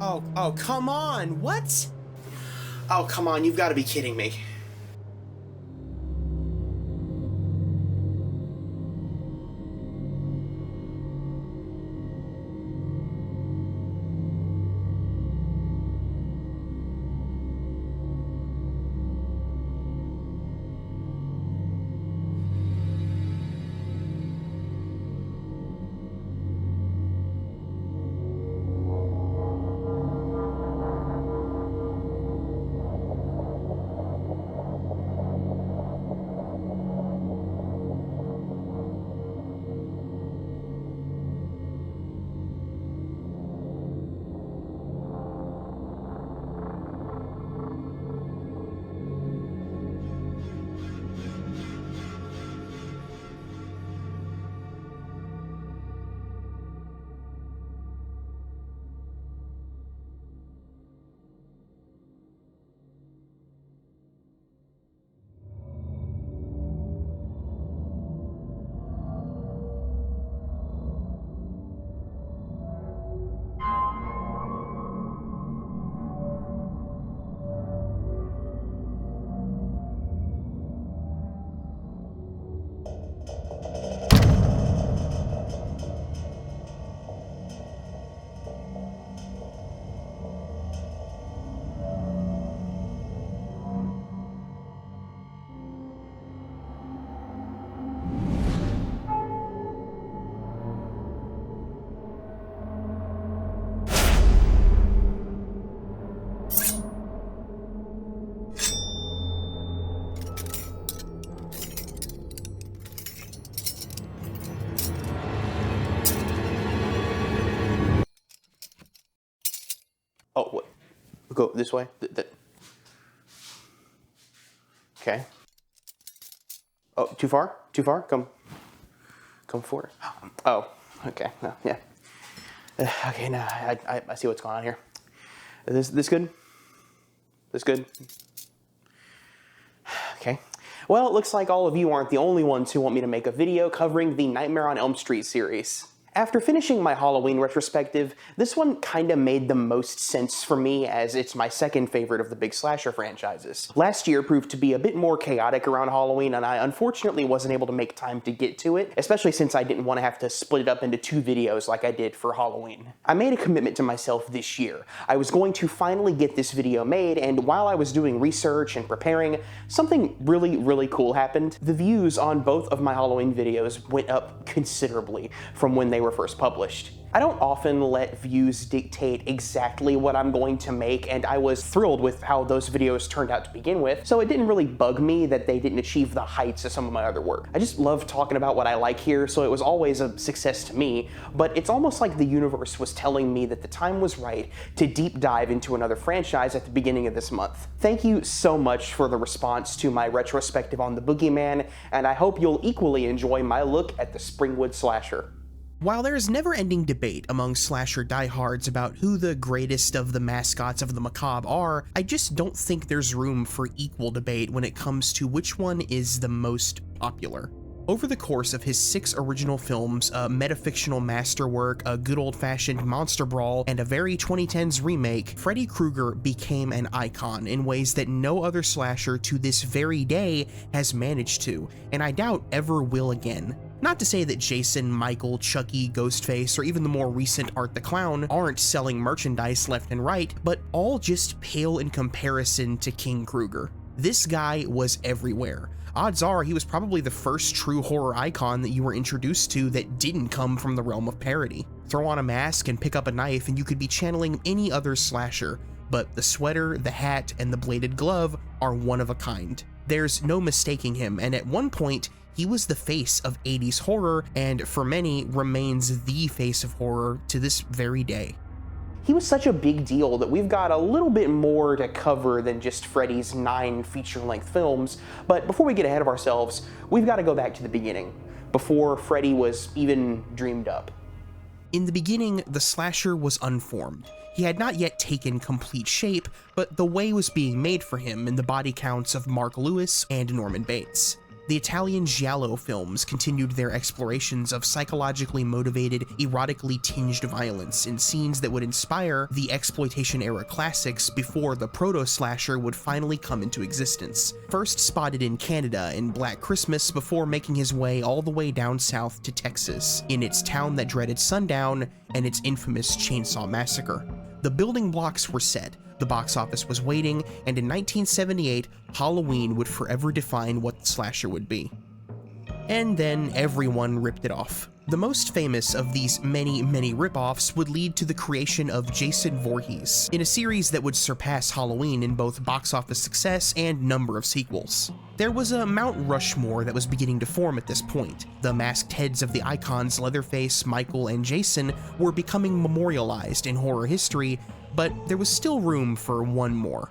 Oh, come on, what? Oh, come on, you've got to be kidding me. Oh, what? Go this way? Okay. Oh, too far? Too far? Come forward. Oh, okay. No, yeah. Okay, now I see what's going on here. This good? This good? Okay. Well, it looks like all of you aren't the only ones who want me to make a video covering the Nightmare on Elm Street series. After finishing my Halloween retrospective, this one kinda made the most sense for me as it's my second favorite of the big slasher franchises. Last year proved to be a bit more chaotic around Halloween, and I unfortunately wasn't able to make time to get to it, especially since I didn't want to have to split it up into 2 videos like I did for Halloween. I made a commitment to myself this year. I was going to finally get this video made, and while I was doing research and preparing, something really cool happened. The views on both of my Halloween videos went up considerably from when they were first published. I don't often let views dictate exactly what I'm going to make, and I was thrilled with how those videos turned out to begin with, so it didn't really bug me that they didn't achieve the heights of some of my other work. I just love talking about what I like here, so it was always a success to me, but it's almost like the universe was telling me that the time was right to deep dive into another franchise at the beginning of this month. Thank you so much for the response to my retrospective on the Boogeyman, and I hope you'll equally enjoy my look at the Springwood Slasher. While there's never-ending debate among slasher diehards about who the greatest of the mascots of the macabre are, I just don't think there's room for equal debate when it comes to which one is the most popular. Over the course of his 6 original films, a metafictional masterwork, a good old-fashioned monster brawl, and a very 2010s remake, Freddy Krueger became an icon in ways that no other slasher to this very day has managed to, and I doubt ever will again. Not to say that Jason, Michael, Chucky, Ghostface, or even the more recent Art the Clown aren't selling merchandise left and right, but all just pale in comparison to King Krueger. This guy was everywhere. Odds are he was probably the first true horror icon that you were introduced to that didn't come from the realm of parody. Throw on a mask and pick up a knife and you could be channeling any other slasher, but the sweater, the hat, and the bladed glove are one of a kind. There's no mistaking him, and at one point, he was the face of 80s horror, and for many, remains the face of horror to this very day. He was such a big deal that we've got a little bit more to cover than just Freddy's 9 feature-length films, but before we get ahead of ourselves, we've got to go back to the beginning, before Freddy was even dreamed up. In the beginning, the slasher was unformed. He had not yet taken complete shape, but the way was being made for him in the body counts of Mark Lewis and Norman Bates. The Italian giallo films continued their explorations of psychologically motivated, erotically tinged violence in scenes that would inspire the exploitation-era classics before the proto-slasher would finally come into existence. First spotted in Canada in Black Christmas before making his way all the way down south to Texas, in its Town That Dreaded Sundown and its infamous Chainsaw Massacre. The building blocks were set, the box office was waiting, and in 1978, Halloween would forever define what the slasher would be. And then everyone ripped it off. The most famous of these many rip-offs would lead to the creation of Jason Voorhees, in a series that would surpass Halloween in both box office success and number of sequels. There was a Mount Rushmore that was beginning to form at this point. The masked heads of the icons Leatherface, Michael, and Jason were becoming memorialized in horror history, but there was still room for one more.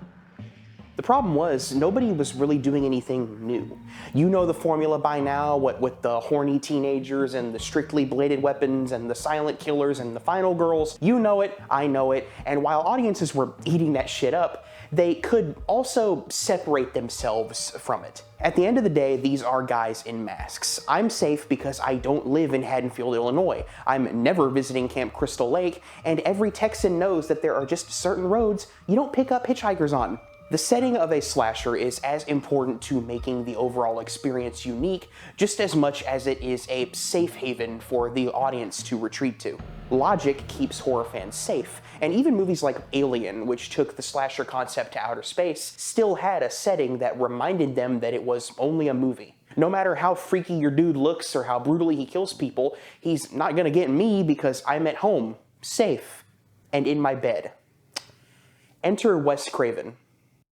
The problem was, nobody was really doing anything new. You know the formula by now, what with the horny teenagers and the strictly bladed weapons and the silent killers and the final girls. You know it, I know it, and while audiences were eating that shit up, they could also separate themselves from it. At the end of the day, these are guys in masks. I'm safe because I don't live in Haddonfield, Illinois. I'm never visiting Camp Crystal Lake, and every Texan knows that there are just certain roads you don't pick up hitchhikers on. The setting of a slasher is as important to making the overall experience unique just as much as it is a safe haven for the audience to retreat to. Logic keeps horror fans safe, and even movies like Alien, which took the slasher concept to outer space, still had a setting that reminded them that it was only a movie. No matter how freaky your dude looks or how brutally he kills people, he's not gonna get me because I'm at home, safe, and in my bed. Enter Wes Craven.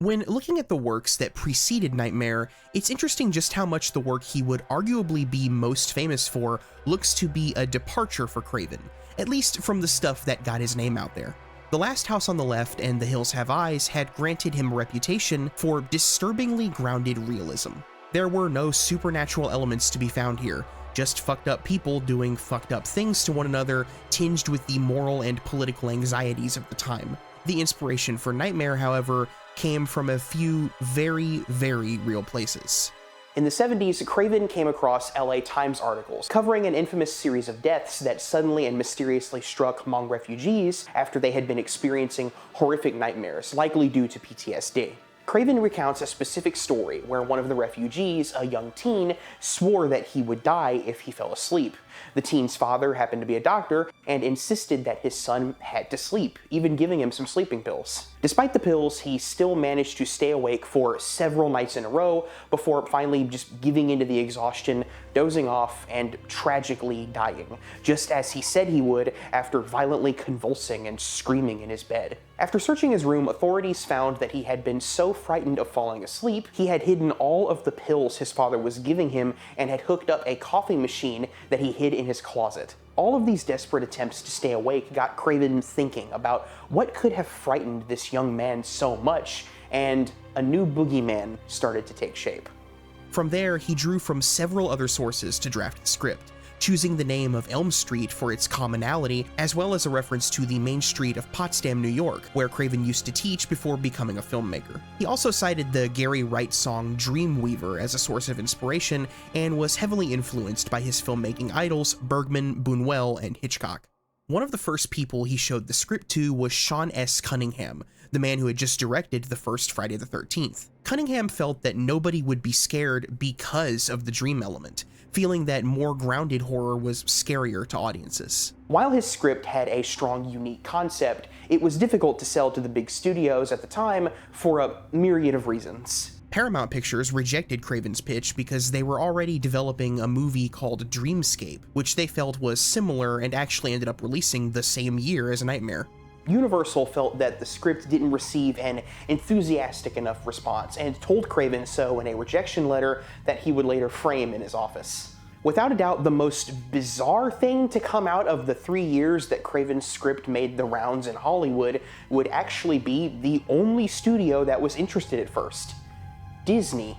When looking at the works that preceded Nightmare, it's interesting just how much the work he would arguably be most famous for looks to be a departure for Craven, at least from the stuff that got his name out there. The Last House on the Left and The Hills Have Eyes had granted him a reputation for disturbingly grounded realism. There were no supernatural elements to be found here, just fucked up people doing fucked up things to one another, tinged with the moral and political anxieties of the time. The inspiration for Nightmare, however, came from a few very real places. In the 70s, Craven came across LA Times articles covering an infamous series of deaths that suddenly and mysteriously struck Hmong refugees after they had been experiencing horrific nightmares, likely due to PTSD. Craven recounts a specific story where one of the refugees, a young teen, swore that he would die if he fell asleep. The teen's father happened to be a doctor and insisted that his son had to sleep, even giving him some sleeping pills. Despite the pills, he still managed to stay awake for several nights in a row before finally just giving into the exhaustion, dozing off, and tragically dying, just as he said he would after violently convulsing and screaming in his bed. After searching his room, authorities found that he had been so frightened of falling asleep, he had hidden all of the pills his father was giving him and had hooked up a coffee machine that he hid in his closet. All of these desperate attempts to stay awake got Craven thinking about what could have frightened this young man so much, and a new boogeyman started to take shape. From there, he drew from several other sources to draft the script, choosing the name of Elm Street for its commonality, as well as a reference to the main street of Potsdam, New York, where Craven used to teach before becoming a filmmaker. He also cited the Gary Wright song Dreamweaver as a source of inspiration, and was heavily influenced by his filmmaking idols Bergman, Buñuel, and Hitchcock. One of the first people he showed the script to was Sean S. Cunningham, the man who had just directed the first Friday the 13th. Cunningham felt that nobody would be scared because of the dream element, feeling that more grounded horror was scarier to audiences. While his script had a strong, unique concept, it was difficult to sell to the big studios at the time for a myriad of reasons. Paramount Pictures rejected Craven's pitch because they were already developing a movie called Dreamscape, which they felt was similar and actually ended up releasing the same year as Nightmare. Universal felt that the script didn't receive an enthusiastic enough response and told Craven so in a rejection letter that he would later frame in his office. Without a doubt, the most bizarre thing to come out of the 3 years that Craven's script made the rounds in Hollywood would actually be the only studio that was interested at first: Disney.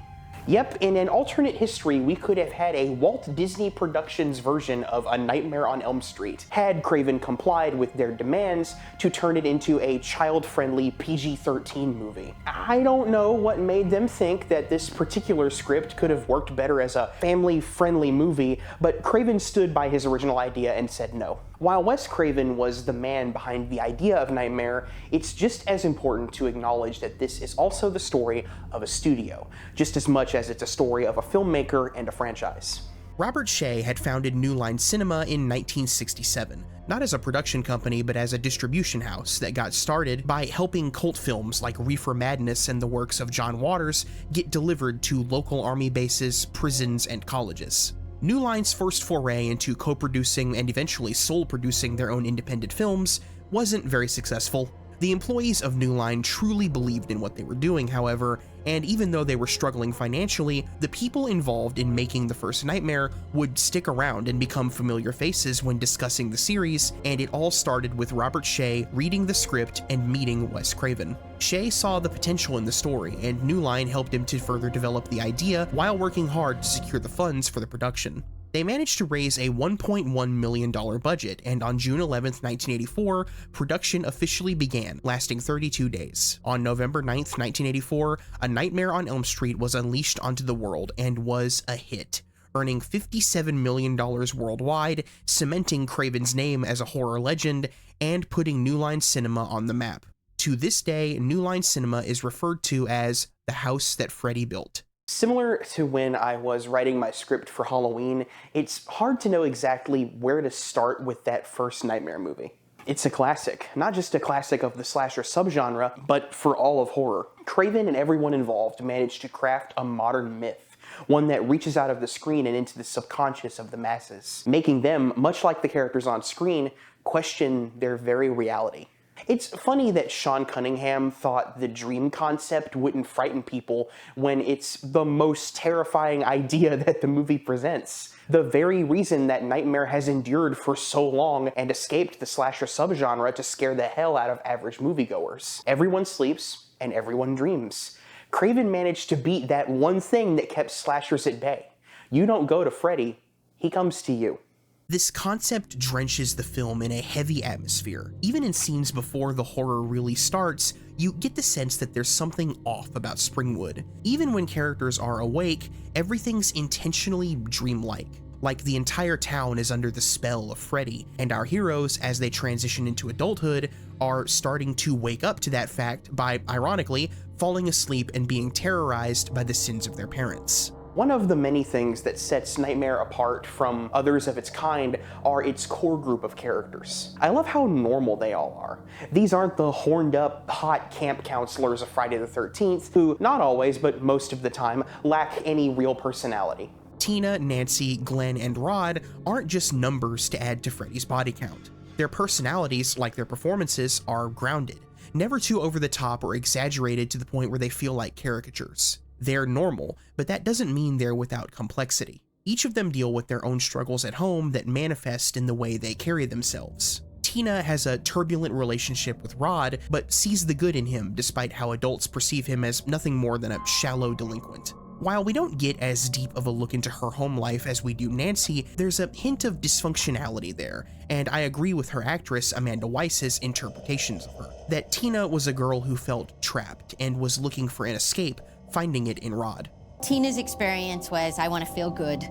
Yep, in an alternate history, we could have had a Walt Disney Productions version of A Nightmare on Elm Street, had Craven complied with their demands to turn it into a child-friendly PG-13 movie. I don't know what made them think that this particular script could have worked better as a family-friendly movie, but Craven stood by his original idea and said no. While Wes Craven was the man behind the idea of Nightmare, it's just as important to acknowledge that this is also the story of a studio, just as much as it's a story of a filmmaker and a franchise. Robert Shaye had founded New Line Cinema in 1967, not as a production company but as a distribution house that got started by helping cult films like Reefer Madness and the works of John Waters get delivered to local army bases, prisons, and colleges. New Line's first foray into co-producing and eventually sole-producing their own independent films wasn't very successful. The employees of New Line truly believed in what they were doing, however, and even though they were struggling financially, the people involved in making the first Nightmare would stick around and become familiar faces when discussing the series, and it all started with Robert Shaye reading the script and meeting Wes Craven. Shaye saw the potential in the story, and New Line helped him to further develop the idea while working hard to secure the funds for the production. They managed to raise a $1.1 million budget, and on June 11, 1984, production officially began, lasting 32 days. On November 9, 1984, A Nightmare on Elm Street was unleashed onto the world and was a hit, earning $57 million worldwide, cementing Craven's name as a horror legend, and putting New Line Cinema on the map. To this day, New Line Cinema is referred to as the house that Freddy built. Similar to when I was writing my script for Halloween, it's hard to know exactly where to start with that first Nightmare movie. It's a classic, not just a classic of the slasher subgenre, but for all of horror. Craven and everyone involved managed to craft a modern myth, one that reaches out of the screen and into the subconscious of the masses, making them, much like the characters on screen, question their very reality. It's funny that Sean Cunningham thought the dream concept wouldn't frighten people when it's the most terrifying idea that the movie presents. The very reason that Nightmare has endured for so long and escaped the slasher subgenre to scare the hell out of average moviegoers. Everyone sleeps and everyone dreams. Craven managed to beat that one thing that kept slashers at bay. You don't go to Freddy, he comes to you. This concept drenches the film in a heavy atmosphere. Even in scenes before the horror really starts, you get the sense that there's something off about Springwood. Even when characters are awake, everything's intentionally dreamlike. Like the entire town is under the spell of Freddy, and our heroes, as they transition into adulthood, are starting to wake up to that fact by, ironically, falling asleep and being terrorized by the sins of their parents. One of the many things that sets Nightmare apart from others of its kind are its core group of characters. I love how normal they all are. These aren't the horned up, hot camp counselors of Friday the 13th, who, not always, but most of the time, lack any real personality. Tina, Nancy, Glenn, and Rod aren't just numbers to add to Freddy's body count. Their personalities, like their performances, are grounded, never too over the top or exaggerated to the point where they feel like caricatures. They're normal, but that doesn't mean they're without complexity. Each of them deal with their own struggles at home that manifest in the way they carry themselves. Tina has a turbulent relationship with Rod, but sees the good in him despite how adults perceive him as nothing more than a shallow delinquent. While we don't get as deep of a look into her home life as we do Nancy, there's a hint of dysfunctionality there, and I agree with her actress Amanda Weiss's interpretations of her, that Tina was a girl who felt trapped and was looking for an escape, finding it in Rod. Tina's experience was, I want to feel good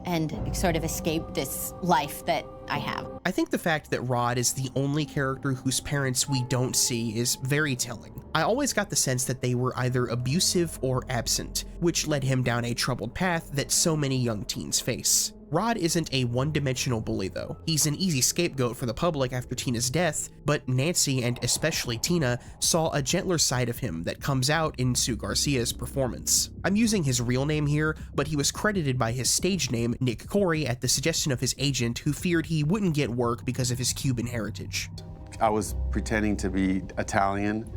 and sort of escape this life that I have. I think the fact that Rod is the only character whose parents we don't see is very telling. I always got the sense that they were either abusive or absent, which led him down a troubled path that so many young teens face. Rod isn't a one-dimensional bully though. He's an easy scapegoat for the public after Tina's death, but Nancy, and especially Tina, saw a gentler side of him that comes out in Sue Garcia's performance. I'm using his real name here, but he was credited by his stage name, Nick Corey, at the suggestion of his agent, who feared he wouldn't get work because of his Cuban heritage. I was pretending to be Italian.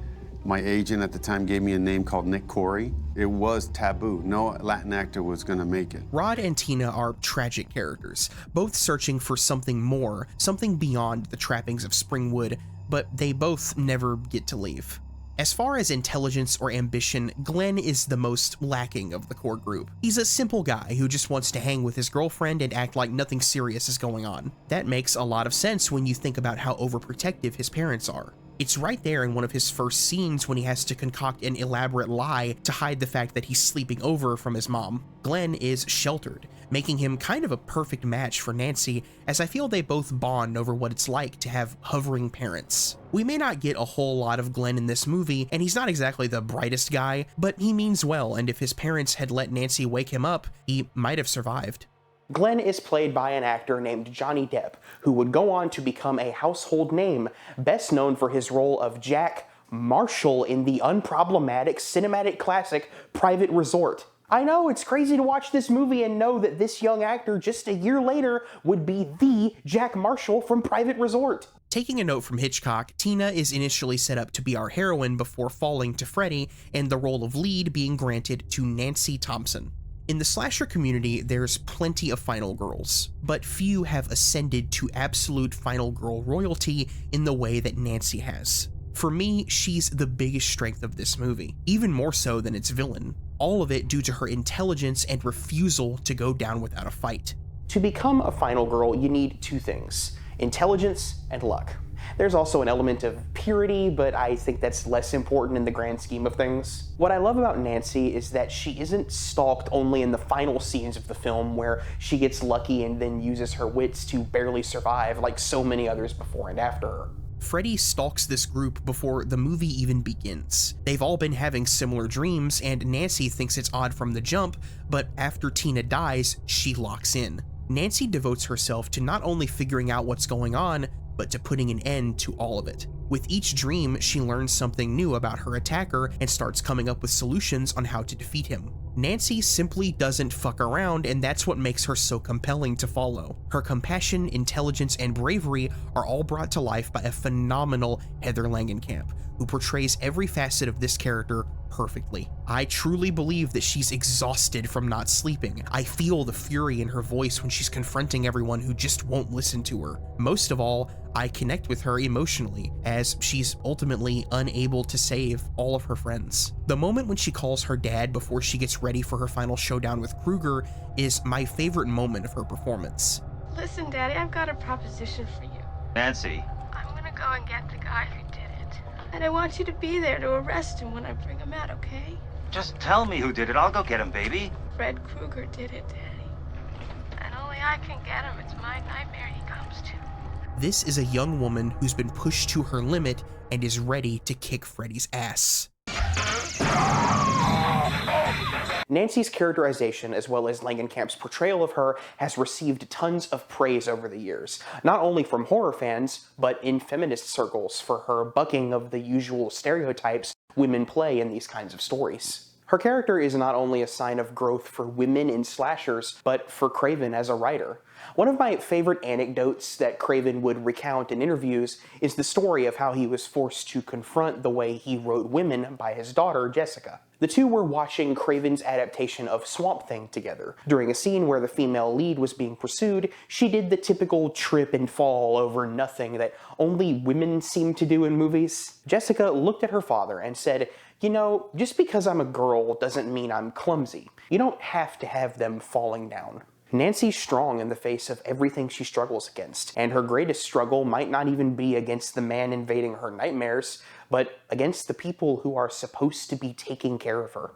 My agent at the time gave me a name called Nick Corey. It was taboo. No Latin actor was gonna make it. Rod and Tina are tragic characters, both searching for something more, something beyond the trappings of Springwood, but they both never get to leave. As far as intelligence or ambition, Glenn is the most lacking of the core group. He's a simple guy who just wants to hang with his girlfriend and act like nothing serious is going on. That makes a lot of sense when you think about how overprotective his parents are. It's right there in one of his first scenes when he has to concoct an elaborate lie to hide the fact that he's sleeping over from his mom. Glenn is sheltered, making him kind of a perfect match for Nancy, as I feel they both bond over what it's like to have hovering parents. We may not get a whole lot of Glenn in this movie, and he's not exactly the brightest guy, but he means well, and if his parents had let Nancy wake him up, he might have survived. Glenn is played by an actor named Johnny Depp, who would go on to become a household name, best known for his role of Jack Marshall in the unproblematic cinematic classic Private Resort. I know, it's crazy to watch this movie and know that this young actor just a year later would be the Jack Marshall from Private Resort. Taking a note from Hitchcock, Tina is initially set up to be our heroine before falling to Freddy, and the role of lead being granted to Nancy Thompson. In the slasher community, there's plenty of final girls, but few have ascended to absolute final girl royalty in the way that Nancy has. For me, she's the biggest strength of this movie, even more so than its villain. All of it due to her intelligence and refusal to go down without a fight. To become a final girl, you need two things: intelligence and luck. There's also an element of purity, but I think that's less important in the grand scheme of things. What I love about Nancy is that she isn't stalked only in the final scenes of the film where she gets lucky and then uses her wits to barely survive like so many others before and after her. Freddy stalks this group before the movie even begins. They've all been having similar dreams, and Nancy thinks it's odd from the jump, but after Tina dies, she locks in. Nancy devotes herself to not only figuring out what's going on, but to putting an end to all of it. With each dream, she learns something new about her attacker and starts coming up with solutions on how to defeat him. Nancy simply doesn't fuck around, and that's what makes her so compelling to follow. Her compassion, intelligence, and bravery are all brought to life by a phenomenal Heather Langenkamp, who portrays every facet of this character perfectly. I truly believe that she's exhausted from not sleeping. I feel the fury in her voice when she's confronting everyone who just won't listen to her. Most of all, I connect with her emotionally, as she's ultimately unable to save all of her friends. The moment when she calls her dad before she gets ready for her final showdown with Krueger is my favorite moment of her performance. Listen, Daddy, I've got a proposition for you. Nancy. I'm gonna go and get the guy who did it. And I want you to be there to arrest him when I bring him out, okay? Just tell me who did it. I'll go get him, baby. Fred Krueger did it, Daddy. And only I can get him. It's my nightmare he comes to. This is a young woman who's been pushed to her limit and is ready to kick Freddy's ass. Nancy's characterization, as well as Langenkamp's portrayal of her, has received tons of praise over the years, not only from horror fans, but in feminist circles for her bucking of the usual stereotypes women play in these kinds of stories. Her character is not only a sign of growth for women in slashers, but for Craven as a writer. One of my favorite anecdotes that Craven would recount in interviews is the story of how he was forced to confront the way he wrote women by his daughter, Jessica. The two were watching Craven's adaptation of Swamp Thing together. During a scene where the female lead was being pursued, she did the typical trip and fall over nothing that only women seem to do in movies. Jessica looked at her father and said, "You know, just because I'm a girl doesn't mean I'm clumsy. You don't have to have them falling down." Nancy's strong in the face of everything she struggles against, and her greatest struggle might not even be against the man invading her nightmares, but against the people who are supposed to be taking care of her.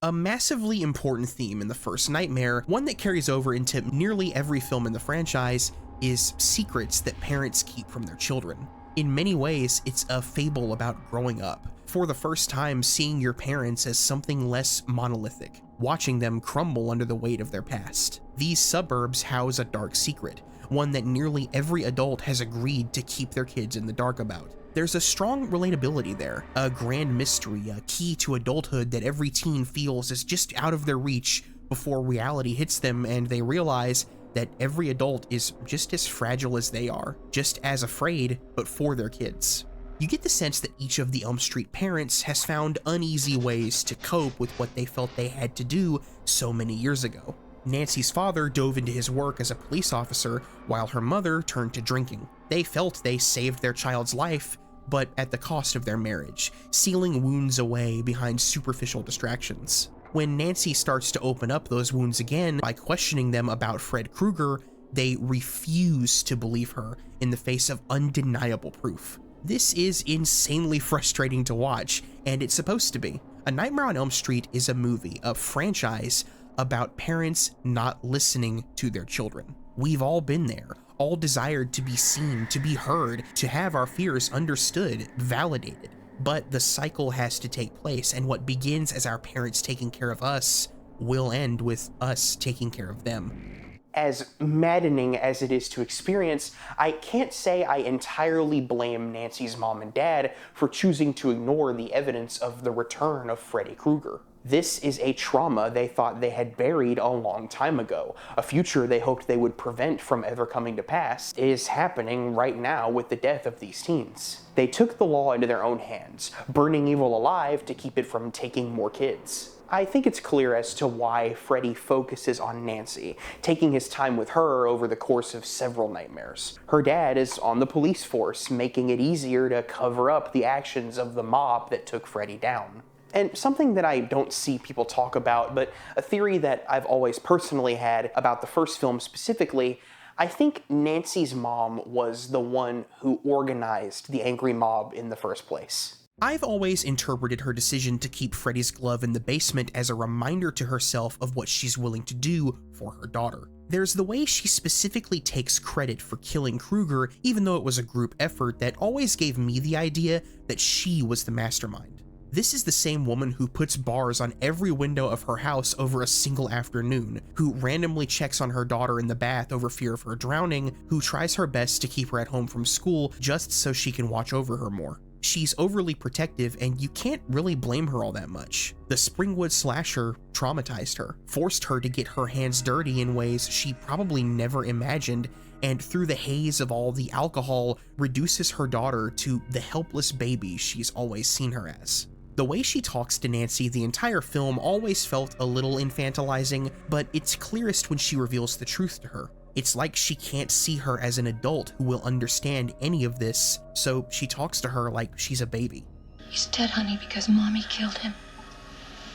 A massively important theme in the first Nightmare, one that carries over into nearly every film in the franchise, is secrets that parents keep from their children. In many ways, it's a fable about growing up. For the first time, seeing your parents as something less monolithic, watching them crumble under the weight of their past. These suburbs house a dark secret, one that nearly every adult has agreed to keep their kids in the dark about. There's a strong relatability there, a grand mystery, a key to adulthood that every teen feels is just out of their reach before reality hits them and they realize that every adult is just as fragile as they are, just as afraid, but for their kids. You get the sense that each of the Elm Street parents has found uneasy ways to cope with what they felt they had to do so many years ago. Nancy's father dove into his work as a police officer, while her mother turned to drinking. They felt they saved their child's life, but at the cost of their marriage, sealing wounds away behind superficial distractions. When Nancy starts to open up those wounds again by questioning them about Fred Krueger, they refuse to believe her in the face of undeniable proof. This is insanely frustrating to watch, and it's supposed to be. A Nightmare on Elm Street is a movie, a franchise, about parents not listening to their children. We've all been there, all desired to be seen, to be heard, to have our fears understood, validated. But the cycle has to take place, and what begins as our parents taking care of us will end with us taking care of them. As maddening as it is to experience, I can't say I entirely blame Nancy's mom and dad for choosing to ignore the evidence of the return of Freddy Krueger. This is a trauma they thought they had buried a long time ago. A future they hoped they would prevent from ever coming to pass is happening right now with the death of these teens. They took the law into their own hands, burning evil alive to keep it from taking more kids. I think it's clear as to why Freddy focuses on Nancy, taking his time with her over the course of several nightmares. Her dad is on the police force, making it easier to cover up the actions of the mob that took Freddy down. And something that I don't see people talk about, but a theory that I've always personally had about the first film specifically, I think Nancy's mom was the one who organized the angry mob in the first place. I've always interpreted her decision to keep Freddy's glove in the basement as a reminder to herself of what she's willing to do for her daughter. There's the way she specifically takes credit for killing Krueger, even though it was a group effort, that always gave me the idea that she was the mastermind. This is the same woman who puts bars on every window of her house over a single afternoon, who randomly checks on her daughter in the bath over fear of her drowning, who tries her best to keep her at home from school just so she can watch over her more. She's overly protective, and you can't really blame her all that much. The Springwood slasher traumatized her, forced her to get her hands dirty in ways she probably never imagined, and through the haze of all the alcohol, reduces her daughter to the helpless baby she's always seen her as. The way she talks to Nancy the entire film always felt a little infantilizing, but it's clearest when she reveals the truth to her. It's like she can't see her as an adult who will understand any of this, so she talks to her like she's a baby. He's dead, honey, because Mommy killed him.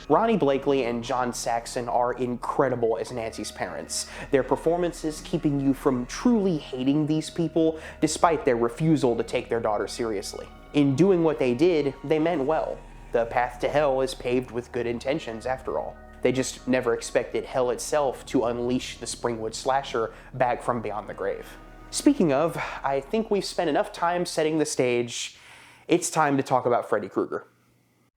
Ronnie Blakely and John Saxon are incredible as Nancy's parents, their performances keeping you from truly hating these people despite their refusal to take their daughter seriously. In doing what they did, they meant well. The path to hell is paved with good intentions after all. They just never expected hell itself to unleash the Springwood slasher back from beyond the grave. Speaking of, I think we've spent enough time setting the stage. It's time to talk about Freddy Krueger.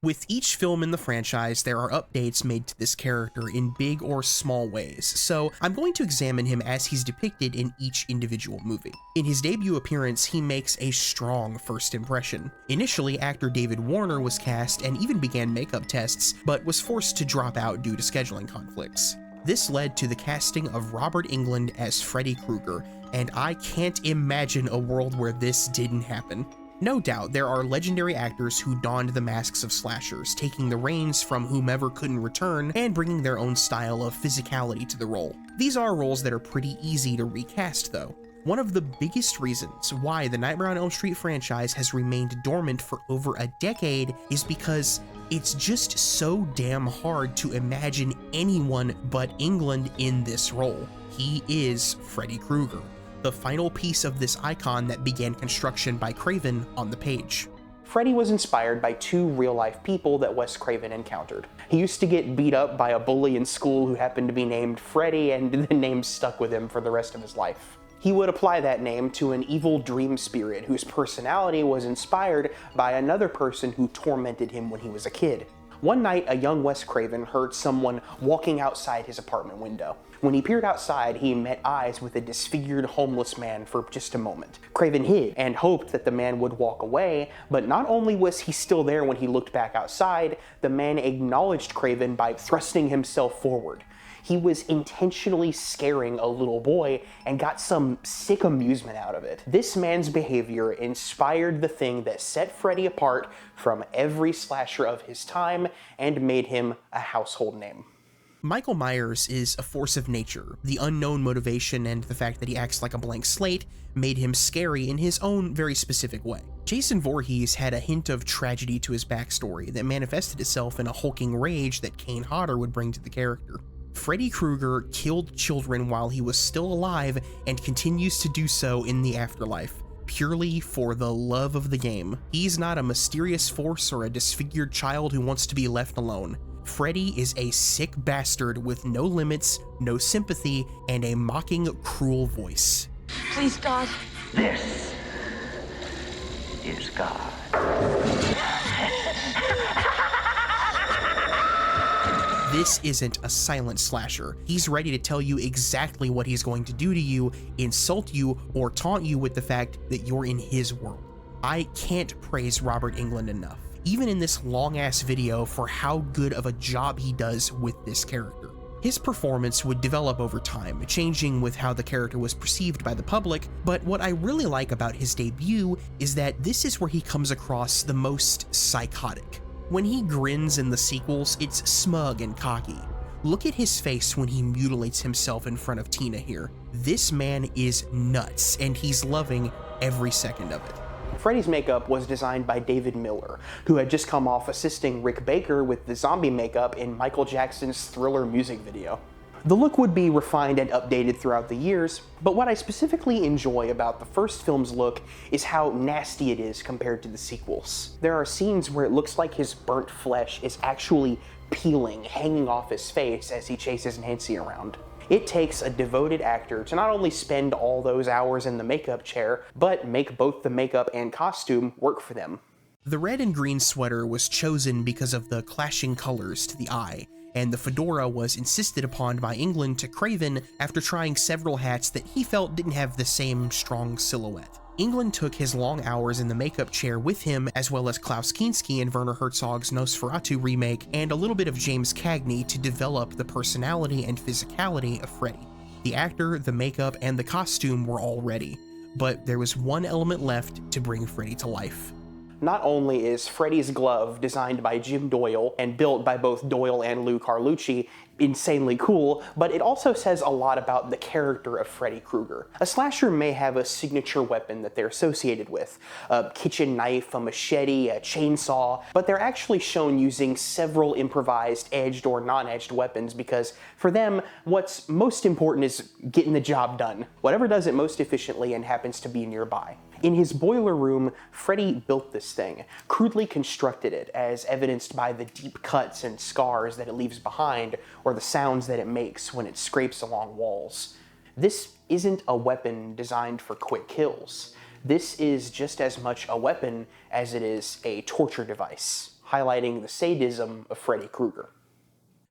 With each film in the franchise, there are updates made to this character in big or small ways, so I'm going to examine him as he's depicted in each individual movie. In his debut appearance, he makes a strong first impression. Initially, actor David Warner was cast and even began makeup tests, but was forced to drop out due to scheduling conflicts. This led to the casting of Robert Englund as Freddy Krueger, and I can't imagine a world where this didn't happen. No doubt, there are legendary actors who donned the masks of slashers, taking the reins from whomever couldn't return and bringing their own style of physicality to the role. These are roles that are pretty easy to recast, though. One of the biggest reasons why the Nightmare on Elm Street franchise has remained dormant for over a decade is because it's just so damn hard to imagine anyone but Englund in this role. He is Freddy Krueger, the final piece of this icon that began construction by Craven on the page. Freddy was inspired by two real-life people that Wes Craven encountered. He used to get beat up by a bully in school who happened to be named Freddy, and the name stuck with him for the rest of his life. He would apply that name to an evil dream spirit whose personality was inspired by another person who tormented him when he was a kid. One night, a young Wes Craven heard someone walking outside his apartment window. When he peered outside, he met eyes with a disfigured homeless man for just a moment. Craven hid and hoped that the man would walk away, but not only was he still there when he looked back outside, the man acknowledged Craven by thrusting himself forward. He was intentionally scaring a little boy and got some sick amusement out of it. This man's behavior inspired the thing that set Freddy apart from every slasher of his time and made him a household name. Michael Myers is a force of nature. The unknown motivation and the fact that he acts like a blank slate made him scary in his own very specific way. Jason Voorhees had a hint of tragedy to his backstory that manifested itself in a hulking rage that Kane Hodder would bring to the character. Freddy Krueger killed children while he was still alive and continues to do so in the afterlife, purely for the love of the game. He's not a mysterious force or a disfigured child who wants to be left alone. Freddy is a sick bastard with no limits, no sympathy, and a mocking, cruel voice. Please, God. This is God. This isn't a silent slasher. He's ready to tell you exactly what he's going to do to you, insult you, or taunt you with the fact that you're in his world. I can't praise Robert Englund enough, even in this long-ass video, for how good of a job he does with this character. His performance would develop over time, changing with how the character was perceived by the public, but what I really like about his debut is that this is where he comes across the most psychotic. When he grins in the sequels, it's smug and cocky. Look at his face when he mutilates himself in front of Tina here. This man is nuts, and he's loving every second of it. Freddy's makeup was designed by David Miller, who had just come off assisting Rick Baker with the zombie makeup in Michael Jackson's Thriller music video. The look would be refined and updated throughout the years, but what I specifically enjoy about the first film's look is how nasty it is compared to the sequels. There are scenes where it looks like his burnt flesh is actually peeling, hanging off his face as he chases Nancy around. It takes a devoted actor to not only spend all those hours in the makeup chair, but make both the makeup and costume work for them. The red and green sweater was chosen because of the clashing colors to the eye, and the fedora was insisted upon by Englund to Craven after trying several hats that he felt didn't have the same strong silhouette. Englund took his long hours in the makeup chair with him, as well as Klaus Kinski and Werner Herzog's Nosferatu remake, and a little bit of James Cagney to develop the personality and physicality of Freddy. The actor, the makeup, and the costume were all ready, but there was one element left to bring Freddy to life. Not only is Freddy's glove, designed by Jim Doyle and built by both Doyle and Lou Carlucci, insanely cool, but it also says a lot about the character of Freddy Krueger. A slasher may have a signature weapon that they're associated with, a kitchen knife, a machete, a chainsaw, but they're actually shown using several improvised edged or non-edged weapons because for them, what's most important is getting the job done. Whatever does it most efficiently and happens to be nearby. In his boiler room, Freddy built this thing, crudely constructed it, as evidenced by the deep cuts and scars that it leaves behind, or the sounds that it makes when it scrapes along walls. This isn't a weapon designed for quick kills. This is just as much a weapon as it is a torture device, highlighting the sadism of Freddy Krueger.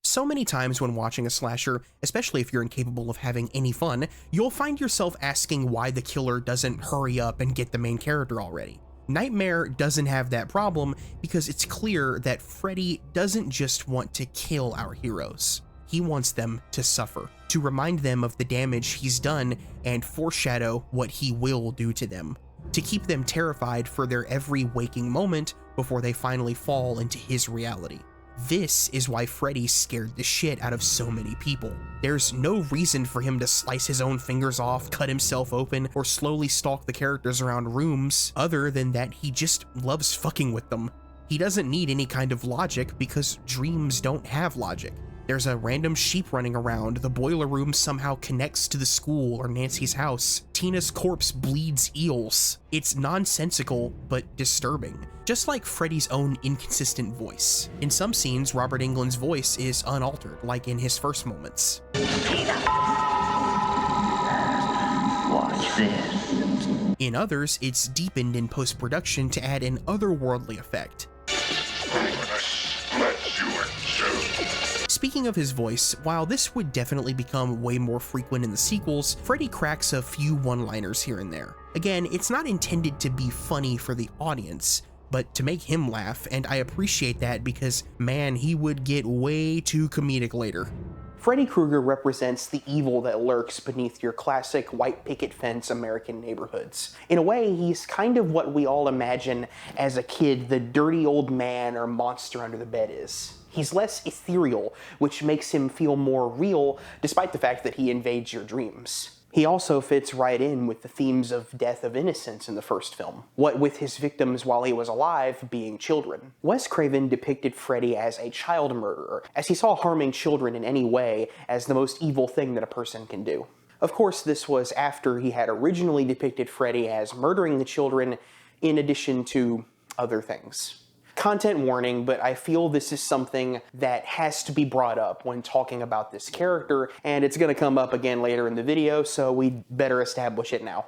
So many times when watching a slasher, especially if you're incapable of having any fun, you'll find yourself asking why the killer doesn't hurry up and get the main character already. Nightmare doesn't have that problem because it's clear that Freddy doesn't just want to kill our heroes. He wants them to suffer, to remind them of the damage he's done and foreshadow what he will do to them, to keep them terrified for their every waking moment before they finally fall into his reality. This is why Freddy scared the shit out of so many people. There's no reason for him to slice his own fingers off, cut himself open, or slowly stalk the characters around rooms, other than that he just loves fucking with them. He doesn't need any kind of logic because dreams don't have logic. There's a random sheep running around, the boiler room somehow connects to the school or Nancy's house, Tina's corpse bleeds eels. It's nonsensical, but disturbing. Just like Freddy's own inconsistent voice. In some scenes, Robert Englund's voice is unaltered, like in his first moments. Watch this. In others, it's deepened in post-production to add an otherworldly effect. Speaking of his voice, while this would definitely become way more frequent in the sequels, Freddy cracks a few one-liners here and there. Again, it's not intended to be funny for the audience, but to make him laugh, and I appreciate that because, man, he would get way too comedic later. Freddy Krueger represents the evil that lurks beneath your classic white picket fence American neighborhoods. In a way, he's kind of what we all imagine as a kid the dirty old man or monster under the bed is. He's less ethereal, which makes him feel more real, despite the fact that he invades your dreams. He also fits right in with the themes of death of innocence in the first film, what with his victims while he was alive being children. Wes Craven depicted Freddy as a child murderer, as he saw harming children in any way as the most evil thing that a person can do. Of course, this was after he had originally depicted Freddy as murdering the children, in addition to other things. Content warning, but I feel this is something that has to be brought up when talking about this character, and it's going to come up again later in the video, so we'd better establish it now.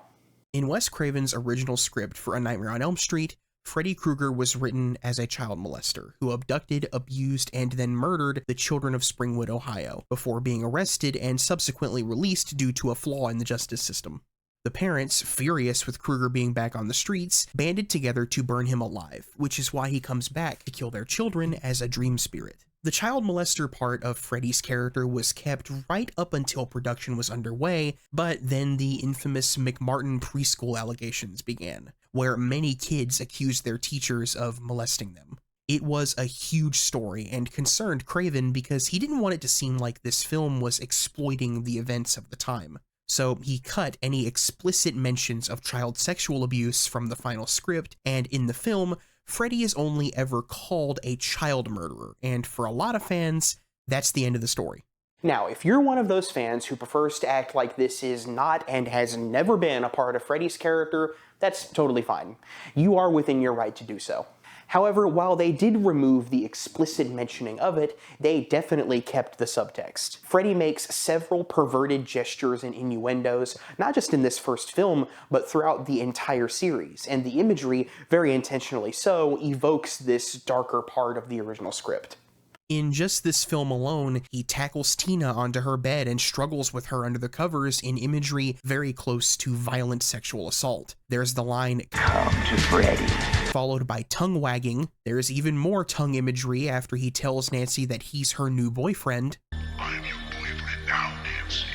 In Wes Craven's original script for A Nightmare on Elm Street, Freddy Krueger was written as a child molester who abducted, abused, and then murdered the children of Springwood, Ohio, before being arrested and subsequently released due to a flaw in the justice system. The parents, furious with Krueger being back on the streets, banded together to burn him alive, which is why he comes back to kill their children as a dream spirit. The child molester part of Freddy's character was kept right up until production was underway, but then the infamous McMartin preschool allegations began, where many kids accused their teachers of molesting them. It was a huge story and concerned Craven because he didn't want it to seem like this film was exploiting the events of the time. So he cut any explicit mentions of child sexual abuse from the final script, and in the film, Freddy is only ever called a child murderer, and for a lot of fans, that's the end of the story. Now, if you're one of those fans who prefers to act like this is not and has never been a part of Freddy's character, that's totally fine. You are within your right to do so. However, while they did remove the explicit mentioning of it, they definitely kept the subtext. Freddy makes several perverted gestures and innuendos, not just in this first film, but throughout the entire series, and the imagery, very intentionally so, evokes this darker part of the original script. In just this film alone, he tackles Tina onto her bed and struggles with her under the covers in imagery very close to violent sexual assault. There's the line, "Come to Freddy," followed by tongue wagging. There's even more tongue imagery after he tells Nancy that he's her new boyfriend. "I'm your boyfriend now, Nancy."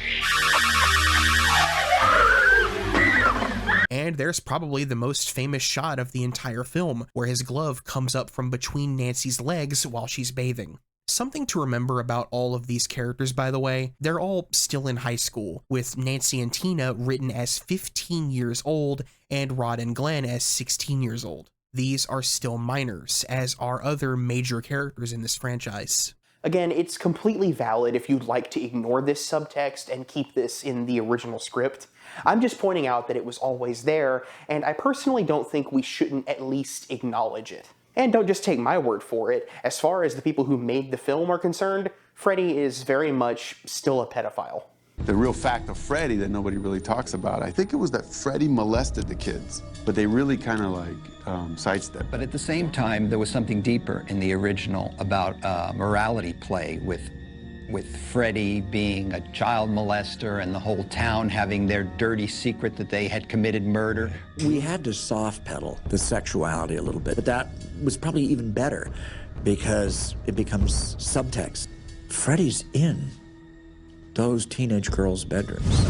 And there's probably the most famous shot of the entire film, where his glove comes up from between Nancy's legs while she's bathing. Something to remember about all of these characters, by the way, they're all still in high school, with Nancy and Tina written as 15 years old and Rod and Glenn as 16 years old. These are still minors, as are other major characters in this franchise. Again, it's completely valid if you'd like to ignore this subtext and keep this in the original script. I'm just pointing out that it was always there, and I personally don't think we shouldn't at least acknowledge it. And don't just take my word for it. As far as the people who made the film are concerned, Freddy is very much still a pedophile. The real fact of Freddy that nobody really talks about, I think it was that Freddy molested the kids, but they really kind of like sidestepped. But at the same time, there was something deeper in the original about morality play with Freddy being a child molester and the whole town having their dirty secret that they had committed murder. We had to soft pedal the sexuality a little bit, but that was probably even better because it becomes subtext. Freddy's in those teenage girls' bedrooms.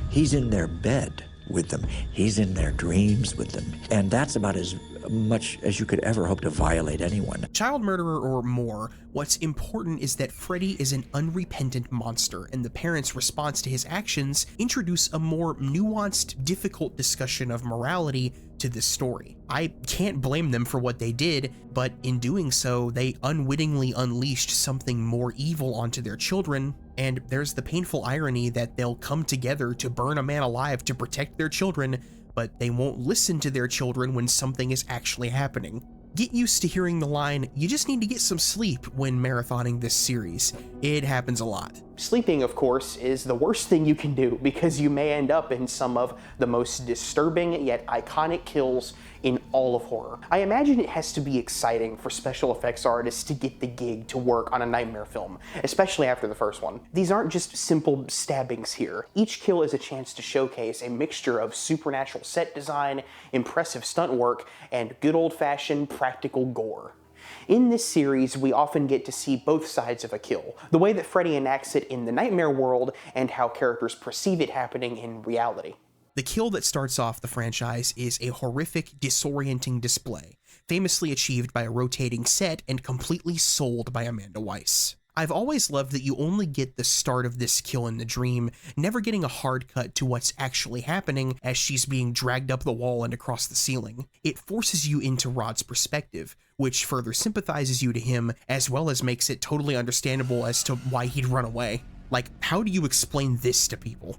He's in their bed with them. He's in their dreams with them. And that's about as much as you could ever hope to violate anyone. Child murderer or more, what's important is that Freddy is an unrepentant monster, and the parents' response to his actions introduce a more nuanced, difficult discussion of morality to this story. I can't blame them for what they did, but in doing so, they unwittingly unleashed something more evil onto their children, and there's the painful irony that they'll come together to burn a man alive to protect their children, but they won't listen to their children when something is actually happening. Get used to hearing the line, "You just need to get some sleep," when marathoning this series. It happens a lot. Sleeping, of course, is the worst thing you can do because you may end up in some of the most disturbing yet iconic kills in all of horror. I imagine it has to be exciting for special effects artists to get the gig to work on a nightmare film, especially after the first one. These aren't just simple stabbings here. Each kill is a chance to showcase a mixture of supernatural set design, impressive stunt work, and good old-fashioned practical gore. In this series, we often get to see both sides of a kill, the way that Freddy enacts it in the nightmare world and how characters perceive it happening in reality. The kill that starts off the franchise is a horrific, disorienting display, famously achieved by a rotating set and completely sold by Amanda Weiss. I've always loved that you only get the start of this kill in the dream, never getting a hard cut to what's actually happening as she's being dragged up the wall and across the ceiling. It forces you into Rod's perspective, which further sympathizes you to him, as well as makes it totally understandable as to why he'd run away. Like, how do you explain this to people?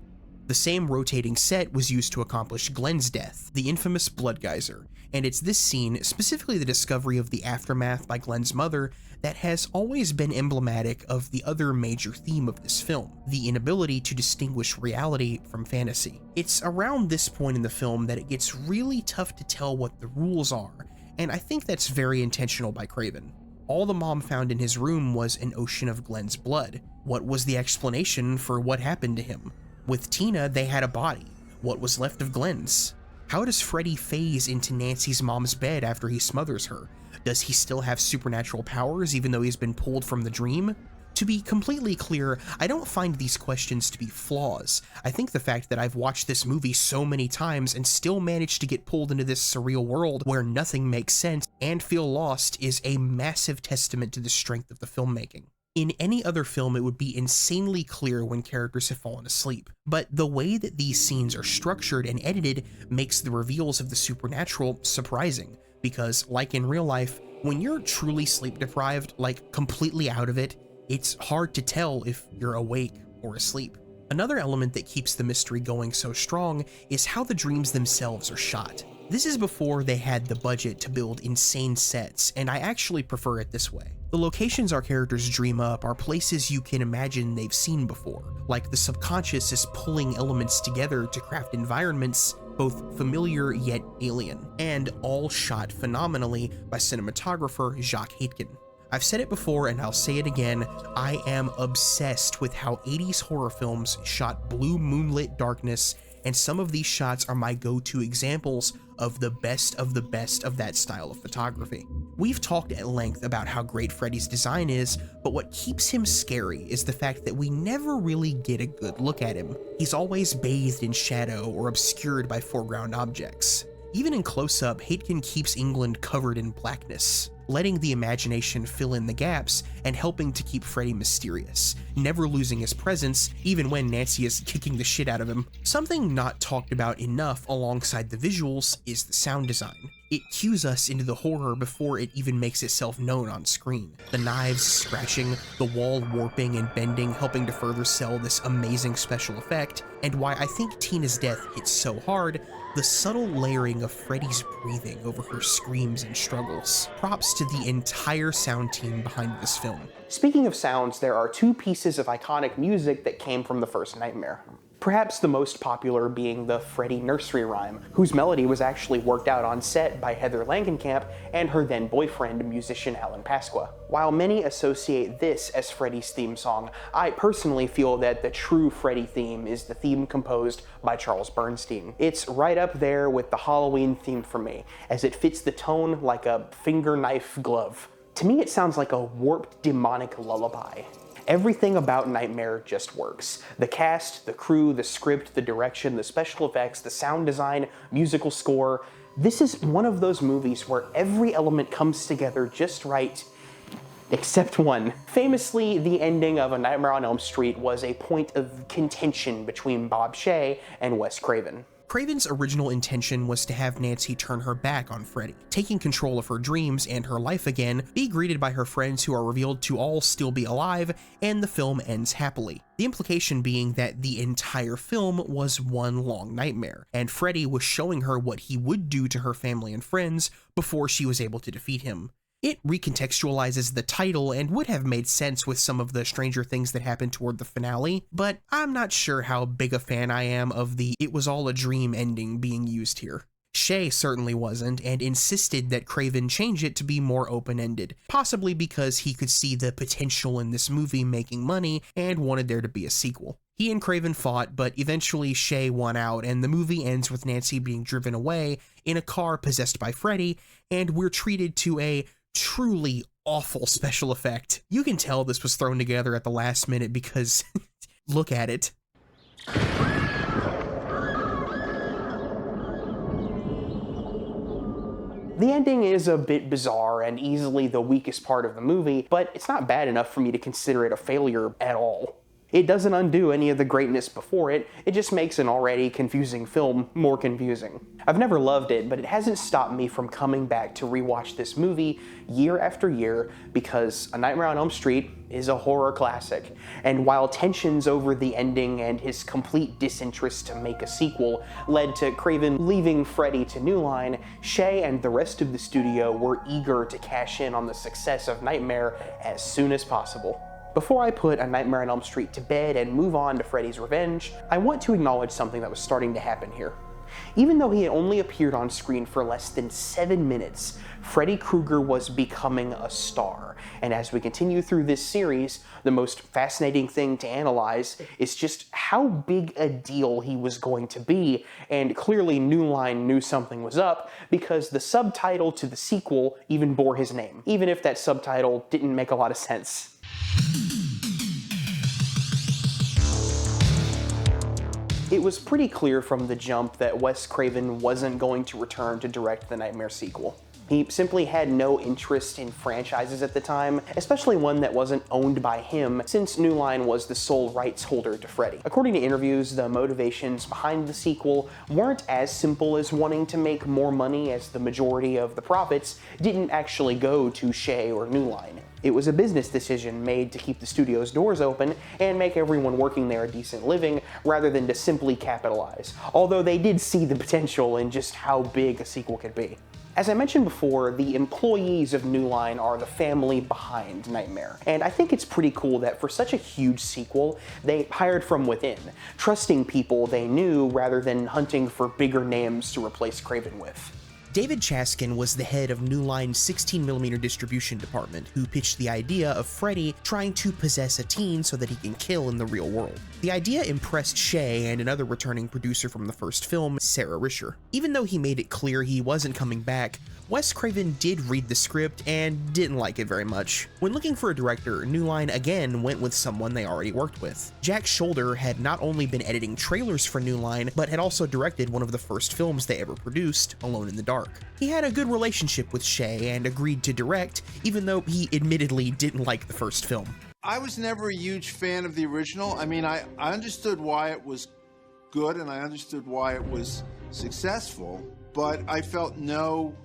The same rotating set was used to accomplish Glenn's death, the infamous blood geyser, and it's this scene, specifically the discovery of the aftermath by Glenn's mother, that has always been emblematic of the other major theme of this film, the inability to distinguish reality from fantasy. It's around this point in the film that it gets really tough to tell what the rules are, and I think that's very intentional by Craven. All the mom found in his room was an ocean of Glenn's blood. What was the explanation for what happened to him? With Tina, they had a body. What was left of Glenn's? How does Freddy phase into Nancy's mom's bed after he smothers her? Does he still have supernatural powers even though he's been pulled from the dream? To be completely clear, I don't find these questions to be flaws. I think the fact that I've watched this movie so many times and still managed to get pulled into this surreal world where nothing makes sense and feel lost is a massive testament to the strength of the filmmaking. In any other film, it would be insanely clear when characters have fallen asleep, but the way that these scenes are structured and edited makes the reveals of the supernatural surprising, because like in real life, when you're truly sleep deprived, like completely out of it, it's hard to tell if you're awake or asleep. Another element that keeps the mystery going so strong is how the dreams themselves are shot. This is before they had the budget to build insane sets, and I actually prefer it this way. The locations our characters dream up are places you can imagine they've seen before, like the subconscious is pulling elements together to craft environments both familiar yet alien, and all shot phenomenally by cinematographer Jacques Haitkin. I've said it before and I'll say it again, I am obsessed with how 80s horror films shot blue moonlit darkness, and some of these shots are my go-to examples of the best of that style of photography. We've talked at length about how great Freddy's design is, but what keeps him scary is the fact that we never really get a good look at him. He's always bathed in shadow or obscured by foreground objects. Even in close-up, Haitkin keeps Englund covered in blackness, letting the imagination fill in the gaps and helping to keep Freddy mysterious, never losing his presence even when Nancy is kicking the shit out of him. Something not talked about enough alongside the visuals is the sound design. It cues us into the horror before it even makes itself known on screen. The knives scratching, the wall warping and bending helping to further sell this amazing special effect, and why I think Tina's death hits so hard, the subtle layering of Freddy's breathing over her screams and struggles. Props to the entire sound team behind this film. Speaking of sounds, there are two pieces of iconic music that came from the first Nightmare. Perhaps the most popular being the Freddy nursery rhyme, whose melody was actually worked out on set by Heather Langenkamp and her then boyfriend, musician Alan Pasqua. While many associate this as Freddy's theme song, I personally feel that the true Freddy theme is the theme composed by Charles Bernstein. It's right up there with the Halloween theme for me, as it fits the tone like a finger knife glove. To me, it sounds like a warped demonic lullaby. Everything about Nightmare just works. The cast, the crew, the script, the direction, the special effects, the sound design, musical score. This is one of those movies where every element comes together just right, except one. Famously, the ending of A Nightmare on Elm Street was a point of contention between Bob Shaye and Wes Craven. Craven's original intention was to have Nancy turn her back on Freddy, taking control of her dreams and her life again, be greeted by her friends who are revealed to all still be alive, and the film ends happily. The implication being that the entire film was one long nightmare, and Freddy was showing her what he would do to her family and friends before she was able to defeat him. It recontextualizes the title and would have made sense with some of the stranger things that happened toward the finale, but I'm not sure how big a fan I am of the "it was all a dream" ending being used here. Shaye certainly wasn't, and insisted that Craven change it to be more open-ended, possibly because he could see the potential in this movie making money and wanted there to be a sequel. He and Craven fought, but eventually Shaye won out, and the movie ends with Nancy being driven away in a car possessed by Freddy, and we're treated to a truly awful special effect. You can tell this was thrown together at the last minute because look at it. The ending is a bit bizarre and easily the weakest part of the movie, but it's not bad enough for me to consider it a failure at all. It doesn't undo any of the greatness before it, it just makes an already confusing film more confusing. I've never loved it, but it hasn't stopped me from coming back to rewatch this movie year after year because A Nightmare on Elm Street is a horror classic, and while tensions over the ending and his complete disinterest to make a sequel led to Craven leaving Freddy to New Line, Shay and the rest of the studio were eager to cash in on the success of Nightmare as soon as possible. Before I put A Nightmare on Elm Street to bed and move on to Freddy's Revenge, I want to acknowledge something that was starting to happen here. Even though he had only appeared on screen for less than 7 minutes, Freddy Krueger was becoming a star. And as we continue through this series, the most fascinating thing to analyze is just how big a deal he was going to be, and clearly New Line knew something was up because the subtitle to the sequel even bore his name, even if that subtitle didn't make a lot of sense. It was pretty clear from the jump that Wes Craven wasn't going to return to direct the Nightmare sequel. He simply had no interest in franchises at the time, especially one that wasn't owned by him, since New Line was the sole rights holder to Freddy. According to interviews, the motivations behind the sequel weren't as simple as wanting to make more money, as the majority of the profits didn't actually go to Shay or New Line. It was a business decision made to keep the studio's doors open and make everyone working there a decent living, rather than to simply capitalize, although they did see the potential in just how big a sequel could be. As I mentioned before, the employees of New Line are the family behind Nightmare, and I think it's pretty cool that for such a huge sequel, they hired from within, trusting people they knew rather than hunting for bigger names to replace Craven with. David Chaskin was the head of New Line's 16mm distribution department, who pitched the idea of Freddy trying to possess a teen so that he can kill in the real world. The idea impressed Shay and another returning producer from the first film, Sarah Risher. Even though he made it clear he wasn't coming back, Wes Craven did read the script and didn't like it very much. When looking for a director, New Line again went with someone they already worked with. Jack Shoulder had not only been editing trailers for New Line, but had also directed one of the first films they ever produced, Alone in the Dark. He had a good relationship with Shay and agreed to direct, even though he admittedly didn't like the first film. I was never a huge fan of the original. I mean, I understood why it was good and I understood why it was successful, but I felt no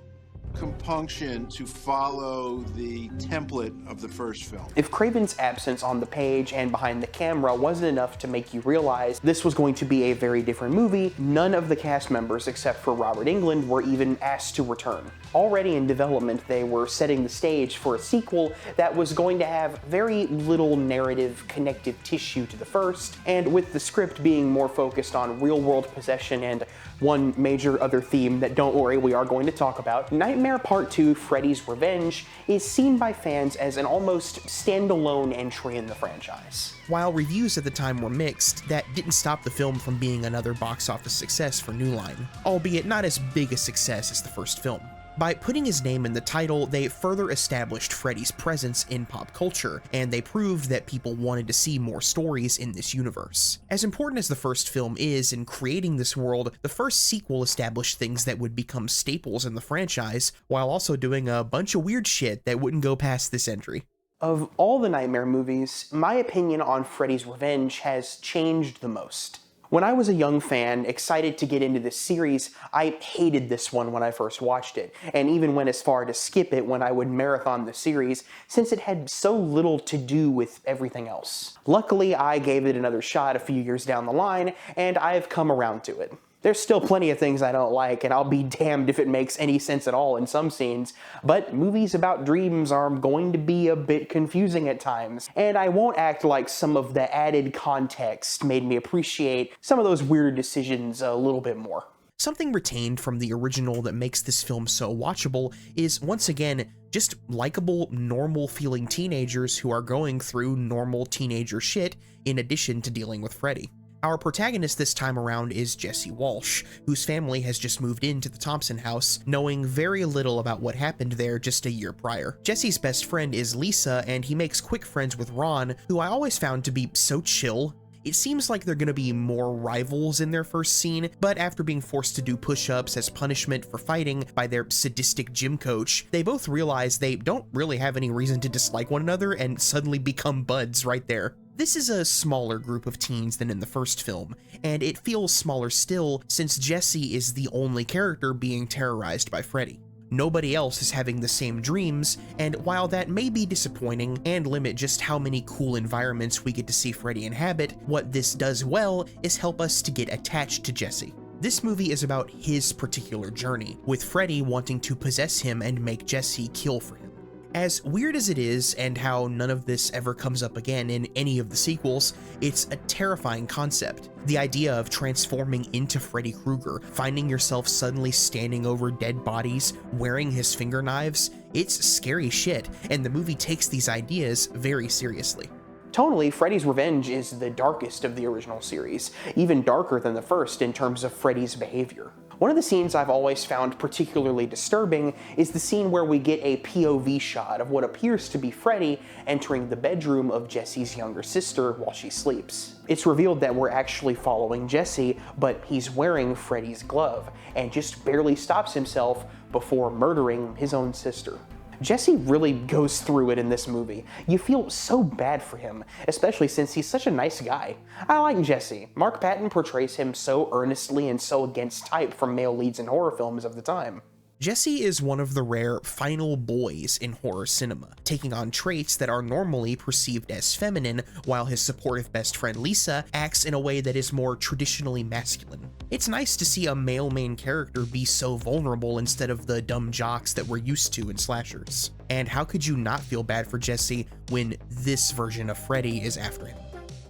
compunction to follow the template of the first film. If Craven's absence on the page and behind the camera wasn't enough to make you realize this was going to be a very different movie, none of the cast members except for Robert Englund were even asked to return. Already in development, they were setting the stage for a sequel that was going to have very little narrative connective tissue to the first, and with the script being more focused on real-world possession and one major other theme that, don't worry, we are going to talk about, Nightmare Part 2 Freddy's Revenge is seen by fans as an almost standalone entry in the franchise. While reviews at the time were mixed, that didn't stop the film from being another box office success for New Line, albeit not as big a success as the first film. By putting his name in the title, they further established Freddy's presence in pop culture, and they proved that people wanted to see more stories in this universe. As important as the first film is in creating this world, the first sequel established things that would become staples in the franchise, while also doing a bunch of weird shit that wouldn't go past this entry. Of all the Nightmare movies, my opinion on Freddy's Revenge has changed the most. When I was a young fan, excited to get into this series, I hated this one when I first watched it, and even went as far to skip it when I would marathon the series, since it had so little to do with everything else. Luckily, I gave it another shot a few years down the line, and I've come around to it. There's still plenty of things I don't like, and I'll be damned if it makes any sense at all in some scenes, but movies about dreams are going to be a bit confusing at times, and I won't act like some of the added context made me appreciate some of those weirder decisions a little bit more. Something retained from the original that makes this film so watchable is, once again, just likable, normal-feeling teenagers who are going through normal teenager shit in addition to dealing with Freddy. Our protagonist this time around is Jesse Walsh, whose family has just moved into the Thompson house, knowing very little about what happened there just a year prior. Jesse's best friend is Lisa, and he makes quick friends with Ron, who I always found to be so chill. It seems like they're gonna be more rivals in their first scene, but after being forced to do push-ups as punishment for fighting by their sadistic gym coach, they both realize they don't really have any reason to dislike one another and suddenly become buds right there. This is a smaller group of teens than in the first film, and it feels smaller still since Jesse is the only character being terrorized by Freddy. Nobody else is having the same dreams, and while that may be disappointing and limit just how many cool environments we get to see Freddy inhabit, what this does well is help us to get attached to Jesse. This movie is about his particular journey, with Freddy wanting to possess him and make Jesse kill for him. As weird as it is, and how none of this ever comes up again in any of the sequels, it's a terrifying concept. The idea of transforming into Freddy Krueger, finding yourself suddenly standing over dead bodies, wearing his finger knives, it's scary shit, and the movie takes these ideas very seriously. Tonally, Freddy's Revenge is the darkest of the original series, even darker than the first in terms of Freddy's behavior. One of the scenes I've always found particularly disturbing is the scene where we get a POV shot of what appears to be Freddy entering the bedroom of Jesse's younger sister while she sleeps. It's revealed that we're actually following Jesse, but he's wearing Freddy's glove, and just barely stops himself before murdering his own sister. Jesse really goes through it in this movie. You feel so bad for him, especially since he's such a nice guy. I like Jesse. Mark Patton portrays him so earnestly and so against type from male leads in horror films of the time. Jesse is one of the rare final boys in horror cinema, taking on traits that are normally perceived as feminine, while his supportive best friend Lisa acts in a way that is more traditionally masculine. It's nice to see a male main character be so vulnerable instead of the dumb jocks that we're used to in slashers. And how could you not feel bad for Jesse when this version of Freddy is after him?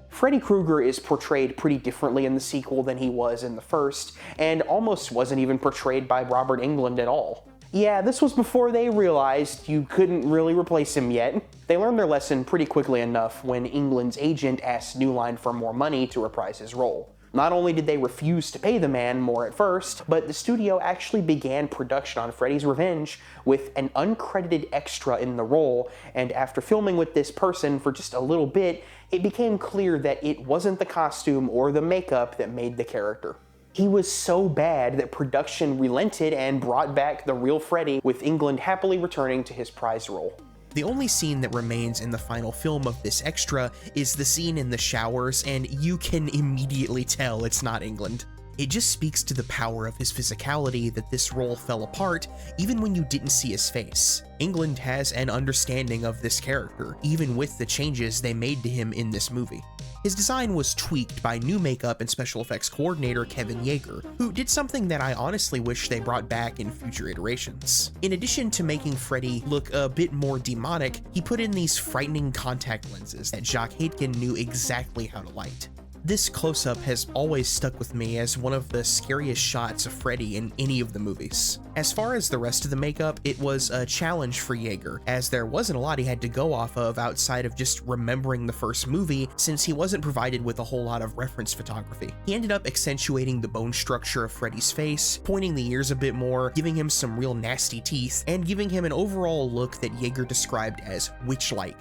Freddy Krueger is portrayed pretty differently in the sequel than he was in the first, and almost wasn't even portrayed by Robert Englund at all. Yeah, this was before they realized you couldn't really replace him yet. They learned their lesson pretty quickly enough when Englund's agent asked New Line for more money to reprise his role. Not only did they refuse to pay the man more at first, but the studio actually began production on Freddy's Revenge with an uncredited extra in the role, and after filming with this person for just a little bit, it became clear that it wasn't the costume or the makeup that made the character. He was so bad that production relented and brought back the real Freddy, with Englund happily returning to his prized role. The only scene that remains in the final film of this extra is the scene in the showers, and you can immediately tell it's not Englund. It just speaks to the power of his physicality that this role fell apart even when you didn't see his face. Englund has an understanding of this character, even with the changes they made to him in this movie. His design was tweaked by new makeup and special effects coordinator Kevin Yeager, who did something that I honestly wish they brought back in future iterations. In addition to making Freddy look a bit more demonic, he put in these frightening contact lenses that Jacques Aitken knew exactly how to light. This close-up has always stuck with me as one of the scariest shots of Freddy in any of the movies. As far as the rest of the makeup, it was a challenge for Yeager, as there wasn't a lot he had to go off of outside of just remembering the first movie, since he wasn't provided with a whole lot of reference photography. He ended up accentuating the bone structure of Freddy's face, pointing the ears a bit more, giving him some real nasty teeth, and giving him an overall look that Yeager described as witch-like.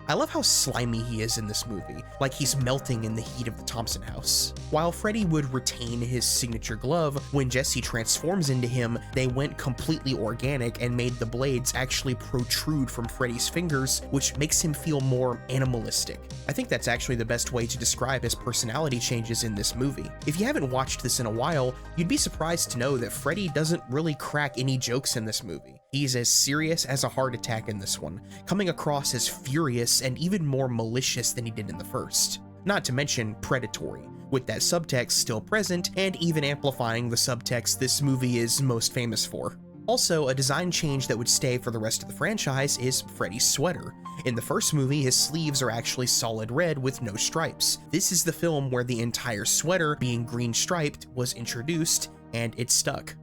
I love how slimy he is in this movie, like he's melting in the heat of the Thompson house. While Freddy would retain his signature glove, when Jesse transforms into him, they went completely organic and made the blades actually protrude from Freddy's fingers, which makes him feel more animalistic. I think that's actually the best way to describe his personality changes in this movie. If you haven't watched this in a while, you'd be surprised to know that Freddy doesn't really crack any jokes in this movie. He's as serious as a heart attack in this one, coming across as furious and even more malicious than he did in the first. Not to mention predatory, with that subtext still present and even amplifying the subtext this movie is most famous for. Also, a design change that would stay for the rest of the franchise is Freddy's sweater. In the first movie, his sleeves are actually solid red with no stripes. This is the film where the entire sweater, being green striped, was introduced, and it stuck.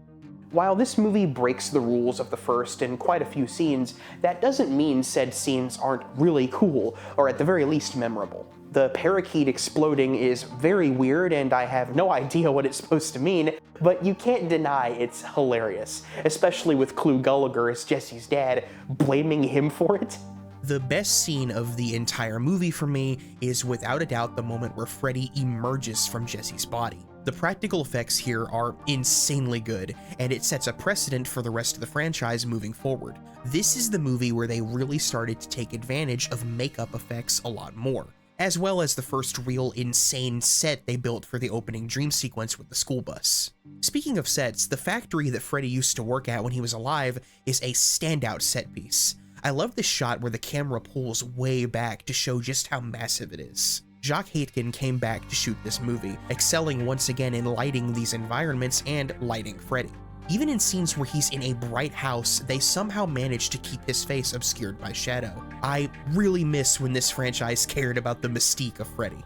While this movie breaks the rules of the first in quite a few scenes, that doesn't mean said scenes aren't really cool, or at the very least memorable. The parakeet exploding is very weird and I have no idea what it's supposed to mean, but you can't deny it's hilarious, especially with Clu Gulager as Jesse's dad blaming him for it. The best scene of the entire movie for me is without a doubt the moment where Freddy emerges from Jesse's body. The practical effects here are insanely good, and it sets a precedent for the rest of the franchise moving forward. This is the movie where they really started to take advantage of makeup effects a lot more, as well as the first real insane set they built for the opening dream sequence with the school bus. Speaking of sets, the factory that Freddy used to work at when he was alive is a standout set piece. I love this shot where the camera pulls way back to show just how massive it is. Jacques Haitkin came back to shoot this movie, excelling once again in lighting these environments and lighting Freddy. Even in scenes where he's in a bright house, they somehow manage to keep his face obscured by shadow. I really miss when this franchise cared about the mystique of Freddy.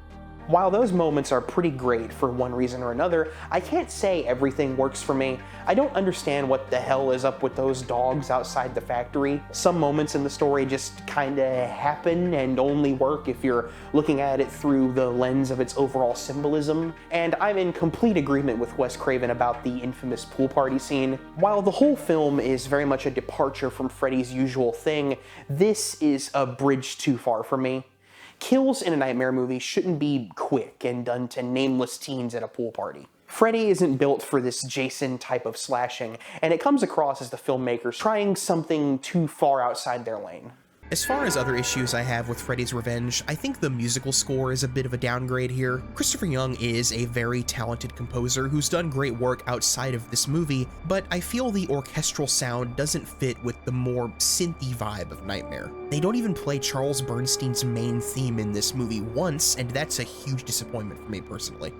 While those moments are pretty great for one reason or another, I can't say everything works for me. I don't understand what the hell is up with those dogs outside the factory. Some moments in the story just kinda happen and only work if you're looking at it through the lens of its overall symbolism. And I'm in complete agreement with Wes Craven about the infamous pool party scene. While the whole film is very much a departure from Freddy's usual thing, this is a bridge too far for me. Kills in a Nightmare movie shouldn't be quick and done to nameless teens at a pool party. Freddy isn't built for this Jason type of slashing, and it comes across as the filmmakers trying something too far outside their lane. As far as other issues I have with Freddy's Revenge, I think the musical score is a bit of a downgrade here. Christopher Young is a very talented composer who's done great work outside of this movie, but I feel the orchestral sound doesn't fit with the more synthy vibe of Nightmare. They don't even play Charles Bernstein's main theme in this movie once, and that's a huge disappointment for me personally.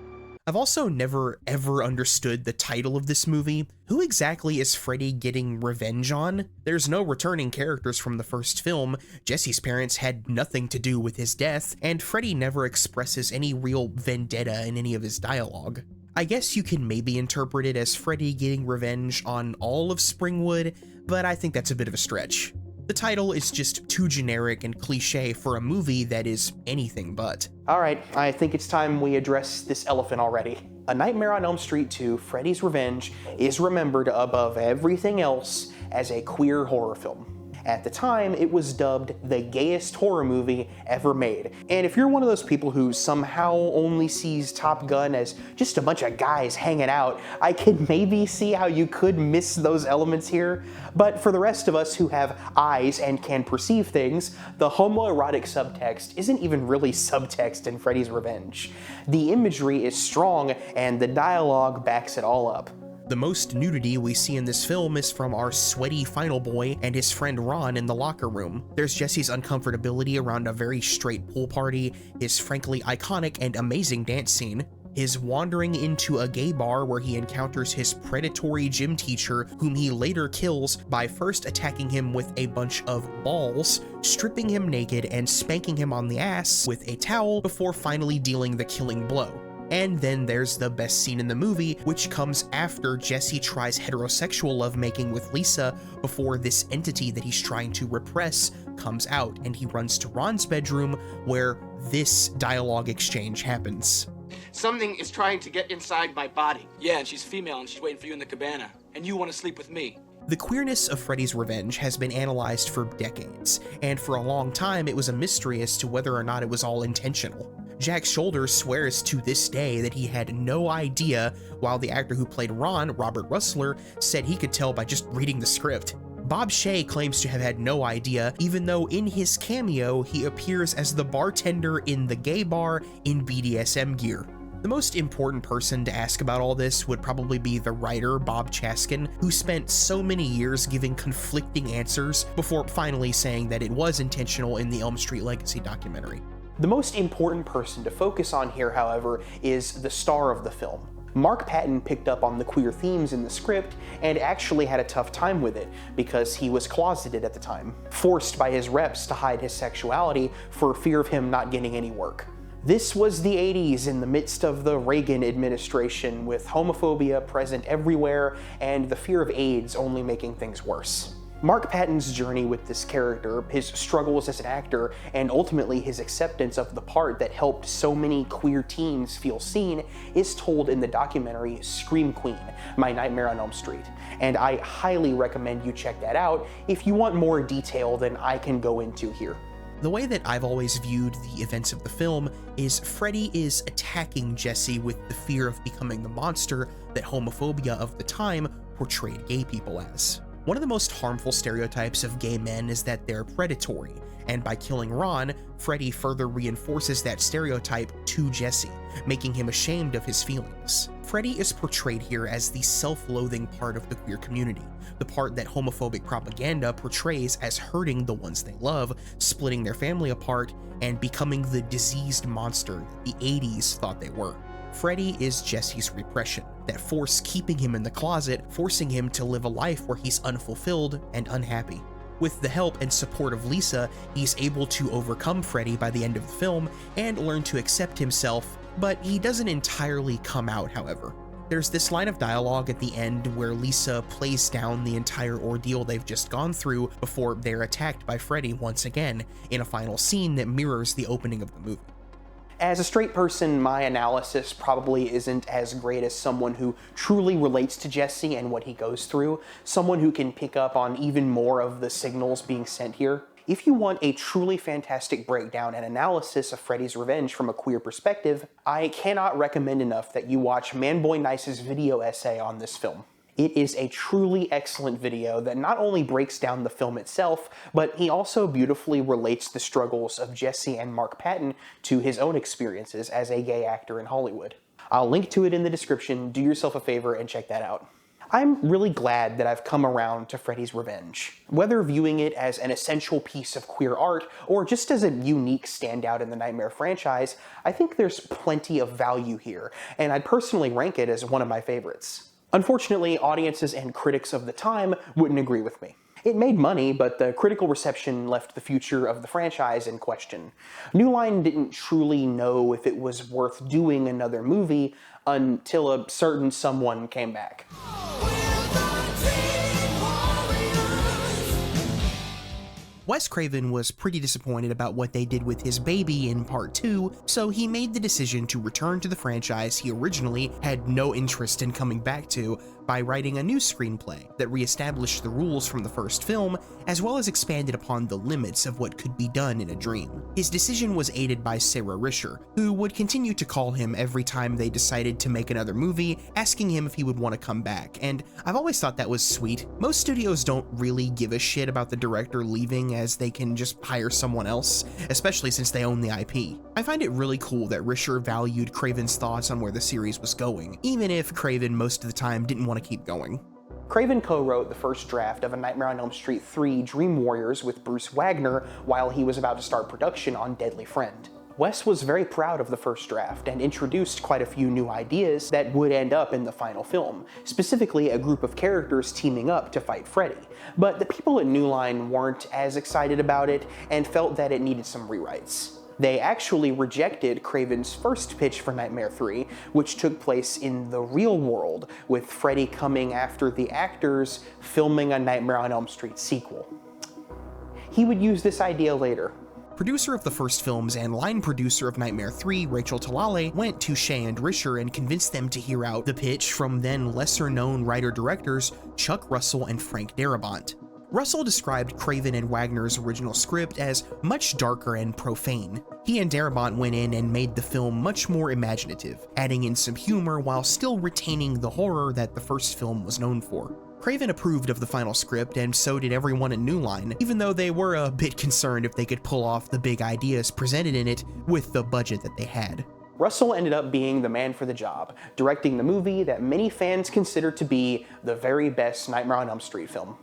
I've also never ever understood the title of this movie. Who exactly is Freddy getting revenge on? There's no returning characters from the first film, Jesse's parents had nothing to do with his death, and Freddy never expresses any real vendetta in any of his dialogue. I guess you can maybe interpret it as Freddy getting revenge on all of Springwood, but I think that's a bit of a stretch. The title is just too generic and cliche for a movie that is anything but. Alright, I think it's time we address this elephant already. A Nightmare on Elm Street 2, Freddy's Revenge, is remembered above everything else as a queer horror film. At the time, it was dubbed the gayest horror movie ever made. And if you're one of those people who somehow only sees Top Gun as just a bunch of guys hanging out, I can maybe see how you could miss those elements here. But for the rest of us who have eyes and can perceive things, the homoerotic subtext isn't even really subtext in Freddy's Revenge. The imagery is strong and the dialogue backs it all up. The most nudity we see in this film is from our sweaty final boy and his friend Ron in the locker room. There's Jesse's uncomfortability around a very straight pool party, his frankly iconic and amazing dance scene, his wandering into a gay bar where he encounters his predatory gym teacher, whom he later kills by first attacking him with a bunch of balls, stripping him naked and spanking him on the ass with a towel before finally dealing the killing blow. And then there's the best scene in the movie, which comes after Jesse tries heterosexual lovemaking with Lisa before this entity that he's trying to repress comes out, and he runs to Ron's bedroom where this dialogue exchange happens. Something is trying to get inside my body. Yeah, and she's female and she's waiting for you in the cabana. And you want to sleep with me. The queerness of Freddy's Revenge has been analyzed for decades, and for a long time it was a mystery as to whether or not it was all intentional. Jack Shoulder swears to this day that he had no idea, while the actor who played Ron, Robert Russler, said he could tell by just reading the script. Bob Shea claims to have had no idea, even though in his cameo he appears as the bartender in the gay bar in BDSM gear. The most important person to ask about all this would probably be the writer, Bob Chaskin, who spent so many years giving conflicting answers before finally saying that it was intentional in the Elm Street Legacy documentary. The most important person to focus on here, however, is the star of the film. Mark Patton picked up on the queer themes in the script and actually had a tough time with it because he was closeted at the time, forced by his reps to hide his sexuality for fear of him not getting any work. This was the 80s in the midst of the Reagan administration, with homophobia present everywhere and the fear of AIDS only making things worse. Mark Patton's journey with this character, his struggles as an actor, and ultimately his acceptance of the part that helped so many queer teens feel seen is told in the documentary Scream Queen, My Nightmare on Elm Street, and I highly recommend you check that out if you want more detail than I can go into here. The way that I've always viewed the events of the film is Freddy is attacking Jesse with the fear of becoming the monster that homophobia of the time portrayed gay people as. One of the most harmful stereotypes of gay men is that they're predatory, and by killing Ron, Freddy further reinforces that stereotype to Jesse, making him ashamed of his feelings. Freddy is portrayed here as the self-loathing part of the queer community, the part that homophobic propaganda portrays as hurting the ones they love, splitting their family apart, and becoming the diseased monster that the 80s thought they were. Freddy is Jesse's repression, that force keeping him in the closet, forcing him to live a life where he's unfulfilled and unhappy. With the help and support of Lisa, he's able to overcome Freddy by the end of the film and learn to accept himself, but he doesn't entirely come out, however. There's this line of dialogue at the end where Lisa plays down the entire ordeal they've just gone through before they're attacked by Freddy once again, in a final scene that mirrors the opening of the movie. As a straight person, my analysis probably isn't as great as someone who truly relates to Jesse and what he goes through, someone who can pick up on even more of the signals being sent here. If you want a truly fantastic breakdown and analysis of Freddy's Revenge from a queer perspective, I cannot recommend enough that you watch Manboynice's video essay on this film. It is a truly excellent video that not only breaks down the film itself, but he also beautifully relates the struggles of Jesse and Mark Patton to his own experiences as a gay actor in Hollywood. I'll link to it in the description. Do yourself a favor and check that out. I'm really glad that I've come around to Freddy's Revenge. Whether viewing it as an essential piece of queer art or just as a unique standout in the Nightmare franchise, I think there's plenty of value here, and I'd personally rank it as one of my favorites. Unfortunately, audiences and critics of the time wouldn't agree with me. It made money, but the critical reception left the future of the franchise in question. New Line didn't truly know if it was worth doing another movie until a certain someone came back. Wes Craven was pretty disappointed about what they did with his baby in Part 2, so he made the decision to return to the franchise he originally had no interest in coming back to by writing a new screenplay that reestablished the rules from the first film, as well as expanded upon the limits of what could be done in a dream. His decision was aided by Sarah Risher, who would continue to call him every time they decided to make another movie, asking him if he would want to come back, and I've always thought that was sweet. Most studios don't really give a shit about the director leaving, as they can just hire someone else, especially since they own the IP. I find it really cool that Risher valued Craven's thoughts on where the series was going, even if Craven most of the time didn't want to keep going. Craven co-wrote the first draft of A Nightmare on Elm Street 3 Dream Warriors with Bruce Wagner while he was about to start production on Deadly Friend. Wes was very proud of the first draft and introduced quite a few new ideas that would end up in the final film, specifically a group of characters teaming up to fight Freddy. But the people at New Line weren't as excited about it and felt that it needed some rewrites. They actually rejected Craven's first pitch for Nightmare 3, which took place in the real world, with Freddy coming after the actors filming a Nightmare on Elm Street sequel. He would use this idea later. Producer of the first films and line producer of Nightmare 3, Rachel Talalay, went to Shea and Risher and convinced them to hear out the pitch from then lesser-known writer-directors Chuck Russell and Frank Darabont. Russell described Craven and Wagner's original script as much darker and profane. He and Darabont went in and made the film much more imaginative, adding in some humor while still retaining the horror that the first film was known for. Craven approved of the final script, and so did everyone at New Line, even though they were a bit concerned if they could pull off the big ideas presented in it with the budget that they had. Russell ended up being the man for the job, directing the movie that many fans consider to be the very best Nightmare on Elm Street film.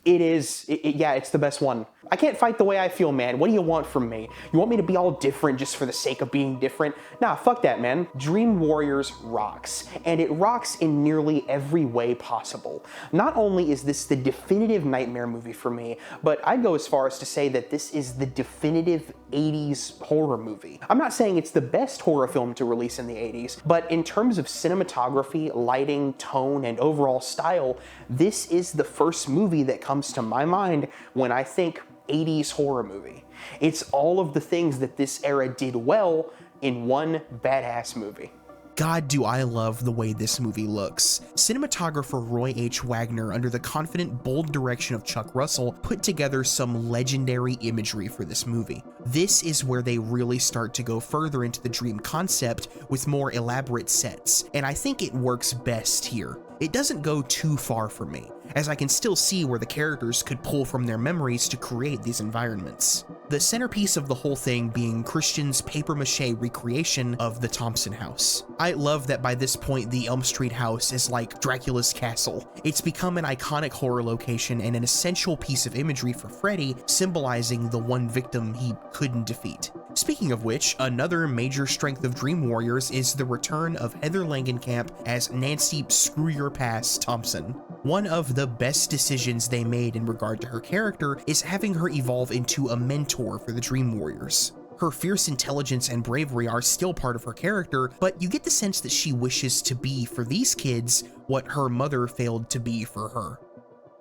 It is, yeah, it's the best one. I can't fight the way I feel, man. What do you want from me? You want me to be all different just for the sake of being different? Nah, fuck that, man. Dream Warriors rocks, and it rocks in nearly every way possible. Not only is this the definitive nightmare movie for me, but I'd go as far as to say that this is the definitive 80s horror movie. I'm not saying it's the best horror film to release in the 80s, but in terms of cinematography, lighting, tone, and overall style, this is the first movie that comes to my mind when I think 80s horror movie. It's all of the things that this era did well in one badass movie. God, do I love the way this movie looks. Cinematographer Roy H. Wagner, under the confident, bold direction of Chuck Russell, put together some legendary imagery for this movie. This is where they really start to go further into the dream concept with more elaborate sets, and I think it works best here. It doesn't go too far for me, as I can still see where the characters could pull from their memories to create these environments. The centerpiece of the whole thing being Christian's papier-mâché recreation of the Thompson house. I love that by this point the Elm Street house is like Dracula's castle. It's become an iconic horror location and an essential piece of imagery for Freddy, symbolizing the one victim he couldn't defeat. Speaking of which, another major strength of Dream Warriors is the return of Heather Langenkamp as Nancy Screw Your Pass Thompson. One of the best decisions they made in regard to her character is having her evolve into a mentor for the Dream Warriors. Her fierce intelligence and bravery are still part of her character, but you get the sense that she wishes to be for these kids what her mother failed to be for her.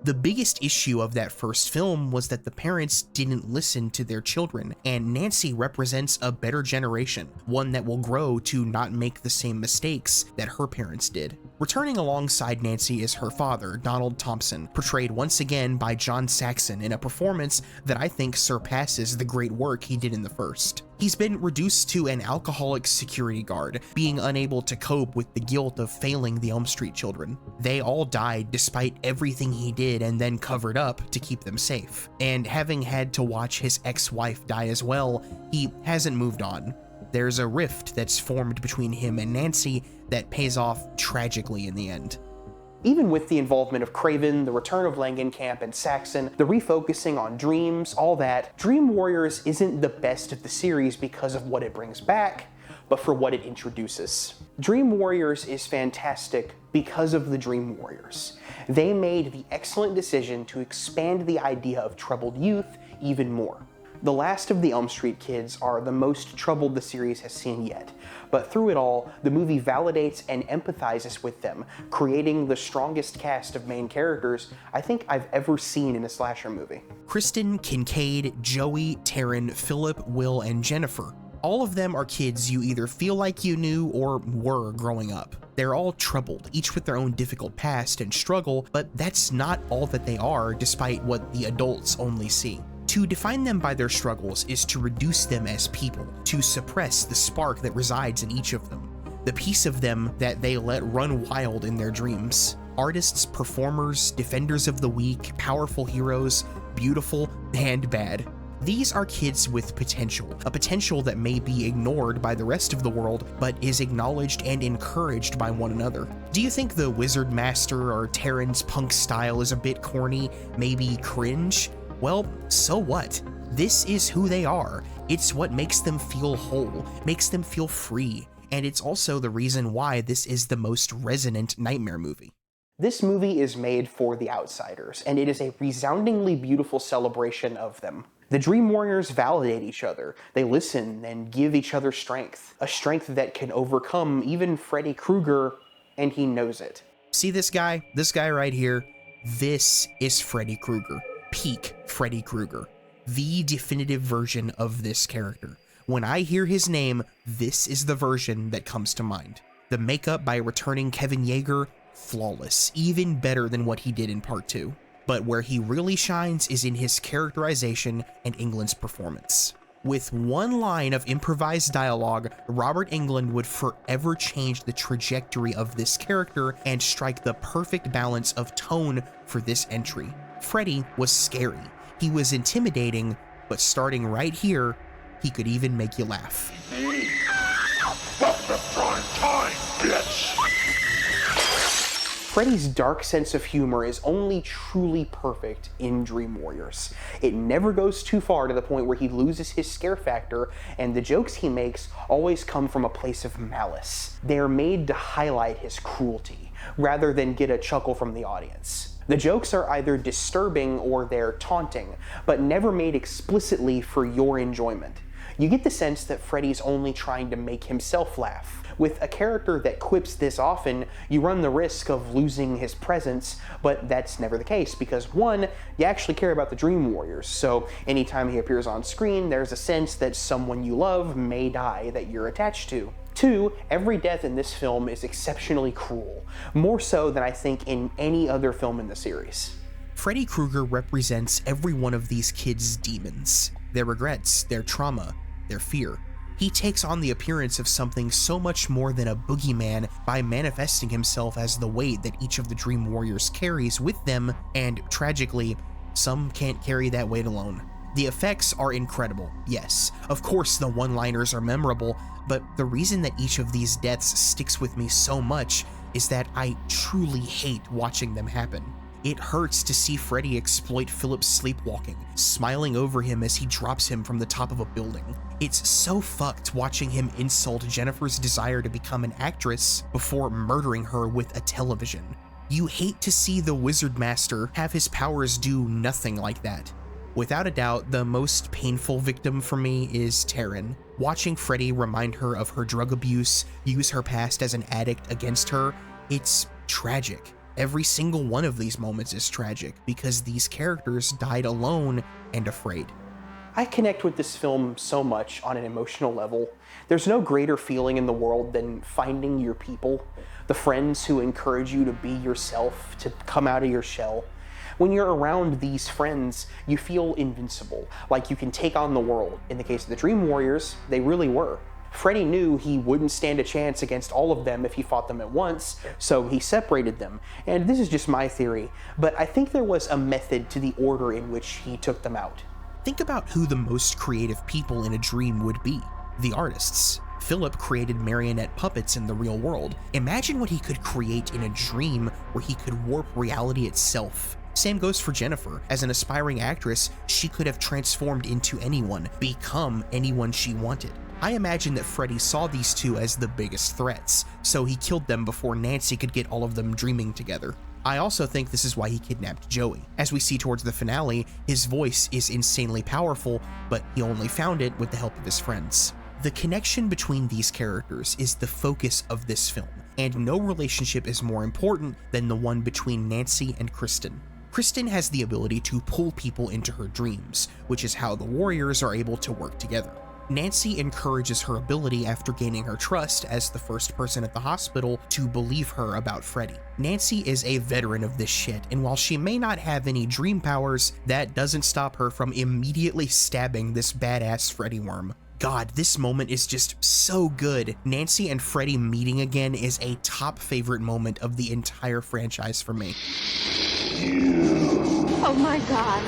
The biggest issue of that first film was that the parents didn't listen to their children, and Nancy represents a better generation, one that will grow to not make the same mistakes that her parents did. Returning alongside Nancy is her father, Donald Thompson, portrayed once again by John Saxon in a performance that I think surpasses the great work he did in the first. He's been reduced to an alcoholic security guard, being unable to cope with the guilt of failing the Elm Street children. They all died despite everything he did and then covered up to keep them safe. And having had to watch his ex-wife die as well, he hasn't moved on. There's a rift that's formed between him and Nancy that pays off tragically in the end. Even with the involvement of Craven, the return of Langenkamp and Saxon, the refocusing on dreams, all that, Dream Warriors isn't the best of the series because of what it brings back, but for what it introduces. Dream Warriors is fantastic because of the Dream Warriors. They made the excellent decision to expand the idea of troubled youth even more. The last of the Elm Street kids are the most troubled the series has seen yet, but through it all, the movie validates and empathizes with them, creating the strongest cast of main characters I think I've ever seen in a slasher movie. Kristen, Kincaid, Joey, Taryn, Philip, Will, and Jennifer. All of them are kids you either feel like you knew or were growing up. They're all troubled, each with their own difficult past and struggle, but that's not all that they are, despite what the adults only see. To define them by their struggles is to reduce them as people, to suppress the spark that resides in each of them, the piece of them that they let run wild in their dreams. Artists, performers, defenders of the weak, powerful heroes, beautiful and bad. These are kids with potential, a potential that may be ignored by the rest of the world, but is acknowledged and encouraged by one another. Do you think the Wizard Master or Taryn's punk style is a bit corny, maybe cringe? Well, so what? This is who they are. It's what makes them feel whole, makes them feel free, and it's also the reason why this is the most resonant nightmare movie. This movie is made for the outsiders, and it is a resoundingly beautiful celebration of them. The Dream Warriors validate each other. They listen and give each other strength, a strength that can overcome even Freddy Krueger, and he knows it. See this guy right here? This is Freddy Krueger. Peak Freddy Krueger, the definitive version of this character. When I hear his name, this is the version that comes to mind. The makeup by returning Kevin Yeager, flawless, even better than what he did in part 2. But where he really shines is in his characterization and Englund's performance. With one line of improvised dialogue, Robert Englund would forever change the trajectory of this character and strike the perfect balance of tone for this entry. Freddy was scary, he was intimidating, but starting right here, he could even make you laugh. Freddy's dark sense of humor is only truly perfect in Dream Warriors. It never goes too far to the point where he loses his scare factor, and the jokes he makes always come from a place of malice. They are made to highlight his cruelty, rather than get a chuckle from the audience. The jokes are either disturbing or they're taunting, but never made explicitly for your enjoyment. You get the sense that Freddy's only trying to make himself laugh. With a character that quips this often, you run the risk of losing his presence, but that's never the case because 1, you actually care about the Dream Warriors, so anytime he appears on screen, there's a sense that someone you love may die that you're attached to. 2, every death in this film is exceptionally cruel, more so than I think in any other film in the series. Freddy Krueger represents every one of these kids' demons, their regrets, their trauma, their fear. He takes on the appearance of something so much more than a boogeyman by manifesting himself as the weight that each of the Dream Warriors carries with them, and tragically, some can't carry that weight alone. The effects are incredible, yes. Of course the one-liners are memorable, but the reason that each of these deaths sticks with me so much is that I truly hate watching them happen. It hurts to see Freddy exploit Philip's sleepwalking, smiling over him as he drops him from the top of a building. It's so fucked watching him insult Jennifer's desire to become an actress before murdering her with a television. You hate to see the Wizard Master have his powers do nothing like that. Without a doubt, the most painful victim for me is Taryn. Watching Freddy remind her of her drug abuse, use her past as an addict against her, it's tragic. Every single one of these moments is tragic because these characters died alone and afraid. I connect with this film so much on an emotional level. There's no greater feeling in the world than finding your people, the friends who encourage you to be yourself, to come out of your shell. When you're around these friends, you feel invincible, like you can take on the world. In the case of the Dream Warriors, they really were. Freddy knew he wouldn't stand a chance against all of them if he fought them at once, so he separated them. And this is just my theory, but I think there was a method to the order in which he took them out. Think about who the most creative people in a dream would be. The artists. Philip created marionette puppets in the real world. Imagine what he could create in a dream where he could warp reality itself. Same goes for Jennifer. As an aspiring actress, she could have transformed into anyone, become anyone she wanted. I imagine that Freddy saw these two as the biggest threats, so he killed them before Nancy could get all of them dreaming together. I also think this is why he kidnapped Joey. As we see towards the finale, his voice is insanely powerful, but he only found it with the help of his friends. The connection between these characters is the focus of this film, and no relationship is more important than the one between Nancy and Kristen. Kristen has the ability to pull people into her dreams, which is how the Warriors are able to work together. Nancy encourages her ability after gaining her trust as the first person at the hospital to believe her about Freddy. Nancy is a veteran of this shit, and while she may not have any dream powers, that doesn't stop her from immediately stabbing this badass Freddy worm. God, this moment is just so good. Nancy and Freddy meeting again is a top favorite moment of the entire franchise for me. Oh my God.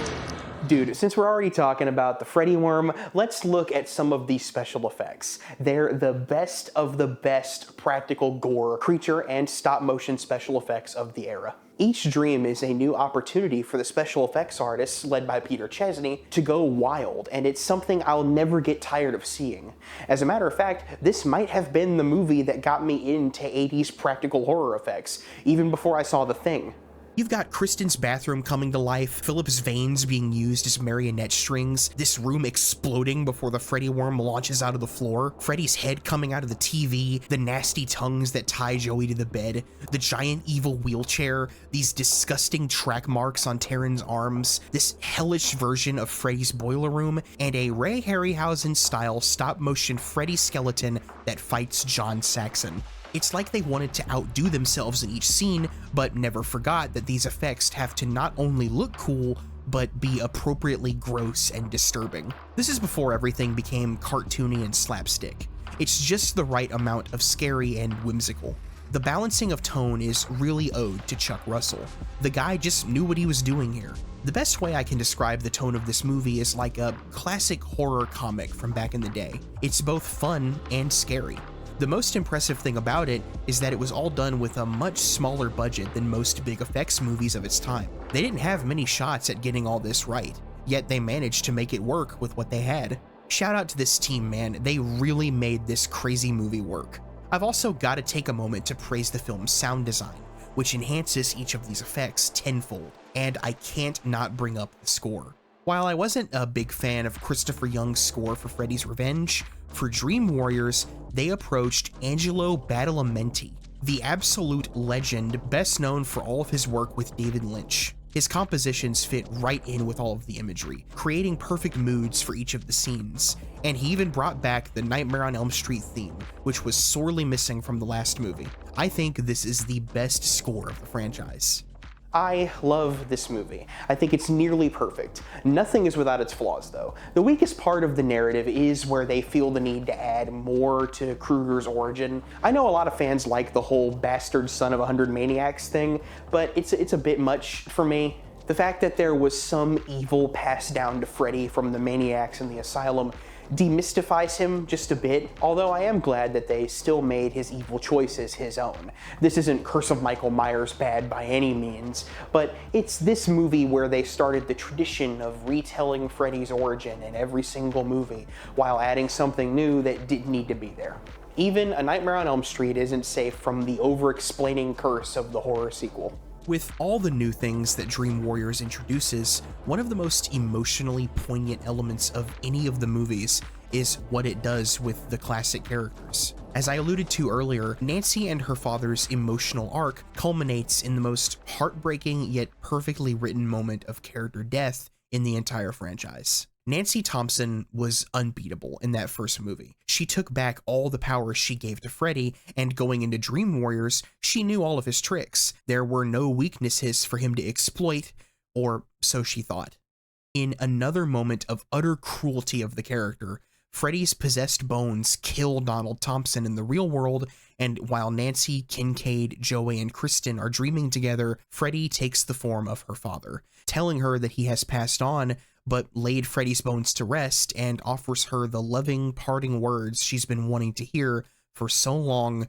Dude, since we're already talking about the Freddy worm, let's look at some of these special effects. They're the best of the best practical gore, creature, and stop-motion special effects of the era. Each dream is a new opportunity for the special effects artists, led by Peter Chesney, to go wild, and it's something I'll never get tired of seeing. As a matter of fact, this might have been the movie that got me into 80s practical horror effects, even before I saw The Thing. You've got Kristen's bathroom coming to life, Philip's veins being used as marionette strings, this room exploding before the Freddy worm launches out of the floor, Freddy's head coming out of the TV, the nasty tongues that tie Joey to the bed, the giant evil wheelchair, these disgusting track marks on Taryn's arms, this hellish version of Freddy's boiler room, and a Ray Harryhausen-style stop-motion Freddy skeleton that fights John Saxon. It's like they wanted to outdo themselves in each scene, but never forgot that these effects have to not only look cool, but be appropriately gross and disturbing. This is before everything became cartoony and slapstick. It's just the right amount of scary and whimsical. The balancing of tone is really owed to Chuck Russell. The guy just knew what he was doing here. The best way I can describe the tone of this movie is like a classic horror comic from back in the day. It's both fun and scary. The most impressive thing about it is that it was all done with a much smaller budget than most big effects movies of its time. They didn't have many shots at getting all this right, yet they managed to make it work with what they had. Shout out to this team, man, they really made this crazy movie work. I've also got to take a moment to praise the film's sound design, which enhances each of these effects tenfold, and I can't not bring up the score. While I wasn't a big fan of Christopher Young's score for Freddy's Revenge, for Dream Warriors, they approached Angelo Badalamenti, the absolute legend best known for all of his work with David Lynch. His compositions fit right in with all of the imagery, creating perfect moods for each of the scenes, and he even brought back the Nightmare on Elm Street theme, which was sorely missing from the last movie. I think this is the best score of the franchise. I love this movie. I think it's nearly perfect. Nothing is without its flaws, though. The weakest part of the narrative is where they feel the need to add more to Krueger's origin. I know a lot of fans like the whole bastard son of 100 maniacs thing, but it's a bit much for me. The fact that there was some evil passed down to Freddy from the maniacs in the asylum demystifies him just a bit, although I am glad that they still made his evil choices his own. This isn't Curse of Michael Myers bad by any means, but it's this movie where they started the tradition of retelling Freddy's origin in every single movie, while adding something new that didn't need to be there. Even A Nightmare on Elm Street isn't safe from the over-explaining curse of the horror sequel. With all the new things that Dream Warriors introduces, one of the most emotionally poignant elements of any of the movies is what it does with the classic characters. As I alluded to earlier, Nancy and her father's emotional arc culminates in the most heartbreaking yet perfectly written moment of character death in the entire franchise. Nancy Thompson was unbeatable in that first movie. She took back all the power she gave to Freddy, and going into Dream Warriors, she knew all of his tricks. There were no weaknesses for him to exploit, or so she thought. In another moment of utter cruelty of the character, Freddy's possessed bones kill Donald Thompson in the real world, and while Nancy, Kincaid, Joey, and Kristen are dreaming together, Freddy takes the form of her father, telling her that he has passed on, but laid Freddy's bones to rest and offers her the loving parting words she's been wanting to hear for so long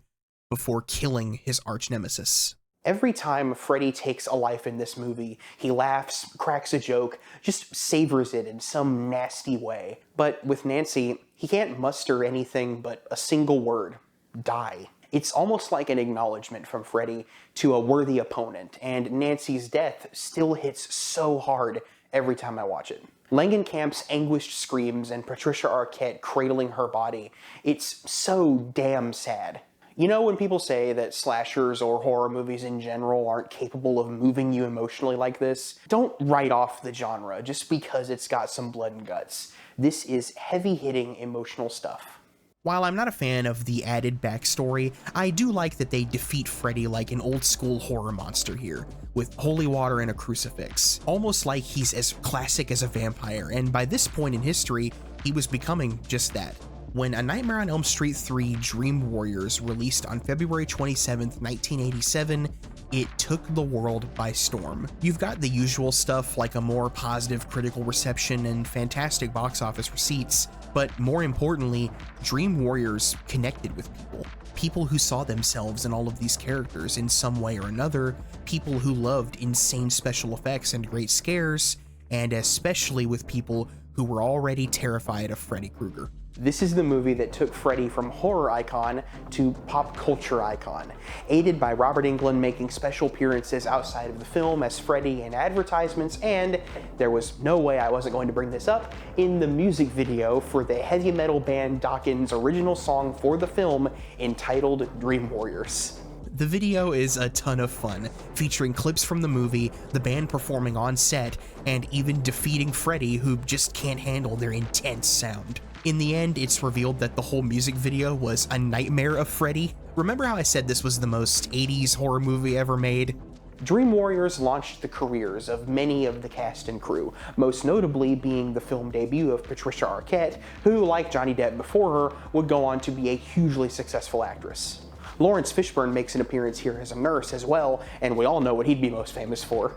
before killing his arch nemesis. Every time Freddy takes a life in this movie, he laughs, cracks a joke, just savors it in some nasty way. But with Nancy, he can't muster anything but a single word: die. It's almost like an acknowledgement from Freddy to a worthy opponent, and Nancy's death still hits so hard every time I watch it. Langenkamp's anguished screams and Patricia Arquette cradling her body, it's so damn sad. You know when people say that slashers or horror movies in general aren't capable of moving you emotionally like this? Don't write off the genre just because it's got some blood and guts. This is heavy-hitting emotional stuff. While I'm not a fan of the added backstory, I do like that they defeat Freddy like an old-school horror monster here, with holy water and a crucifix, almost like he's as classic as a vampire, and by this point in history, he was becoming just that. When A Nightmare on Elm Street 3 Dream Warriors released on February 27th, 1987, it took the world by storm. You've got the usual stuff like a more positive critical reception and fantastic box office receipts, but more importantly, Dream Warriors connected with people. People who saw themselves in all of these characters in some way or another, people who loved insane special effects and great scares, and especially with people who were already terrified of Freddy Krueger. This is the movie that took Freddy from horror icon to pop culture icon, aided by Robert Englund making special appearances outside of the film as Freddy in advertisements, and there was no way I wasn't going to bring this up, in the music video for the heavy metal band Dokken's original song for the film entitled Dream Warriors. The video is a ton of fun, featuring clips from the movie, the band performing on set, and even defeating Freddy, who just can't handle their intense sound. In the end, it's revealed that the whole music video was a nightmare of Freddy. Remember how I said this was the most 80s horror movie ever made? Dream Warriors launched the careers of many of the cast and crew, most notably being the film debut of Patricia Arquette, who, like Johnny Depp before her, would go on to be a hugely successful actress. Lawrence Fishburne makes an appearance here as a nurse as well, and we all know what he'd be most famous for.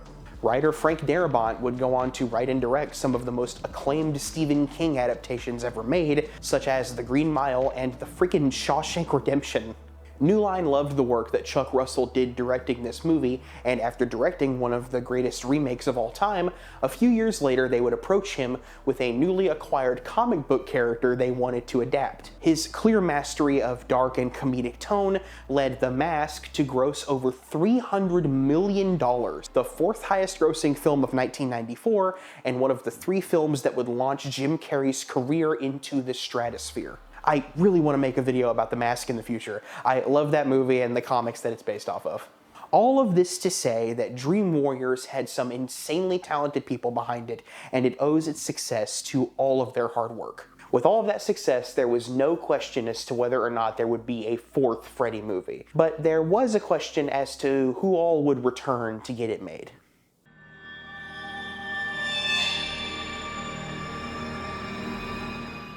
Writer Frank Darabont would go on to write and direct some of the most acclaimed Stephen King adaptations ever made, such as The Green Mile and the freaking Shawshank Redemption. New Line loved the work that Chuck Russell did directing this movie, and after directing one of the greatest remakes of all time, a few years later they would approach him with a newly acquired comic book character they wanted to adapt. His clear mastery of dark and comedic tone led The Mask to gross over $300 million, the fourth highest grossing film of 1994, and one of the 3 films that would launch Jim Carrey's career into the stratosphere. I really want to make a video about The Mask in the future. I love that movie and the comics that it's based off of. All of this to say that Dream Warriors had some insanely talented people behind it, and it owes its success to all of their hard work. With all of that success, there was no question as to whether or not there would be a 4th Freddy movie. But there was a question as to who all would return to get it made.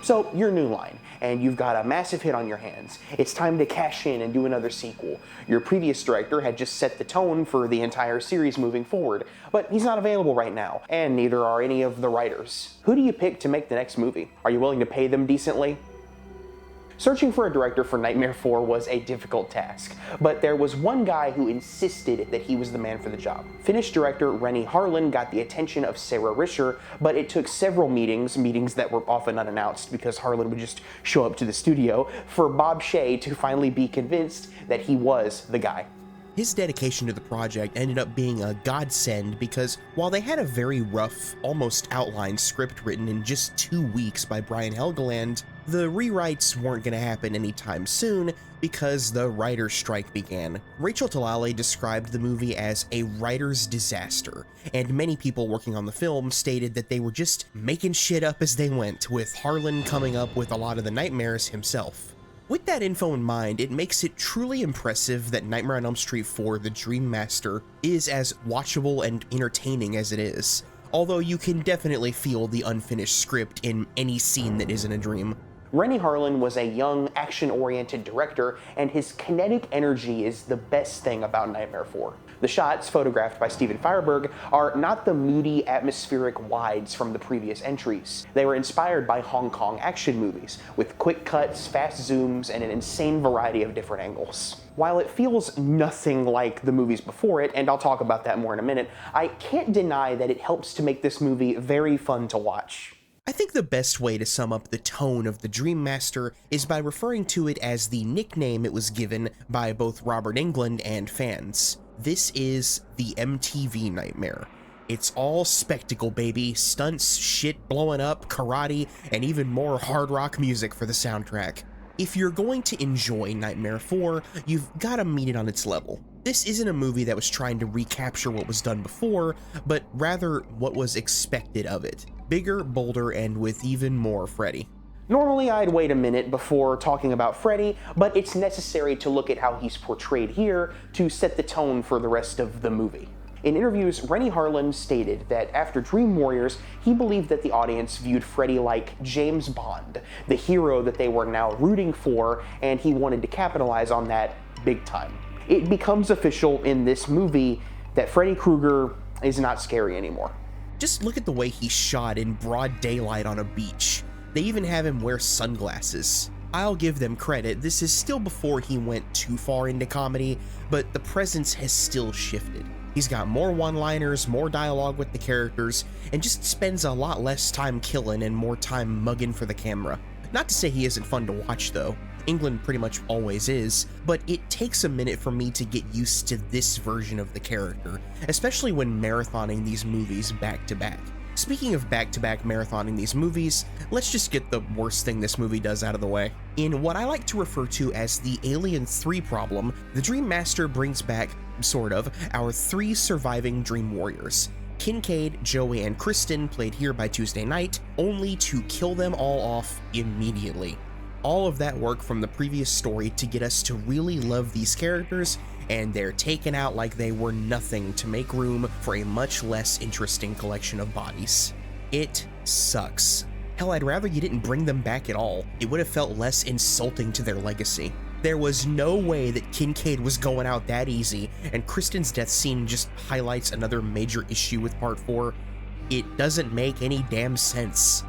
So, you're New Line, and you've got a massive hit on your hands. It's time to cash in and do another sequel. Your previous director had just set the tone for the entire series moving forward, but he's not available right now, and neither are any of the writers. Who do you pick to make the next movie? Are you willing to pay them decently? Searching for a director for Nightmare 4 was a difficult task, but there was one guy who insisted that he was the man for the job. Finnish director Renny Harlin got the attention of Sarah Risher, but it took several meetings that were often unannounced because Harlin would just show up to the studio, for Bob Shea to finally be convinced that he was the guy. His dedication to the project ended up being a godsend because while they had a very rough, almost outlined script written in just 2 weeks by Brian Helgeland, the rewrites weren't going to happen anytime soon because the writer's strike began. Rachel Talalay described the movie as a writer's disaster, and many people working on the film stated that they were just making shit up as they went, with Harlan coming up with a lot of the nightmares himself. With that info in mind, it makes it truly impressive that Nightmare on Elm Street 4: The Dream Master is as watchable and entertaining as it is, although you can definitely feel the unfinished script in any scene that isn't a dream. Renny Harlin was a young, action-oriented director, and his kinetic energy is the best thing about Nightmare 4. The shots, photographed by Steven Feuerberg, are not the moody, atmospheric wides from the previous entries. They were inspired by Hong Kong action movies, with quick cuts, fast zooms, and an insane variety of different angles. While it feels nothing like the movies before it, and I'll talk about that more in a minute, I can't deny that it helps to make this movie very fun to watch. I think the best way to sum up the tone of the Dream Master is by referring to it as the nickname it was given by both Robert Englund and fans. This is the MTV Nightmare. It's all spectacle, baby, stunts, shit blowing up, karate, and even more hard rock music for the soundtrack. If you're going to enjoy Nightmare 4, you've gotta meet it on its level. This isn't a movie that was trying to recapture what was done before, but rather what was expected of it. Bigger, bolder, and with even more Freddy. Normally I'd wait a minute before talking about Freddy, but it's necessary to look at how he's portrayed here to set the tone for the rest of the movie. In interviews, Renny Harlin stated that after Dream Warriors, he believed that the audience viewed Freddy like James Bond, the hero that they were now rooting for, and he wanted to capitalize on that big time. It becomes official in this movie that Freddy Krueger is not scary anymore. Just look at the way he's shot in broad daylight on a beach. They even have him wear sunglasses. I'll give them credit, this is still before he went too far into comedy, but the presence has still shifted. He's got more one-liners, more dialogue with the characters, and just spends a lot less time killing and more time mugging for the camera. Not to say he isn't fun to watch though. Englund pretty much always is, but it takes a minute for me to get used to this version of the character, especially when marathoning these movies back to back. Speaking of back-to-back marathoning these movies, let's just get the worst thing this movie does out of the way. In what I like to refer to as the Alien 3 problem, the Dream Master brings back, sort of, our 3 surviving Dream Warriors. Kincaid, Joey, and Kristen, played here by Tuesday Night, only to kill them all off immediately. All of that work from the previous story to get us to really love these characters, and they're taken out like they were nothing to make room for a much less interesting collection of bodies. It sucks. Hell, I'd rather you didn't bring them back at all. It would have felt less insulting to their legacy. There was no way that Kincaid was going out that easy, and Kristen's death scene just highlights another major issue with Part 4. It doesn't make any damn sense.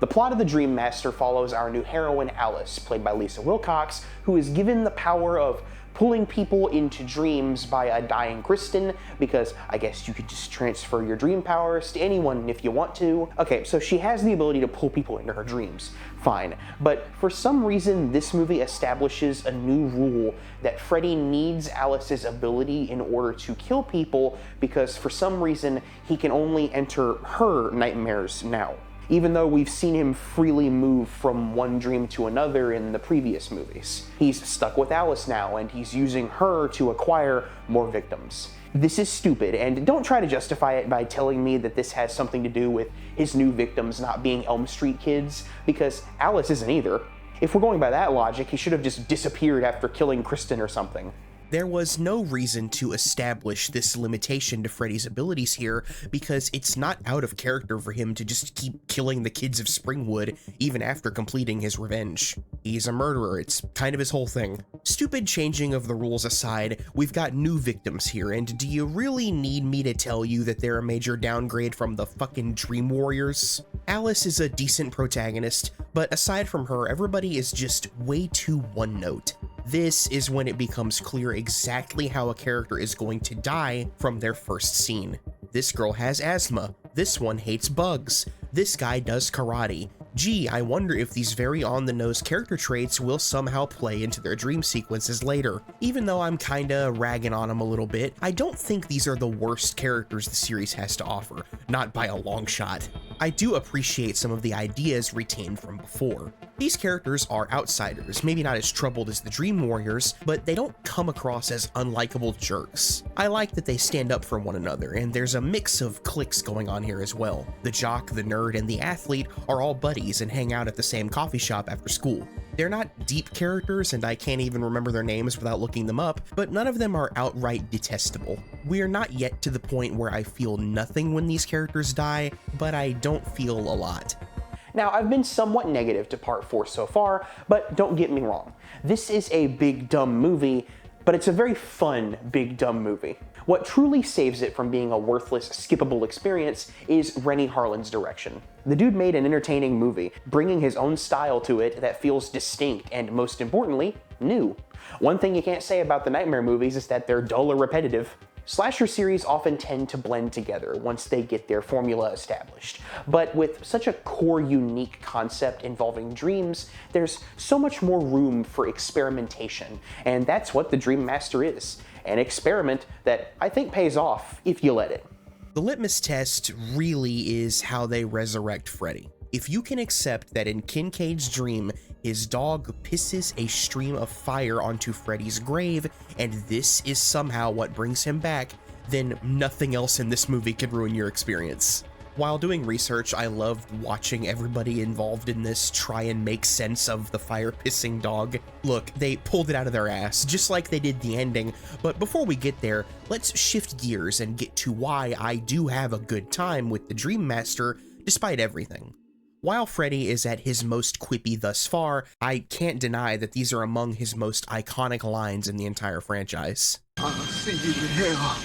The plot of The Dream Master follows our new heroine Alice, played by Lisa Wilcox, who is given the power of pulling people into dreams by a dying Kristen, because I guess you could just transfer your dream powers to anyone if you want to. Okay, so she has the ability to pull people into her dreams, fine. But for some reason, this movie establishes a new rule that Freddy needs Alice's ability in order to kill people, because for some reason, he can only enter her nightmares now, even though we've seen him freely move from one dream to another in the previous movies. He's stuck with Alice now, and he's using her to acquire more victims. This is stupid, and don't try to justify it by telling me that this has something to do with his new victims not being Elm Street kids, because Alice isn't either. If we're going by that logic, he should have just disappeared after killing Kristen or something. There was no reason to establish this limitation to Freddy's abilities here, because it's not out of character for him to just keep killing the kids of Springwood even after completing his revenge. He's a murderer, it's kind of his whole thing. Stupid changing of the rules aside, we've got new victims here, and do you really need me to tell you that they're a major downgrade from the fucking Dream Warriors? Alice is a decent protagonist, but aside from her, everybody is just way too one-note. This is when it becomes clear exactly how a character is going to die from their first scene. This girl has asthma. This one hates bugs. This guy does karate. Gee, I wonder if these very on-the-nose character traits will somehow play into their dream sequences later. Even though I'm kinda ragging on them a little bit, I don't think these are the worst characters the series has to offer, not by a long shot. I do appreciate some of the ideas retained from before. These characters are outsiders, maybe not as troubled as the Dream Warriors, but they don't come across as unlikable jerks. I like that they stand up for one another, and there's a mix of cliques going on here as well. The jock, the nerd, and the athlete are all buddies and hang out at the same coffee shop after school. They're not deep characters, and I can't even remember their names without looking them up, but none of them are outright detestable. We're not yet to the point where I feel nothing when these characters die, but I don't feel a lot. Now, I've been somewhat negative to Part 4 so far, but don't get me wrong. This is a big dumb movie, but it's a very fun big dumb movie. What truly saves it from being a worthless, skippable experience is Renny Harlin's direction. The dude made an entertaining movie, bringing his own style to it that feels distinct and, most importantly, new. One thing you can't say about the Nightmare movies is that they're dull or repetitive. Slasher series often tend to blend together once they get their formula established, but with such a core unique concept involving dreams, there's so much more room for experimentation, and that's what The Dream Master is, an experiment that I think pays off if you let it. The litmus test really is how they resurrect Freddy. If you can accept that in Kincaid's dream, his dog pisses a stream of fire onto Freddy's grave, and this is somehow what brings him back, then nothing else in this movie could ruin your experience. While doing research, I loved watching everybody involved in this try and make sense of the fire-pissing dog. Look, they pulled it out of their ass, just like they did the ending, but before we get there, let's shift gears and get to why I do have a good time with the Dream Master, despite everything. While Freddy is at his most quippy thus far, I can't deny that these are among his most iconic lines in the entire franchise. I'll see you in hell.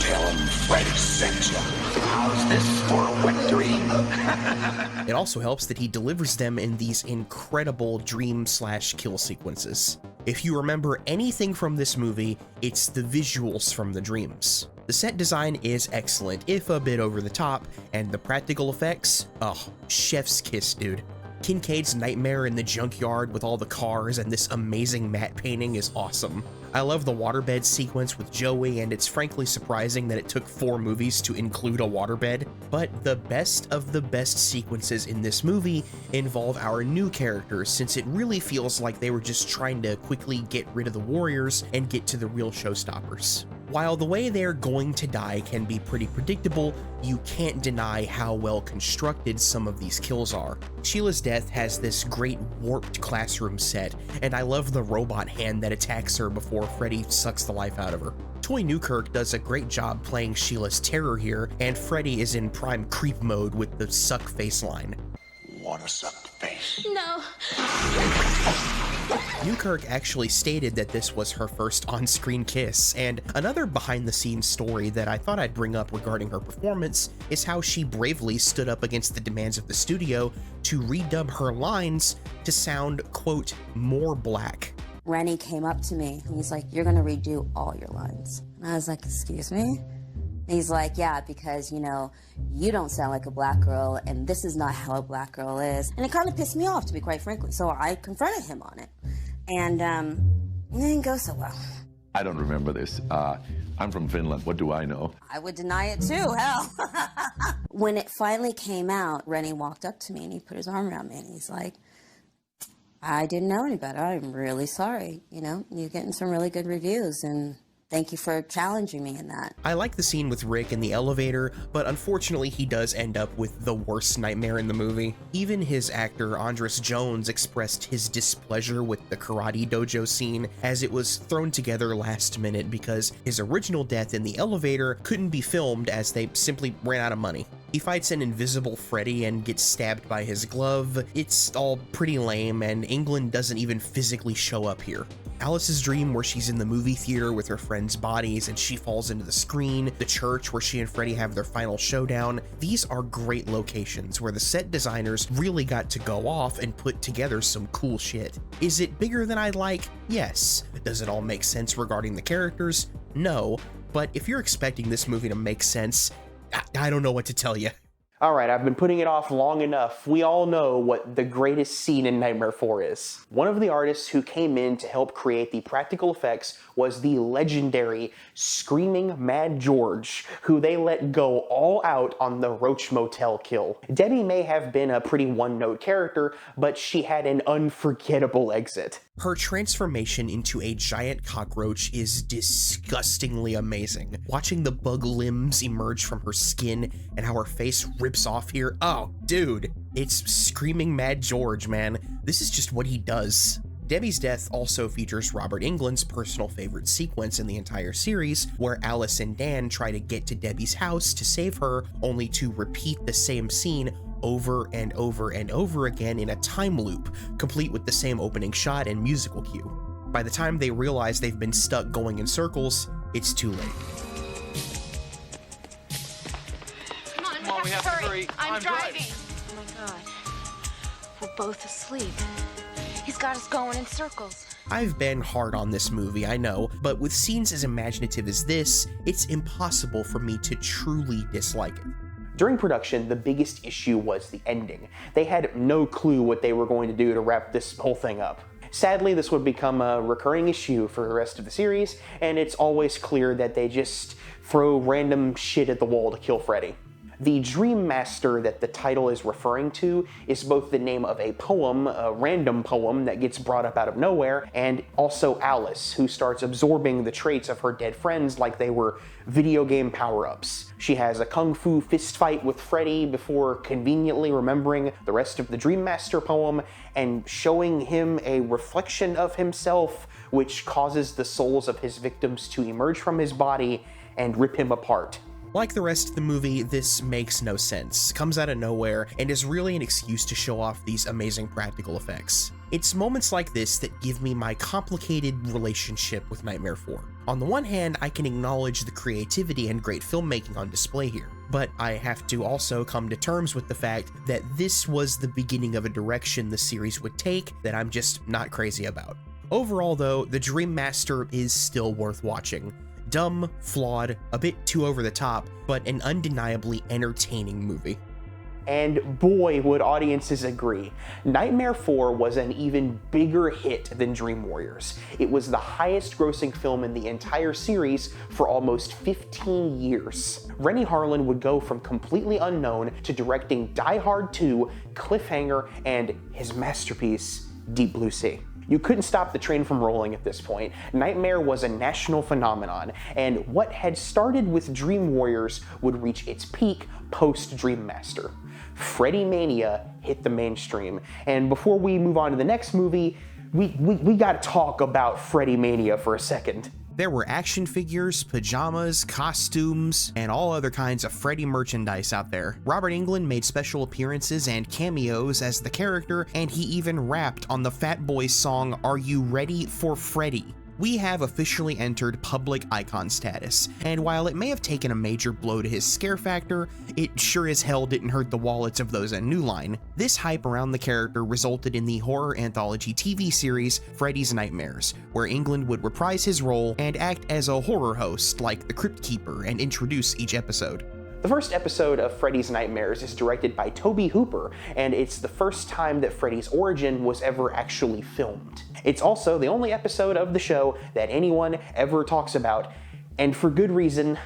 Tell him Freddy sent you. How's this for a wet dream? It also helps that he delivers them in these incredible dream/kill sequences. If you remember anything from this movie, it's the visuals from the dreams. The set design is excellent, if a bit over the top, and the practical effects, oh, chef's kiss, dude. Kincaid's nightmare in the junkyard with all the cars and this amazing matte painting is awesome. I love the waterbed sequence with Joey, and it's frankly surprising that it took 4 movies to include a waterbed. But the best of the best sequences in this movie involve our new characters, since it really feels like they were just trying to quickly get rid of the Warriors and get to the real showstoppers. While the way they're going to die can be pretty predictable, you can't deny how well constructed some of these kills are. Sheila's death has this great warped classroom set, and I love the robot hand that attacks her before Freddy sucks the life out of her. Toy Newkirk does a great job playing Sheila's terror here, and Freddy is in prime creep mode with the suck face line. want to suck the face? No. Newkirk actually stated that this was her first on-screen kiss, and another behind-the-scenes story that I thought I'd bring up regarding her performance is how she bravely stood up against the demands of the studio to redub her lines to sound, quote, more black. Rennie came up to me, and he's like, "You're gonna redo all your lines." And I was like, "Excuse me?" And he's like, "Yeah, because, you know, you don't sound like a black girl, and this is not how a black girl is." And it kind of pissed me off, to be quite frankly, so I confronted him on it. And it didn't go so well. I don't remember this. I'm from Finland. What do I know? I would deny it too, hell. When it finally came out, Rennie walked up to me and he put his arm around me and he's like, "I didn't know any better. I'm really sorry. You know, you're getting some really good reviews and thank you for challenging me in that." I like the scene with Rick in the elevator, but unfortunately he does end up with the worst nightmare in the movie. Even his actor Andres Jones expressed his displeasure with the karate dojo scene as it was thrown together last minute because his original death in the elevator couldn't be filmed as they simply ran out of money. He fights an invisible Freddy and gets stabbed by his glove. It's all pretty lame, and Englund doesn't even physically show up here. Alice's dream, where she's in the movie theater with her friends' bodies and she falls into the screen, the church where she and Freddy have their final showdown, these are great locations where the set designers really got to go off and put together some cool shit. Is it bigger than I'd like? Yes. Does it all make sense regarding the characters? No. But if you're expecting this movie to make sense, I don't know what to tell you. Alright, I've been putting it off long enough. We all know what the greatest scene in Nightmare 4 is. One of the artists who came in to help create the practical effects was the legendary Screaming Mad George, who they let go all out on the Roach Motel kill. Debbie may have been a pretty one-note character, but she had an unforgettable exit. Her transformation into a giant cockroach is disgustingly amazing. Watching the bug limbs emerge from her skin and how her face rips off here, oh, dude, it's Screaming Mad George, man. This is just what he does. Debbie's death also features Robert Englund's personal favorite sequence in the entire series, where Alice and Dan try to get to Debbie's house to save her, only to repeat the same scene over and over and over again in a time loop, complete with the same opening shot and musical cue. By the time they realize they've been stuck going in circles, it's too late. Come on, we have to hurry. I'm driving. Oh my God. We're both asleep. He's got us going in circles. I've been hard on this movie, I know, but with scenes as imaginative as this, it's impossible for me to truly dislike it. During production, the biggest issue was the ending. They had no clue what they were going to do to wrap this whole thing up. Sadly, this would become a recurring issue for the rest of the series, and it's always clear that they just throw random shit at the wall to kill Freddy. The Dream Master that the title is referring to is both the name of a poem, a random poem that gets brought up out of nowhere, and also Alice, who starts absorbing the traits of her dead friends like they were video game power-ups. She has a kung fu fist fight with Freddy before conveniently remembering the rest of the Dream Master poem and showing him a reflection of himself, which causes the souls of his victims to emerge from his body and rip him apart. Like the rest of the movie, this makes no sense, comes out of nowhere, and is really an excuse to show off these amazing practical effects. It's moments like this that give me my complicated relationship with Nightmare 4. On the one hand, I can acknowledge the creativity and great filmmaking on display here, but I have to also come to terms with the fact that this was the beginning of a direction the series would take that I'm just not crazy about. Overall though, The Dream Master is still worth watching. Dumb, flawed, a bit too over the top, but an undeniably entertaining movie. And boy, would audiences agree. Nightmare 4 was an even bigger hit than Dream Warriors. It was the highest grossing film in the entire series for almost 15 years. Rennie Harlan would go from completely unknown to directing Die Hard 2, Cliffhanger, and his masterpiece, Deep Blue Sea. You couldn't stop the train from rolling at this point. Nightmare was a national phenomenon, and what had started with Dream Warriors would reach its peak post-Dream Master. Freddy Mania hit the mainstream, and before we move on to the next movie, we gotta talk about Freddy Mania for a second. There were action figures, pajamas, costumes, and all other kinds of Freddy merchandise out there. Robert Englund made special appearances and cameos as the character, and he even rapped on the Fat Boys song "Are You Ready for Freddy?" We have officially entered public icon status, and while it may have taken a major blow to his scare factor, it sure as hell didn't hurt the wallets of those at New Line. This hype around the character resulted in the horror anthology TV series Freddy's Nightmares, where Englund would reprise his role and act as a horror host like the Crypt Keeper and introduce each episode. The first episode of Freddy's Nightmares is directed by Tobe Hooper, and it's the first time that Freddy's origin was ever actually filmed. It's also the only episode of the show that anyone ever talks about, and for good reason.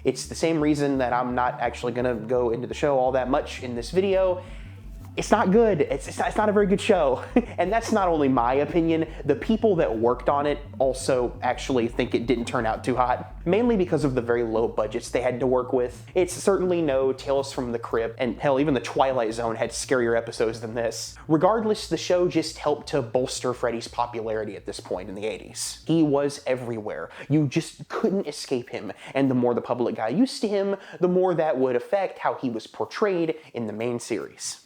It's the same reason that I'm not actually gonna go into the show all that much in this video. It's not good. It's not a very good show. And that's not only my opinion, the people that worked on it also actually think it didn't turn out too hot, mainly because of the very low budgets they had to work with. It's certainly no Tales from the Crypt, and hell, even the Twilight Zone had scarier episodes than this. Regardless, the show just helped to bolster Freddy's popularity at this point in the 80s. He was everywhere. You just couldn't escape him, and the more the public got used to him, the more that would affect how he was portrayed in the main series.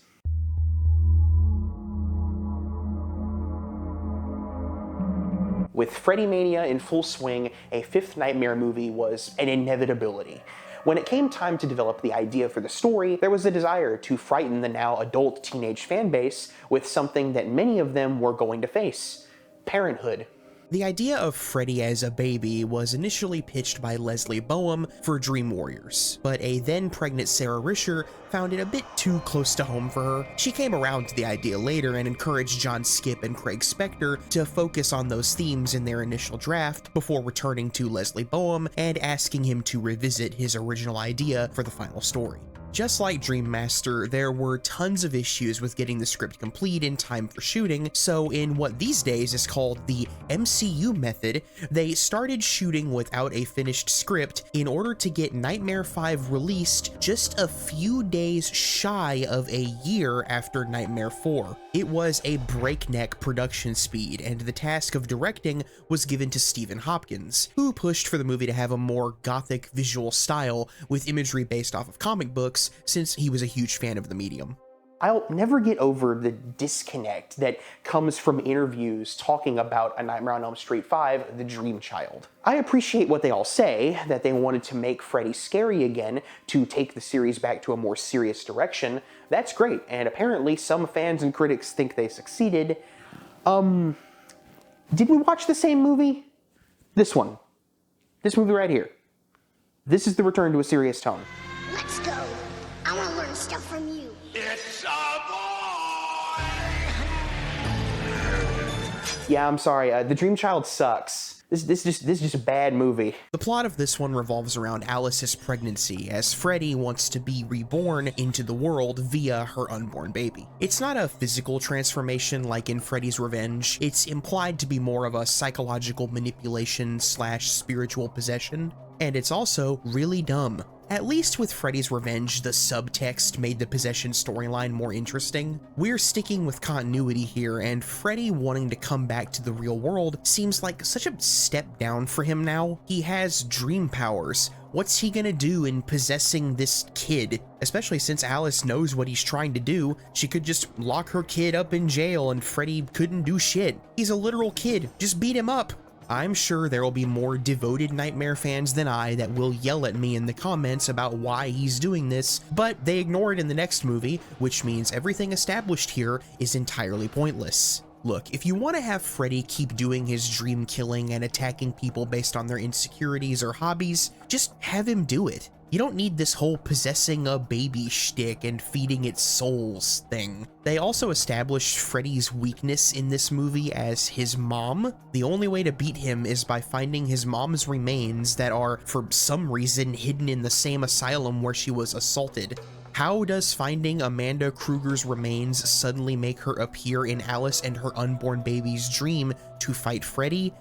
With Freddy Mania in full swing, a fifth Nightmare movie was an inevitability. When it came time to develop the idea for the story, there was a desire to frighten the now adult teenage fanbase with something that many of them were going to face: parenthood. The idea of Freddy as a baby was initially pitched by Leslie Boehm for Dream Warriors, but a then pregnant Sarah Risher found it a bit too close to home for her. She came around to the idea later and encouraged John Skipp and Craig Spector to focus on those themes in their initial draft before returning to Leslie Boehm and asking him to revisit his original idea for the final story. Just like Dream Master, there were tons of issues with getting the script complete in time for shooting, so in what these days is called the MCU method, they started shooting without a finished script in order to get Nightmare 5 released just a few days shy of a year after Nightmare 4. It was a breakneck production speed, and the task of directing was given to Stephen Hopkins, who pushed for the movie to have a more gothic visual style with imagery based off of comic books, since he was a huge fan of the medium. I'll never get over the disconnect that comes from interviews talking about A Nightmare on Elm Street 5, The Dream Child. I appreciate what they all say, that they wanted to make Freddy scary again, to take the series back to a more serious direction. That's great, and apparently some fans and critics think they succeeded. Did we watch the same movie? This one. This movie right here. This is the return to a serious tone. Let's go. I want to learn stuff from you. It's a boy! Yeah, I'm sorry. The Dream Child sucks. This is just a bad movie. The plot of this one revolves around Alice's pregnancy, as Freddy wants to be reborn into the world via her unborn baby. It's not a physical transformation like in Freddy's Revenge. It's implied to be more of a psychological manipulation / spiritual possession, and it's also really dumb. At least with Freddy's Revenge, the subtext made the possession storyline more interesting. We're sticking with continuity here, and Freddy wanting to come back to the real world seems like such a step down for him now. He has dream powers. What's he gonna do in possessing this kid? Especially since Alice knows what he's trying to do. She could just lock her kid up in jail and Freddy couldn't do shit. He's a literal kid. Just beat him up. I'm sure there will be more devoted Nightmare fans than I that will yell at me in the comments about why he's doing this, but they ignore it in the next movie, which means everything established here is entirely pointless. Look, if you want to have Freddy keep doing his dream killing and attacking people based on their insecurities or hobbies, just have him do it. You don't need this whole possessing a baby shtick and feeding it souls thing. They also established Freddy's weakness in this movie as his mom. The only way to beat him is by finding his mom's remains that are, for some reason, hidden in the same asylum where she was assaulted. How does finding Amanda Kruger's remains suddenly make her appear in Alice and her unborn baby's dream to fight Freddy?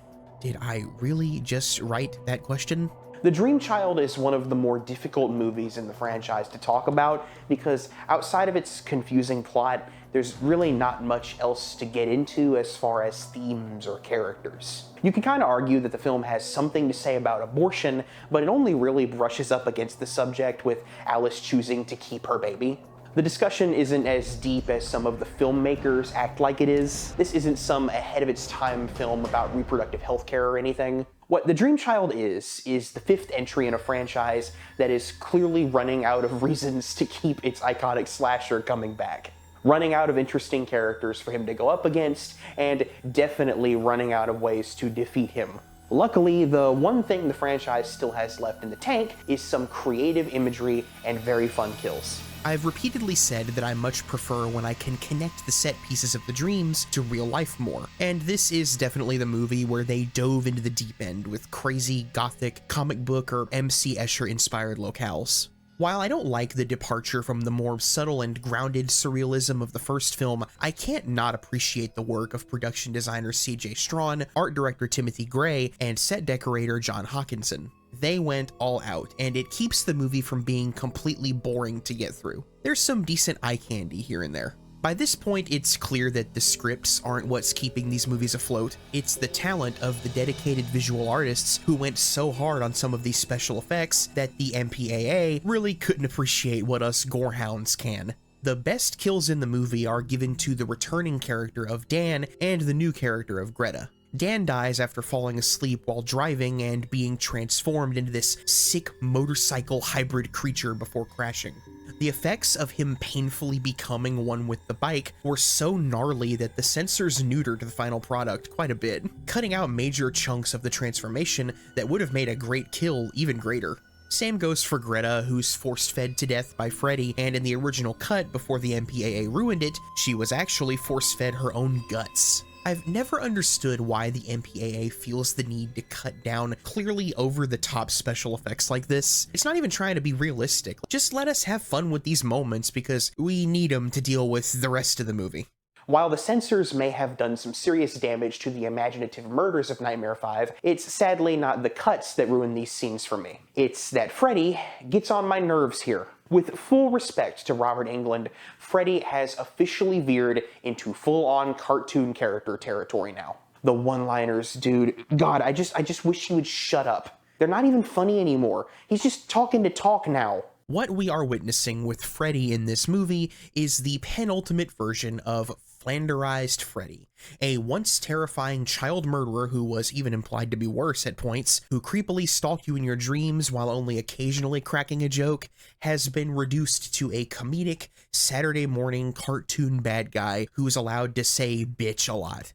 Did I really just write that question? The Dream Child is one of the more difficult movies in the franchise to talk about because outside of its confusing plot, there's really not much else to get into as far as themes or characters. You can kind of argue that the film has something to say about abortion, but it only really brushes up against the subject with Alice choosing to keep her baby. The discussion isn't as deep as some of the filmmakers act like it is. This isn't some ahead-of-its-time film about reproductive health care or anything. What The Dream Child is the fifth entry in a franchise that is clearly running out of reasons to keep its iconic slasher coming back. Running out of interesting characters for him to go up against, and definitely running out of ways to defeat him. Luckily, the one thing the franchise still has left in the tank is some creative imagery and very fun kills. I've repeatedly said that I much prefer when I can connect the set pieces of the dreams to real life more, and this is definitely the movie where they dove into the deep end with crazy, gothic, comic book or MC Escher inspired locales. While I don't like the departure from the more subtle and grounded surrealism of the first film, I can't not appreciate the work of production designer C.J. Strawn, art director Timothy Gray, and set decorator John Hawkinson. They went all out, and it keeps the movie from being completely boring to get through. There's some decent eye candy here and there. By this point, it's clear that the scripts aren't what's keeping these movies afloat. It's the talent of the dedicated visual artists who went so hard on some of these special effects that the MPAA really couldn't appreciate what us gorehounds can. The best kills in the movie are given to the returning character of Dan and the new character of Greta. Dan dies after falling asleep while driving and being transformed into this sick motorcycle hybrid creature before crashing. The effects of him painfully becoming one with the bike were so gnarly that the censors neutered the final product quite a bit, cutting out major chunks of the transformation that would have made a great kill even greater. Same goes for Greta, who's force-fed to death by Freddy, and in the original cut before the MPAA ruined it, she was actually force-fed her own guts. I've never understood why the MPAA feels the need to cut down clearly over-the-top special effects like this. It's not even trying to be realistic. Just let us have fun with these moments because we need them to deal with the rest of the movie. While the censors may have done some serious damage to the imaginative murders of Nightmare 5, it's sadly not the cuts that ruin these scenes for me. It's that Freddy gets on my nerves here. With full respect to Robert Englund, Freddy has officially veered into full-on cartoon character territory now. The one-liners, dude, God, I just wish he would shut up. They're not even funny anymore. He's just talking to talk now. What we are witnessing with Freddy in this movie is the penultimate version of Flanderized Freddy, a once terrifying child murderer who was even implied to be worse at points, who creepily stalked you in your dreams while only occasionally cracking a joke, has been reduced to a comedic, Saturday morning cartoon bad guy who's allowed to say bitch a lot.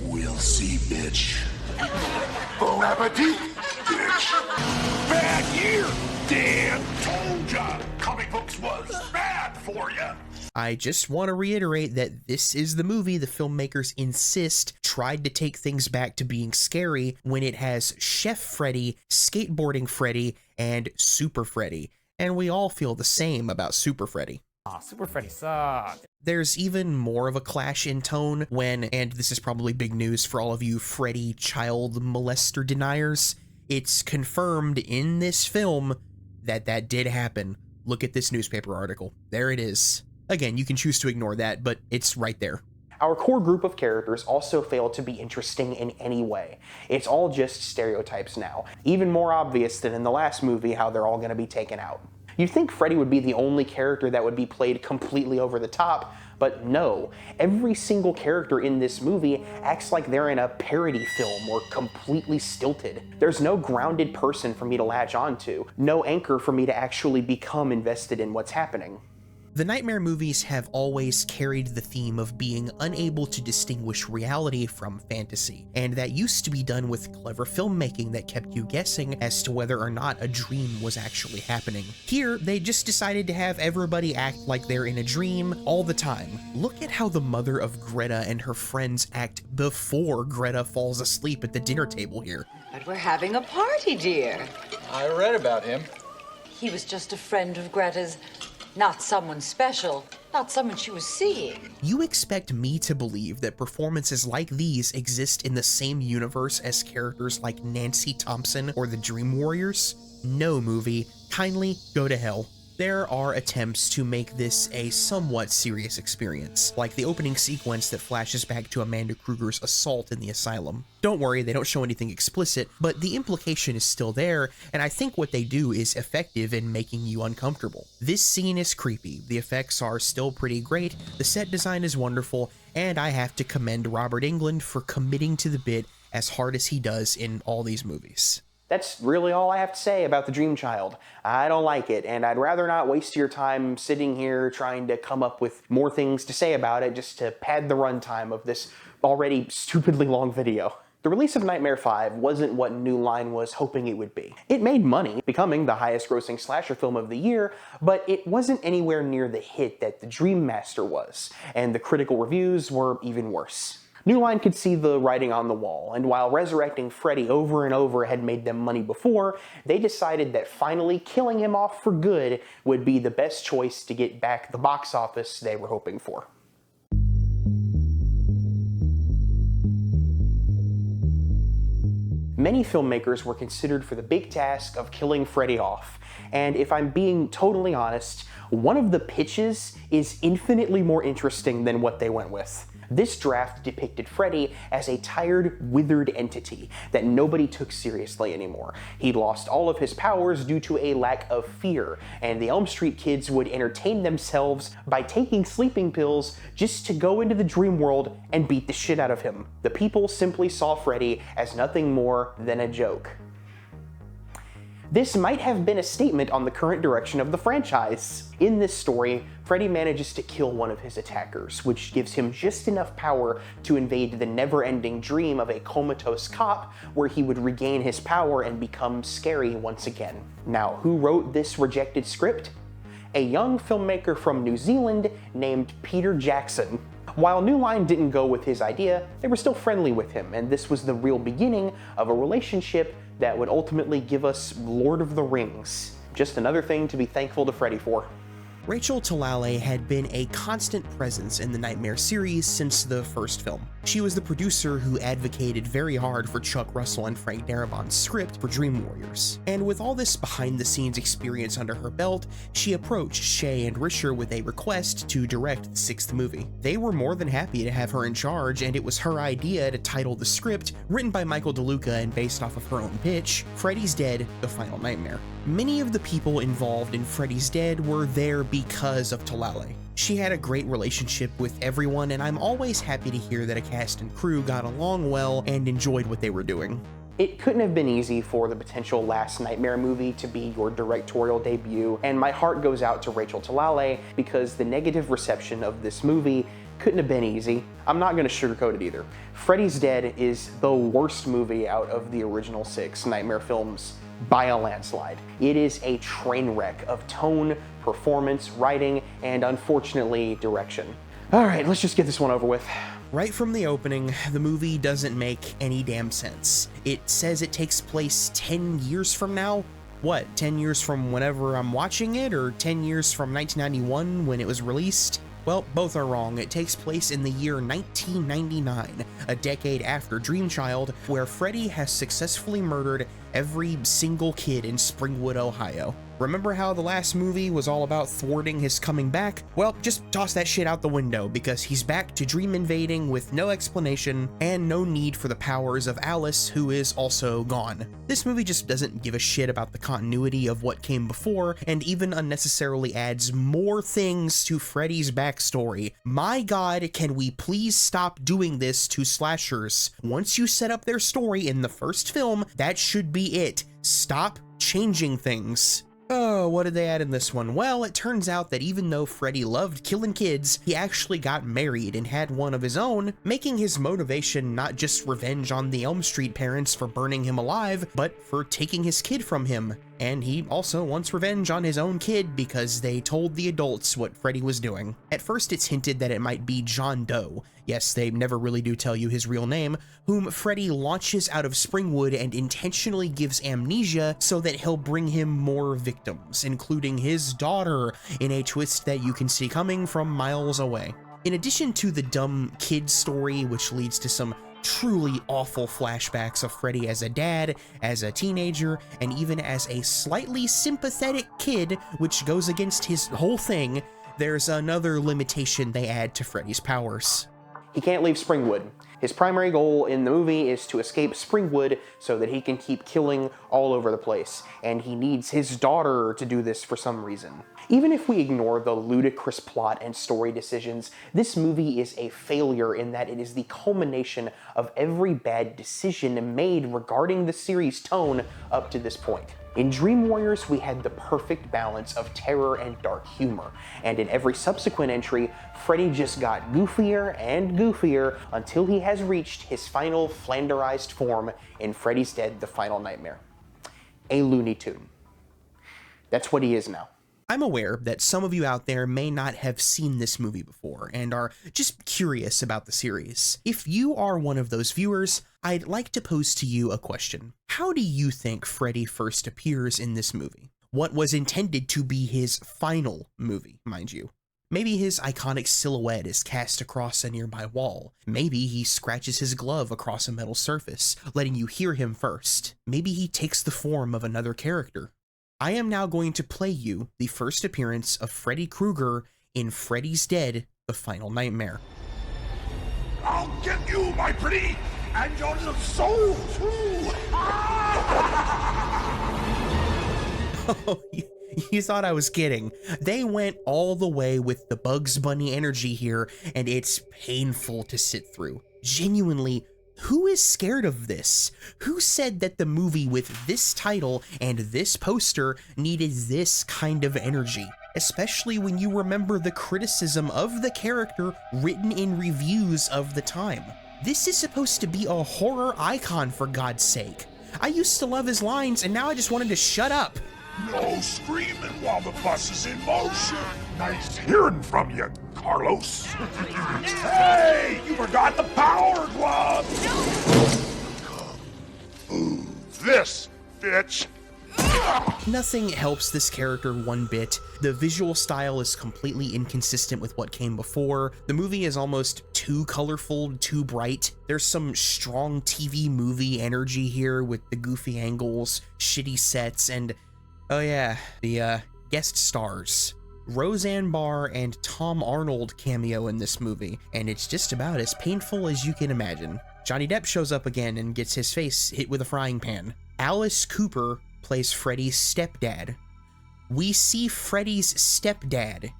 We'll see, bitch. Bon appetit, bitch. Bad year, Dan. Told ya, comic books was bad for ya. I just want to reiterate that this is the movie the filmmakers insist tried to take things back to being scary when it has Chef Freddy, Skateboarding Freddy, and Super Freddy, and we all feel the same about Super Freddy. Super Freddy sucks. There's even more of a clash in tone when, and this is probably big news for all of you Freddy child molester deniers, it's confirmed in this film that that did happen. Look at this newspaper article. There it is. Again, you can choose to ignore that, but it's right there. Our core group of characters also fail to be interesting in any way. It's all just stereotypes now. Even more obvious than in the last movie how they're all going to be taken out. You'd think Freddy would be the only character that would be played completely over the top, but no. Every single character in this movie acts like they're in a parody film or completely stilted. There's no grounded person for me to latch onto, no anchor for me to actually become invested in what's happening. The Nightmare movies have always carried the theme of being unable to distinguish reality from fantasy, and that used to be done with clever filmmaking that kept you guessing as to whether or not a dream was actually happening. Here, they just decided to have everybody act like they're in a dream all the time. Look at how the mother of Greta and her friends act before Greta falls asleep at the dinner table here. But we're having a party, dear. I read about him. He was just a friend of Greta's Not someone special, not someone she was seeing. You expect me to believe that performances like these exist in the same universe as characters like Nancy Thompson or the Dream Warriors? No, movie. Kindly go to hell. There are attempts to make this a somewhat serious experience, like the opening sequence that flashes back to Amanda Kruger's assault in the asylum. Don't worry, they don't show anything explicit, but the implication is still there, and I think what they do is effective in making you uncomfortable. This scene is creepy, the effects are still pretty great, the set design is wonderful, and I have to commend Robert Englund for committing to the bit as hard as he does in all these movies. That's really all I have to say about The Dream Child. I don't like it, and I'd rather not waste your time sitting here trying to come up with more things to say about it just to pad the runtime of this already stupidly long video. The release of Nightmare 5 wasn't what New Line was hoping it would be. It made money, becoming the highest-grossing slasher film of the year, but it wasn't anywhere near the hit that The Dream Master was, and the critical reviews were even worse. New Line could see the writing on the wall, and while resurrecting Freddy over and over had made them money before, they decided that finally killing him off for good would be the best choice to get back the box office they were hoping for. Many filmmakers were considered for the big task of killing Freddy off, and if I'm being totally honest, one of the pitches is infinitely more interesting than what they went with. This draft depicted Freddy as a tired, withered entity that nobody took seriously anymore. He'd lost all of his powers due to a lack of fear, and the Elm Street kids would entertain themselves by taking sleeping pills just to go into the dream world and beat the shit out of him. The people simply saw Freddy as nothing more than a joke. This might have been a statement on the current direction of the franchise. In this story, Freddy manages to kill one of his attackers, which gives him just enough power to invade the never-ending dream of a comatose cop where he would regain his power and become scary once again. Now, who wrote this rejected script? A young filmmaker from New Zealand named Peter Jackson. While New Line didn't go with his idea, they were still friendly with him, and this was the real beginning of a relationship that would ultimately give us Lord of the Rings. Just another thing to be thankful to Freddy for. Rachel Talalay had been a constant presence in the Nightmare series since the first film. She was the producer who advocated very hard for Chuck Russell and Frank Darabont's script for Dream Warriors. And with all this behind-the-scenes experience under her belt, she approached Shea and Risher with a request to direct the sixth movie. They were more than happy to have her in charge, and it was her idea to title the script, written by Michael DeLuca and based off of her own pitch, Freddy's Dead: The Final Nightmare. Many of the people involved in Freddy's Dead were there because of Talalay. She had a great relationship with everyone, and I'm always happy to hear that a cast and crew got along well and enjoyed what they were doing. It couldn't have been easy for the potential last Nightmare movie to be your directorial debut, and my heart goes out to Rachel Talalay because the negative reception of this movie couldn't have been easy. I'm not going to sugarcoat it either. Freddy's Dead is the worst movie out of the original 6 Nightmare films by a landslide. It is a train wreck of tone, performance, writing, and unfortunately, direction. Alright, let's just get this one over with. Right from the opening, the movie doesn't make any damn sense. It says it takes place 10 years from now? What, 10 years from whenever I'm watching it, or 10 years from 1991 when it was released? Well, both are wrong. It takes place in the year 1999, a decade after Dream Child, where Freddy has successfully murdered every single kid in Springwood, Ohio. Remember how the last movie was all about thwarting his coming back? Well, just toss that shit out the window, because he's back to dream invading with no explanation and no need for the powers of Alice, who is also gone. This movie just doesn't give a shit about the continuity of what came before, and even unnecessarily adds more things to Freddy's backstory. My god, can we please stop doing this to slashers? Once you set up their story in the first film, that should be it. Stop changing things. Oh, what did they add in this one? Well, it turns out that even though Freddy loved killing kids, he actually got married and had one of his own, making his motivation not just revenge on the Elm Street parents for burning him alive, but for taking his kid from him. and he also wants revenge on his own kid because they told the adults what Freddy was doing. At first it's hinted that it might be John Doe, yes, they never really do tell you his real name, whom Freddy launches out of Springwood and intentionally gives amnesia so that he'll bring him more victims, including his daughter, in a twist that you can see coming from miles away. In addition to the dumb kid story, which leads to some truly awful flashbacks of Freddy as a dad, as a teenager, and even as a slightly sympathetic kid, which goes against his whole thing, there's another limitation they add to Freddy's powers. He can't leave Springwood. His primary goal in the movie is to escape Springwood so that he can keep killing all over the place, and he needs his daughter to do this for some reason. Even if we ignore the ludicrous plot and story decisions, this movie is a failure in that it is the culmination of every bad decision made regarding the series' tone up to this point. In Dream Warriors, we had the perfect balance of terror and dark humor, and in every subsequent entry, Freddy just got goofier and goofier until he has reached his final flanderized form in Freddy's Dead: The Final Nightmare. A Looney Tune. That's what he is now. I'm aware that some of you out there may not have seen this movie before and are just curious about the series. If you are one of those viewers, I'd like to pose to you a question. How do you think Freddy first appears in this movie? What was intended to be his final movie, mind you? Maybe his iconic silhouette is cast across a nearby wall. Maybe he scratches his glove across a metal surface, letting you hear him first. Maybe he takes the form of another character. I am now going to play you the first appearance of Freddy Krueger in Freddy's Dead: The Final Nightmare. I'll get you, my pretty, and your little soul, too! Oh, you thought I was kidding. They went all the way with the Bugs Bunny energy here, and it's painful to sit through. Genuinely, who is scared of this? Who said that the movie with this title and this poster needed this kind of energy? Especially when you remember the criticism of the character written in reviews of the time. This is supposed to be a horror icon, for God's sake. I used to love his lines, and now I just wanted to shut up. No screaming while the bus is in motion. Nice hearing from you, Carlos. Hey, you forgot the power glove. Ooh, this, bitch. Nothing helps this character one bit. The visual style is completely inconsistent with what came before. The movie is almost too colorful, too bright. There's some strong TV movie energy here with the goofy angles, shitty sets, and oh yeah, the guest stars. Roseanne Barr and Tom Arnold cameo in this movie, and it's just about as painful as you can imagine. Johnny Depp shows up again and gets his face hit with a frying pan. Alice Cooper plays Freddy's stepdad. We see Freddy's stepdad.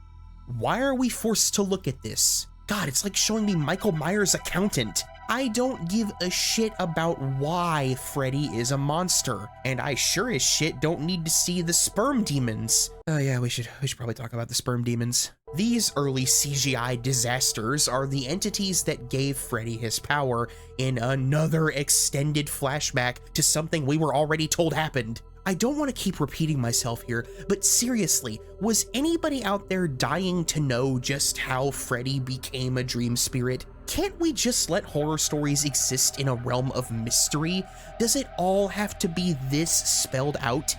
Why are we forced to look at this? God, it's like showing me Michael Myers' accountant. I don't give a shit about why Freddy is a monster, and I sure as shit don't need to see the sperm demons. Oh yeah, we should probably talk about the sperm demons. These early CGI disasters are the entities that gave Freddy his power in another extended flashback to something we were already told happened. I don't want to keep repeating myself here, but seriously, was anybody out there dying to know just how Freddy became a dream spirit? Can't we just let horror stories exist in a realm of mystery? Does it all have to be this spelled out?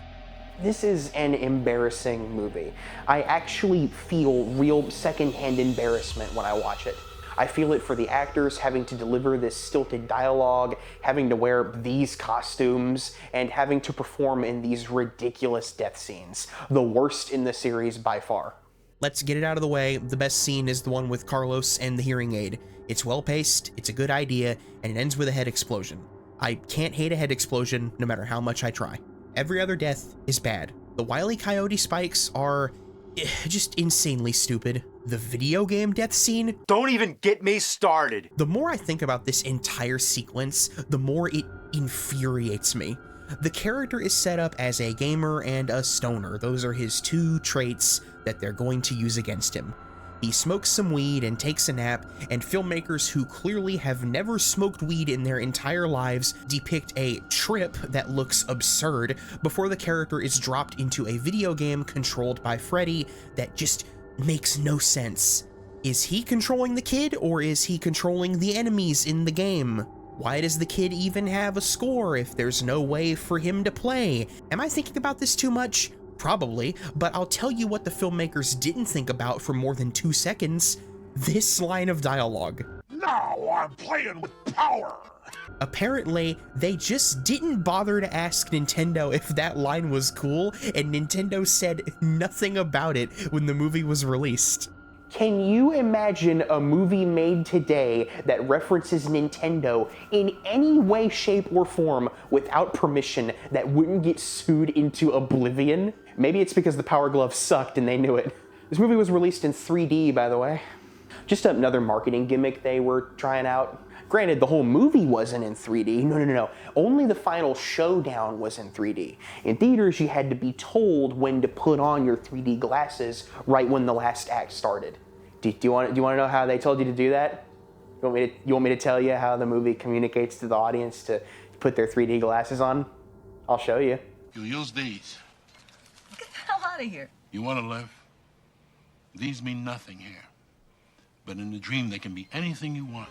This is an embarrassing movie. I actually feel real secondhand embarrassment when I watch it. I feel it for the actors having to deliver this stilted dialogue, having to wear these costumes, and having to perform in these ridiculous death scenes. The worst in the series by far. Let's get it out of the way. The best scene is the one with Carlos and the hearing aid. It's well paced, it's a good idea, and it ends with a head explosion. I can't hate a head explosion no matter how much I try. Every other death is bad. The Wile E. Coyote spikes are just insanely stupid. The video game death scene? Don't even get me started. The more I think about this entire sequence, the more it infuriates me. The character is set up as a gamer and a stoner. Those are his two traits that they're going to use against him. He smokes some weed and takes a nap, and filmmakers who clearly have never smoked weed in their entire lives depict a trip that looks absurd before the character is dropped into a video game controlled by Freddy that just makes no sense. Is he controlling the kid, or is he controlling the enemies in the game? Why does the kid even have a score if there's no way for him to play? Am I thinking about this too much? Probably, but I'll tell you what the filmmakers didn't think about for more than 2 seconds. This line of dialogue. Now I'm playing with power! Apparently, they just didn't bother to ask Nintendo if that line was cool, and Nintendo said nothing about it when the movie was released. Can you imagine a movie made today that references Nintendo in any way, shape, or form without permission that wouldn't get sued into oblivion? Maybe it's because the Power Glove sucked and they knew it. This movie was released in 3D, by the way. Just another marketing gimmick they were trying out. Granted, the whole movie wasn't in 3D. No. Only the final showdown was in 3D. In theaters, you had to be told when to put on your 3D glasses right when the last act started. Do you want to know how they told you to do that? You want me to tell you how the movie communicates to the audience to put their 3D glasses on? I'll show you. You use these. Get the hell out of here. You want to live? These mean nothing here. But in the dream, they can be anything you want.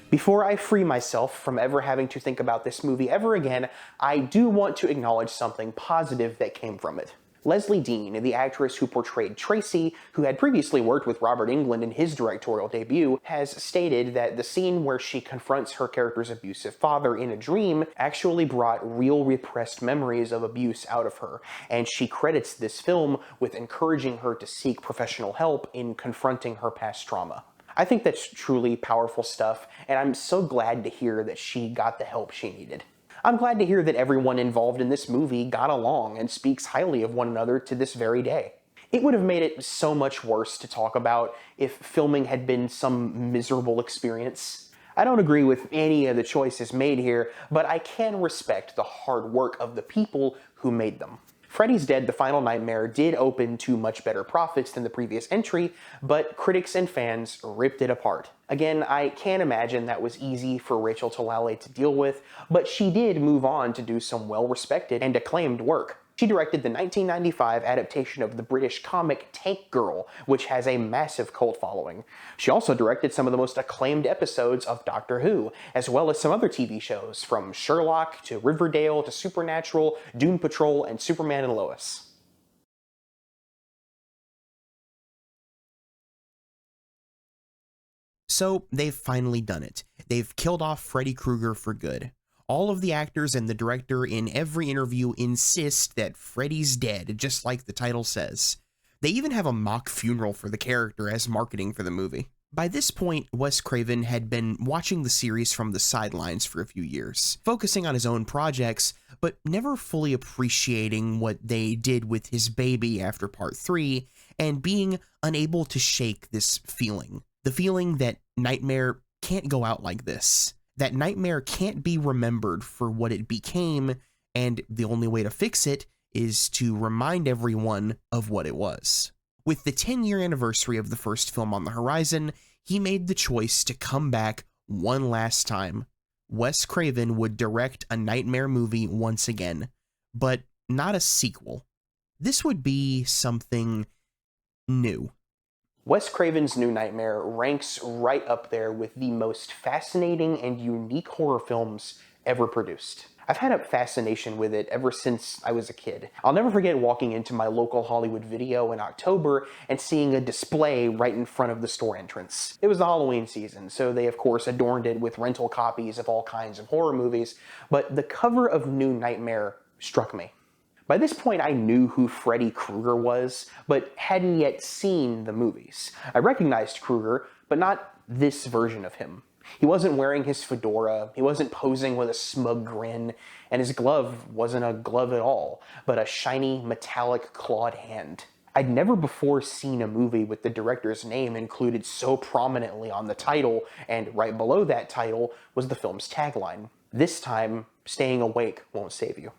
Before I free myself from ever having to think about this movie ever again, I do want to acknowledge something positive that came from it. Leslie Dean, the actress who portrayed Tracy, who had previously worked with Robert Englund in his directorial debut, has stated that the scene where she confronts her character's abusive father in a dream actually brought real repressed memories of abuse out of her, and she credits this film with encouraging her to seek professional help in confronting her past trauma. I think that's truly powerful stuff, and I'm so glad to hear that she got the help she needed. I'm glad to hear that everyone involved in this movie got along and speaks highly of one another to this very day. It would have made it so much worse to talk about if filming had been some miserable experience. I don't agree with any of the choices made here, but I can respect the hard work of the people who made them. Freddy's Dead: The Final Nightmare did open to much better profits than the previous entry, but critics and fans ripped it apart. Again, I can't imagine that was easy for Rachel Talalay to deal with, but she did move on to do some well-respected and acclaimed work. She directed the 1995 adaptation of the British comic Tank Girl, which has a massive cult following. She also directed some of the most acclaimed episodes of Doctor Who, as well as some other TV shows, from Sherlock to Riverdale to Supernatural, Doom Patrol, and Superman and Lois. So they've finally done it. They've killed off Freddy Krueger for good. All of the actors and the director in every interview insist that Freddy's dead, just like the title says. They even have a mock funeral for the character as marketing for the movie. By this point, Wes Craven had been watching the series from the sidelines for a few years, focusing on his own projects, but never fully appreciating what they did with his baby after Part 3, and being unable to shake this feeling. The feeling that Nightmare can't go out like this. That Nightmare can't be remembered for what it became, and the only way to fix it is to remind everyone of what it was. With the 10-year anniversary of the first film on the horizon, he made the choice to come back one last time. Wes Craven would direct a Nightmare movie once again, but not a sequel. This would be something new. Wes Craven's New Nightmare ranks right up there with the most fascinating and unique horror films ever produced. I've had a fascination with it ever since I was a kid. I'll never forget walking into my local Hollywood Video in October and seeing a display right in front of the store entrance. It was the Halloween season, so they of course adorned it with rental copies of all kinds of horror movies, but the cover of New Nightmare struck me. By this point, I knew who Freddy Krueger was, but hadn't yet seen the movies. I recognized Krueger, but not this version of him. He wasn't wearing his fedora, he wasn't posing with a smug grin, and his glove wasn't a glove at all, but a shiny, metallic, clawed hand. I'd never before seen a movie with the director's name included so prominently on the title, and right below that title was the film's tagline, This time, staying awake won't save you.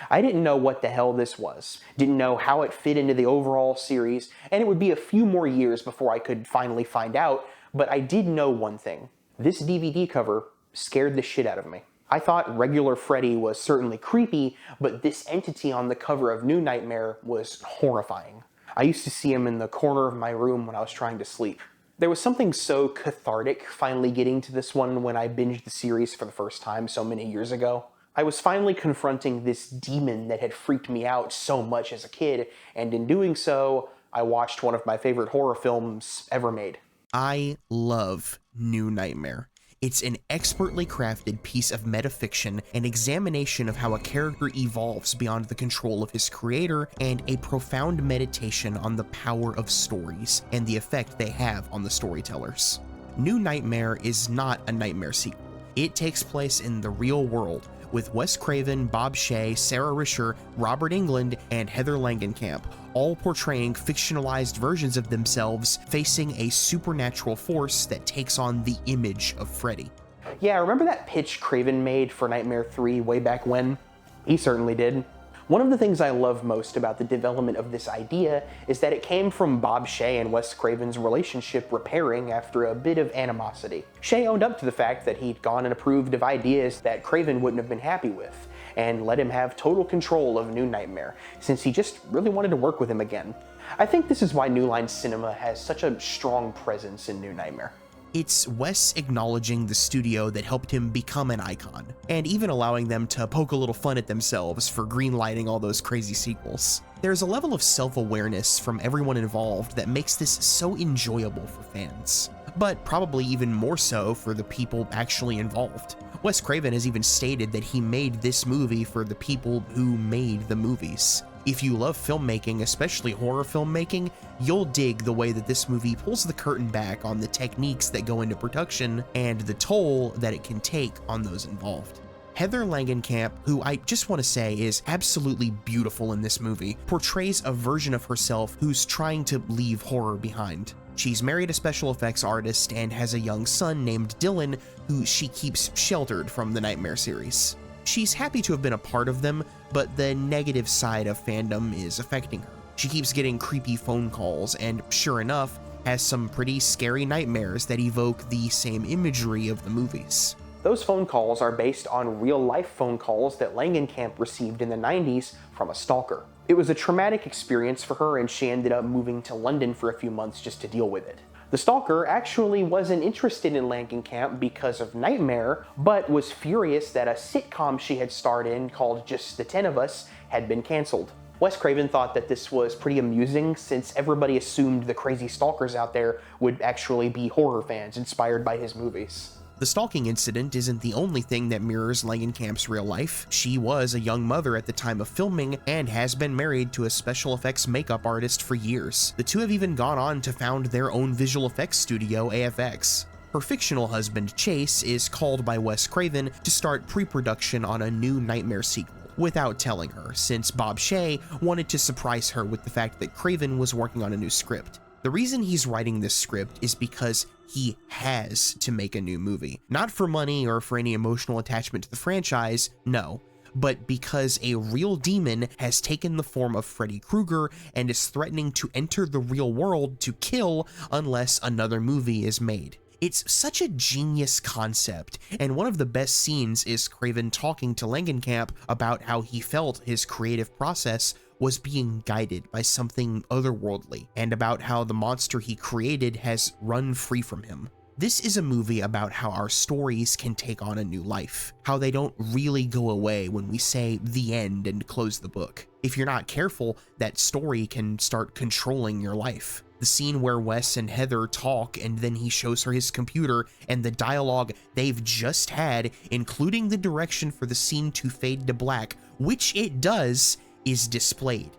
I didn't know what the hell this was, didn't know how it fit into the overall series, and it would be a few more years before I could finally find out, but I did know one thing. This DVD cover scared the shit out of me. I thought regular Freddy was certainly creepy, but this entity on the cover of New Nightmare was horrifying. I used to see him in the corner of my room when I was trying to sleep. There was something so cathartic finally getting to this one when I binged the series for the first time so many years ago. I was finally confronting this demon that had freaked me out so much as a kid, and in doing so, I watched one of my favorite horror films ever made. I love New Nightmare. It's an expertly crafted piece of metafiction, an examination of how a character evolves beyond the control of his creator, and a profound meditation on the power of stories and the effect they have on the storytellers. New Nightmare is not a Nightmare sequel. It takes place in the real world, with Wes Craven, Bob Shaye, Sarah Risher, Robert Englund, and Heather Langenkamp, all portraying fictionalized versions of themselves facing a supernatural force that takes on the image of Freddy. Yeah, remember that pitch Craven made for Nightmare 3 way back when? He certainly did. One of the things I love most about the development of this idea is that it came from Bob Shaye and Wes Craven's relationship repairing after a bit of animosity. Shaye owned up to the fact that he'd gone and approved of ideas that Craven wouldn't have been happy with, and let him have total control of New Nightmare, since he just really wanted to work with him again. I think this is why New Line Cinema has such a strong presence in New Nightmare. It's Wes acknowledging the studio that helped him become an icon, and even allowing them to poke a little fun at themselves for greenlighting all those crazy sequels. There's a level of self-awareness from everyone involved that makes this so enjoyable for fans, but probably even more so for the people actually involved. Wes Craven has even stated that he made this movie for the people who made the movies. If you love filmmaking, especially horror filmmaking, you'll dig the way that this movie pulls the curtain back on the techniques that go into production and the toll that it can take on those involved. Heather Langenkamp, who I just want to say is absolutely beautiful in this movie, portrays a version of herself who's trying to leave horror behind. She's married a special effects artist and has a young son named Dylan, who she keeps sheltered from the Nightmare series. She's happy to have been a part of them, but the negative side of fandom is affecting her. She keeps getting creepy phone calls and, sure enough, has some pretty scary nightmares that evoke the same imagery of the movies. Those phone calls are based on real-life phone calls that Langenkamp received in the 90s from a stalker. It was a traumatic experience for her, and she ended up moving to London for a few months just to deal with it. The stalker actually wasn't interested in Langenkamp because of Nightmare, but was furious that a sitcom she had starred in called Just the 10 of Us had been canceled. Wes Craven thought that this was pretty amusing since everybody assumed the crazy stalkers out there would actually be horror fans inspired by his movies. The stalking incident isn't the only thing that mirrors Langenkamp's real life. She was a young mother at the time of filming and has been married to a special effects makeup artist for years. The two have even gone on to found their own visual effects studio, AFX. Her fictional husband, Chase, is called by Wes Craven to start pre-production on a new Nightmare sequel, without telling her, since Bob Shaye wanted to surprise her with the fact that Craven was working on a new script. The reason he's writing this script is because he has to make a new movie. Not for money or for any emotional attachment to the franchise, no, but because a real demon has taken the form of Freddy Krueger and is threatening to enter the real world to kill unless another movie is made. It's such a genius concept, and one of the best scenes is Craven talking to Langenkamp about how he felt his creative process was being guided by something otherworldly, and about how the monster he created has run free from him. This is a movie about how our stories can take on a new life, how they don't really go away when we say the end and close the book. If you're not careful, that story can start controlling your life. The scene where Wes and Heather talk and then he shows her his computer and the dialogue they've just had, including the direction for the scene to fade to black, which it does, is displayed.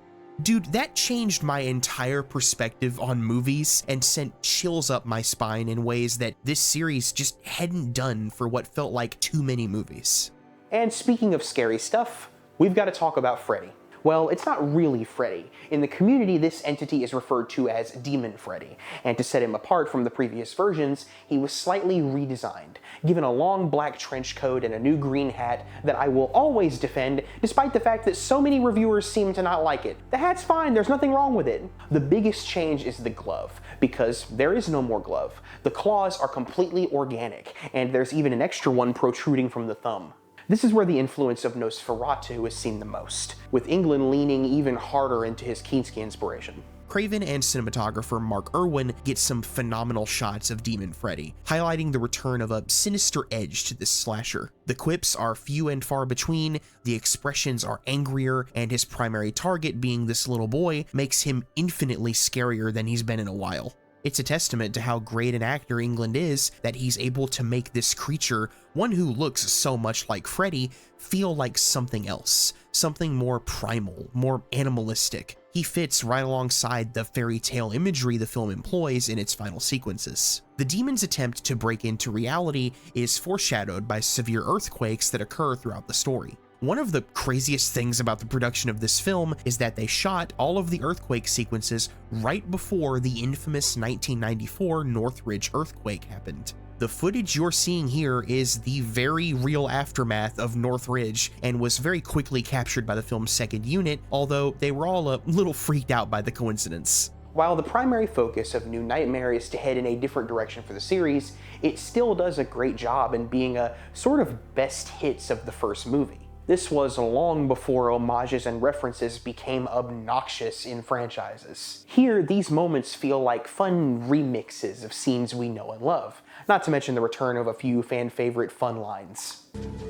Dude, that changed my entire perspective on movies and sent chills up my spine in ways that this series just hadn't done for what felt like too many movies. And speaking of scary stuff, we've got to talk about Freddy. Well, it's not really Freddy. In the community, this entity is referred to as Demon Freddy, and to set him apart from the previous versions, he was slightly redesigned, given a long black trench coat and a new green hat that I will always defend, despite the fact that so many reviewers seem to not like it. The hat's fine, there's nothing wrong with it. The biggest change is the glove, because there is no more glove. The claws are completely organic, and there's even an extra one protruding from the thumb. This is where the influence of Nosferatu is seen the most, with Englund leaning even harder into his Kinski inspiration. Craven and cinematographer Mark Irwin get some phenomenal shots of Demon Freddy, highlighting the return of a sinister edge to this slasher. The quips are few and far between, the expressions are angrier, and his primary target being this little boy makes him infinitely scarier than he's been in a while. It's a testament to how great an actor Englund is that he's able to make this creature, one who looks so much like Freddy, feel like something else, something more primal, more animalistic. He fits right alongside the fairy tale imagery the film employs in its final sequences. The demon's attempt to break into reality is foreshadowed by severe earthquakes that occur throughout the story. One of the craziest things about the production of this film is that they shot all of the earthquake sequences right before the infamous 1994 Northridge earthquake happened. The footage you're seeing here is the very real aftermath of Northridge and was very quickly captured by the film's second unit, although they were all a little freaked out by the coincidence. While the primary focus of New Nightmare is to head in a different direction for the series, it still does a great job in being a sort of best hits of the first movie. This was long before homages and references became obnoxious in franchises. Here, these moments feel like fun remixes of scenes we know and love, not to mention the return of a few fan-favorite fun lines.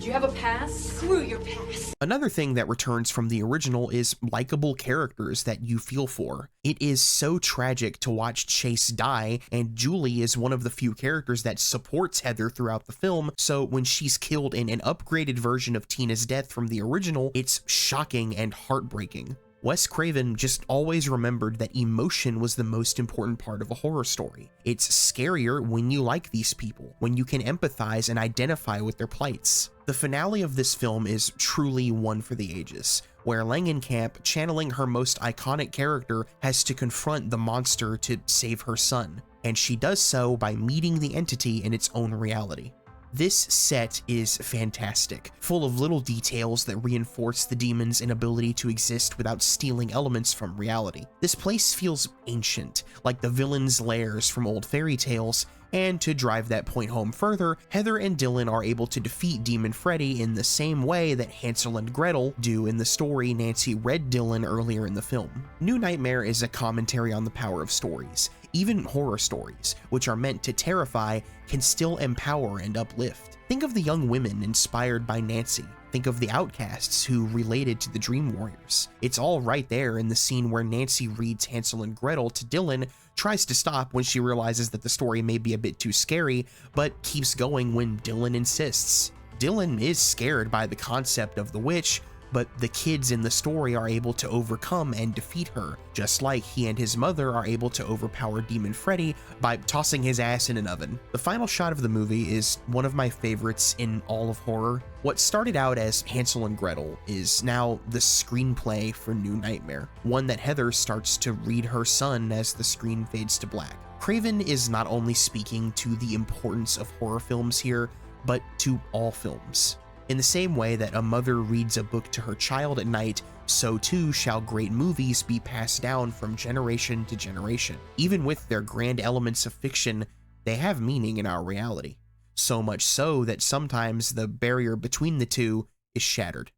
Do you have a pass? Screw your pass. Another thing that returns from the original is likable characters that you feel for. It is so tragic to watch Chase die, and Julie is one of the few characters that supports Heather throughout the film, so when she's killed in an upgraded version of Tina's death from the original, it's shocking and heartbreaking. Wes Craven just always remembered that emotion was the most important part of a horror story. It's scarier when you like these people, when you can empathize and identify with their plights. The finale of this film is truly one for the ages, where Langenkamp, channeling her most iconic character, has to confront the monster to save her son, and she does so by meeting the entity in its own reality. This set is fantastic, full of little details that reinforce the demon's inability to exist without stealing elements from reality. This place feels ancient, like the villain's lairs from old fairy tales, and to drive that point home further, Heather and Dylan are able to defeat Demon Freddy in the same way that Hansel and Gretel do in the story Nancy read Dylan earlier in the film. New Nightmare is a commentary on the power of stories. Even horror stories, which are meant to terrify, can still empower and uplift. Think of the young women inspired by Nancy. Think of the outcasts who related to the Dream Warriors. It's all right there in the scene where Nancy reads Hansel and Gretel to Dylan, tries to stop when she realizes that the story may be a bit too scary, but keeps going when Dylan insists. Dylan is scared by the concept of the witch, but the kids in the story are able to overcome and defeat her, just like he and his mother are able to overpower Demon Freddy by tossing his ass in an oven. The final shot of the movie is one of my favorites in all of horror. What started out as Hansel and Gretel is now the screenplay for New Nightmare, one that Heather starts to read her son as the screen fades to black. Craven is not only speaking to the importance of horror films here, but to all films. In the same way that a mother reads a book to her child at night, so too shall great movies be passed down from generation to generation. Even with their grand elements of fiction, they have meaning in our reality. So much so that sometimes the barrier between the two is shattered.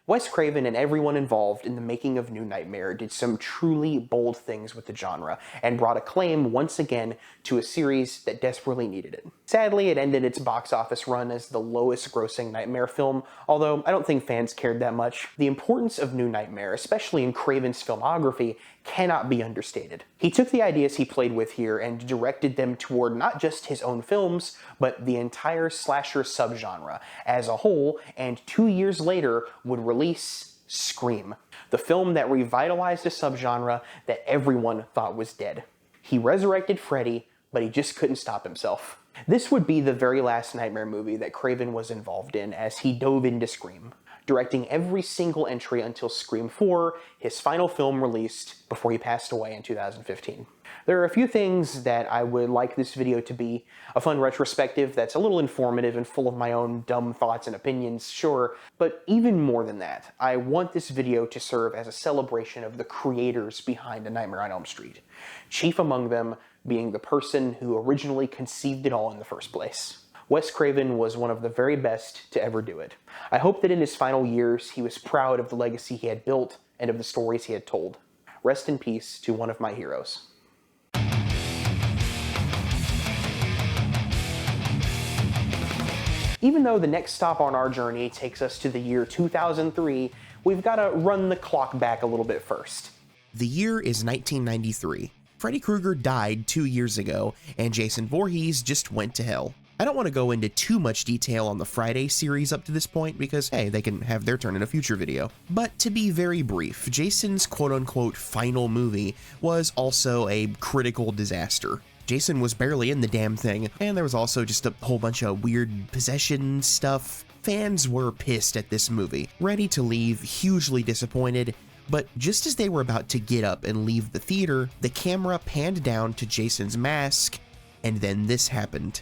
Wes Craven and everyone involved in the making of New Nightmare did some truly bold things with the genre, and brought acclaim once again to a series that desperately needed it. Sadly, it ended its box office run as the lowest grossing Nightmare film, although I don't think fans cared that much. The importance of New Nightmare, especially in Craven's filmography, cannot be understated. He took the ideas he played with here and directed them toward not just his own films, but the entire slasher subgenre as a whole, and 2 years later would release Scream, the film that revitalized a subgenre that everyone thought was dead. He resurrected Freddy, but he just couldn't stop himself. This would be the very last Nightmare movie that Craven was involved in as he dove into Scream. directing every single entry until Scream 4, his final film released before he passed away in 2015. There are a few things that I would like this video to be: a fun retrospective that's a little informative and full of my own dumb thoughts and opinions, sure, but even more than that, I want this video to serve as a celebration of the creators behind A Nightmare on Elm Street, chief among them being the person who originally conceived it all in the first place. Wes Craven was one of the very best to ever do it. I hope that in his final years he was proud of the legacy he had built and of the stories he had told. Rest in peace to one of my heroes. Even though the next stop on our journey takes us to the year 2003, we've got to run the clock back a little bit first. The year is 1993. Freddy Krueger died 2 years ago, and Jason Voorhees just went to hell. I don't want to go into too much detail on the Friday series up to this point because, hey, they can have their turn in a future video. But to be very brief, Jason's quote-unquote final movie was also a critical disaster. Jason was barely in the damn thing, and there was also just a whole bunch of weird possession stuff. Fans were pissed at this movie, ready to leave, hugely disappointed, but just as they were about to get up and leave the theater, the camera panned down to Jason's mask, and then this happened.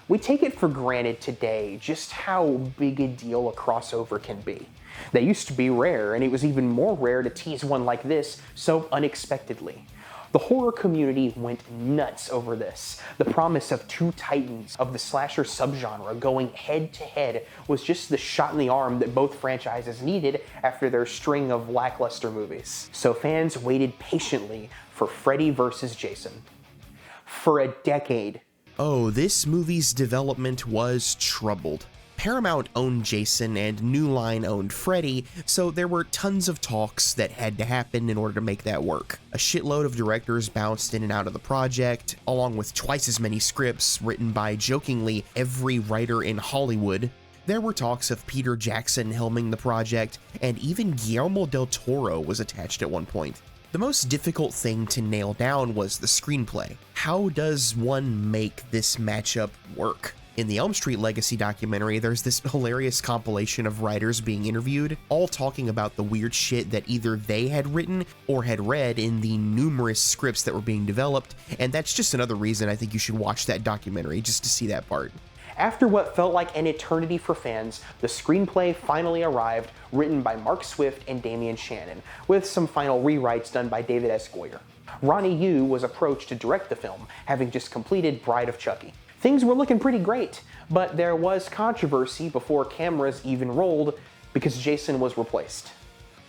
We take it for granted today just how big a deal a crossover can be. They used to be rare, and it was even more rare to tease one like this so unexpectedly. The horror community went nuts over this. The promise of two titans of the slasher subgenre going head-to-head was just the shot in the arm that both franchises needed after their string of lackluster movies. So fans waited patiently for Freddy vs. Jason. For a decade. Oh, this movie's development was troubled. Paramount owned Jason and New Line owned Freddy, so there were tons of talks that had to happen in order to make that work. A shitload of directors bounced in and out of the project, along with twice as many scripts written by, jokingly, every writer in Hollywood. There were talks of Peter Jackson helming the project, and even Guillermo del Toro was attached at one point. The most difficult thing to nail down was the screenplay. How does one make this matchup work? In the Elm Street Legacy documentary, there's this hilarious compilation of writers being interviewed, all talking about the weird shit that either they had written or had read in the numerous scripts that were being developed, and that's just another reason I think you should watch that documentary, just to see that part. After what felt like an eternity for fans, the screenplay finally arrived, written by Mark Swift and Damian Shannon, with some final rewrites done by David S. Goyer. Ronnie Yu was approached to direct the film, having just completed Bride of Chucky. Things were looking pretty great, but there was controversy before cameras even rolled because Jason was replaced.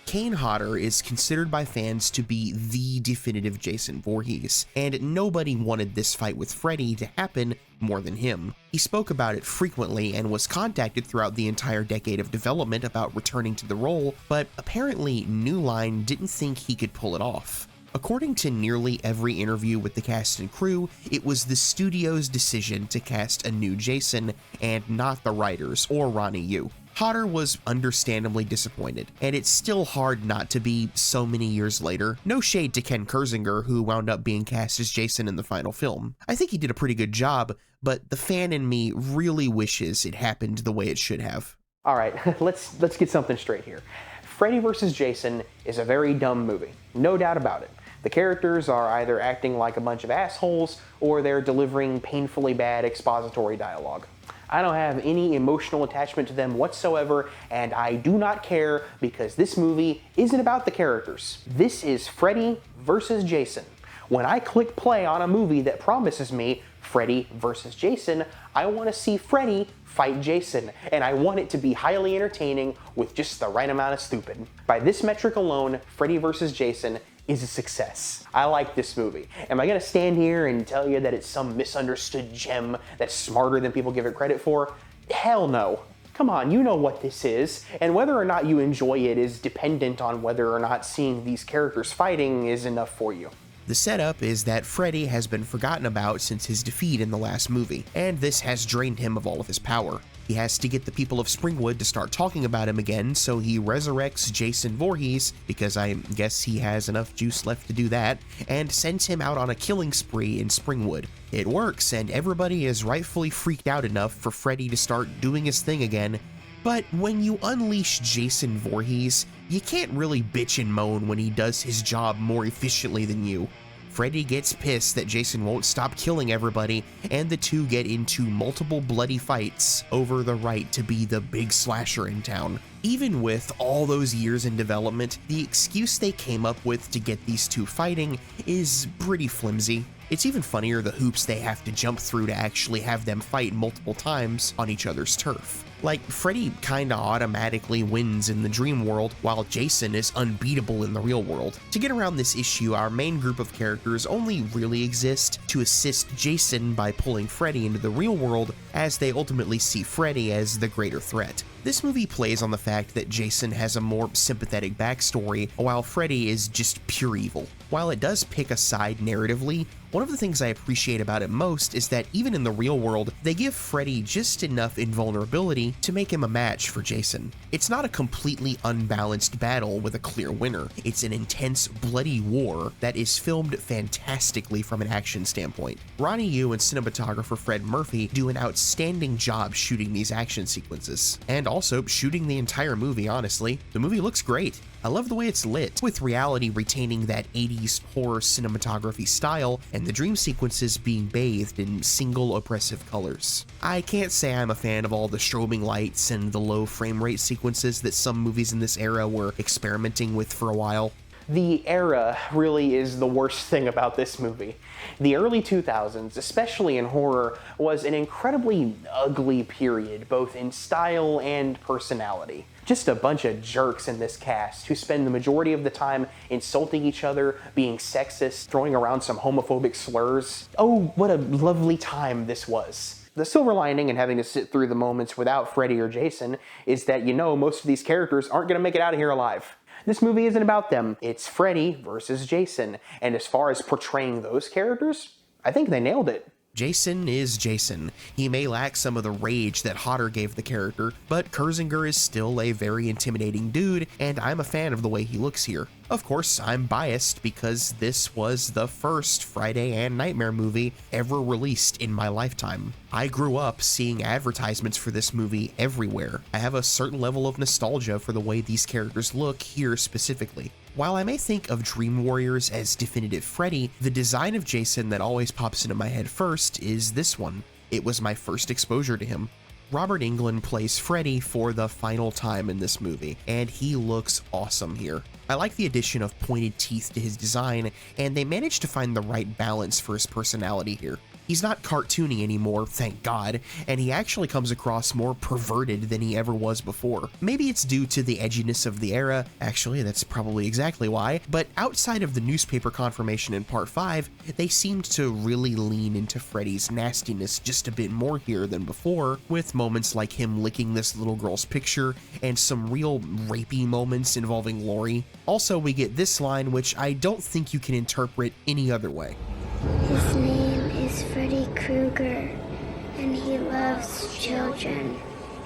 Kane Hodder is considered by fans to be the definitive Jason Voorhees, and nobody wanted this fight with Freddy to happen more than him. He spoke about it frequently and was contacted throughout the entire decade of development about returning to the role, but apparently New Line didn't think he could pull it off. According to nearly every interview with the cast and crew, it was the studio's decision to cast a new Jason and not the writers or Ronnie Yu. Hodder was understandably disappointed, and it's still hard not to be so many years later. No shade to Ken Kersinger, who wound up being cast as Jason in the final film. I think he did a pretty good job, but the fan in me really wishes it happened the way it should have. Alright, let's get something straight here. Freddy vs. Jason is a very dumb movie, no doubt about it. The characters are either acting like a bunch of assholes, or they're delivering painfully bad expository dialogue. I don't have any emotional attachment to them whatsoever, and I do not care because this movie isn't about the characters. This is Freddy vs. Jason. When I click play on a movie that promises me Freddy vs. Jason, I want to see Freddy fight Jason, and I want it to be highly entertaining with just the right amount of stupid. By this metric alone, Freddy vs. Jason is a success. I like this movie. Am I gonna stand here and tell you that it's some misunderstood gem that's smarter than people give it credit for? Hell no. Come on, you know what this is, and whether or not you enjoy it is dependent on whether or not seeing these characters fighting is enough for you. The setup is that Freddy has been forgotten about since his defeat in the last movie, and this has drained him of all of his power. He has to get the people of Springwood to start talking about him again, so he resurrects Jason Voorhees, because I guess he has enough juice left to do that, and sends him out on a killing spree in Springwood. It works, and everybody is rightfully freaked out enough for Freddy to start doing his thing again. But when you unleash Jason Voorhees, you can't really bitch and moan when he does his job more efficiently than you. Freddy gets pissed that Jason won't stop killing everybody, and the two get into multiple bloody fights over the right to be the big slasher in town. Even with all those years in development, the excuse they came up with to get these two fighting is pretty flimsy. It's even funnier the hoops they have to jump through to actually have them fight multiple times on each other's turf. Like, Freddy kinda automatically wins in the dream world, while Jason is unbeatable in the real world. To get around this issue, our main group of characters only really exist to assist Jason by pulling Freddy into the real world, as they ultimately see Freddy as the greater threat. This movie plays on the fact that Jason has a more sympathetic backstory, while Freddy is just pure evil. While it does pick a side narratively, one of the things I appreciate about it most is that even in the real world, they give Freddy just enough invulnerability to make him a match for Jason. It's not a completely unbalanced battle with a clear winner. It's an intense, bloody war that is filmed fantastically from an action standpoint. Ronnie Yu and cinematographer Fred Murphy do an outstanding job shooting these action sequences, and also shooting the entire movie, honestly. The movie looks great. I love the way it's lit, with reality retaining that 80s horror cinematography style, and the dream sequences being bathed in single oppressive colors. I can't say I'm a fan of all the strobing lights and the low frame rate sequences that some movies in this era were experimenting with for a while. The era really is the worst thing about this movie. The early 2000s, especially in horror, was an incredibly ugly period, both in style and personality. Just a bunch of jerks in this cast who spend the majority of the time insulting each other, being sexist, throwing around some homophobic slurs. Oh, what a lovely time this was. The silver lining in having to sit through the moments without Freddy or Jason is that you know most of these characters aren't going to make it out of here alive. This movie isn't about them, it's Freddy versus Jason, and as far as portraying those characters, I think they nailed it. Jason is Jason. He may lack some of the rage that Hodder gave the character, but Kurzinger is still a very intimidating dude, and I'm a fan of the way he looks here. Of course, I'm biased because this was the first Friday and Nightmare movie ever released in my lifetime. I grew up seeing advertisements for this movie everywhere. I have a certain level of nostalgia for the way these characters look here specifically. While I may think of Dream Warriors as definitive Freddy, the design of Jason that always pops into my head first is this one. It was my first exposure to him. Robert Englund plays Freddy for the final time in this movie, and he looks awesome here. I like the addition of pointed teeth to his design, and they managed to find the right balance for his personality here. He's not cartoony anymore, thank God, and he actually comes across more perverted than he ever was before. Maybe it's due to the edginess of the era, actually that's probably exactly why, but outside of the newspaper confirmation in Part 5, they seemed to really lean into Freddy's nastiness just a bit more here than before, with moments like him licking this little girl's picture, and some real rapey moments involving Laurie. Also, we get this line, which I don't think you can interpret any other way. His name is Freddy Krueger, and he loves children,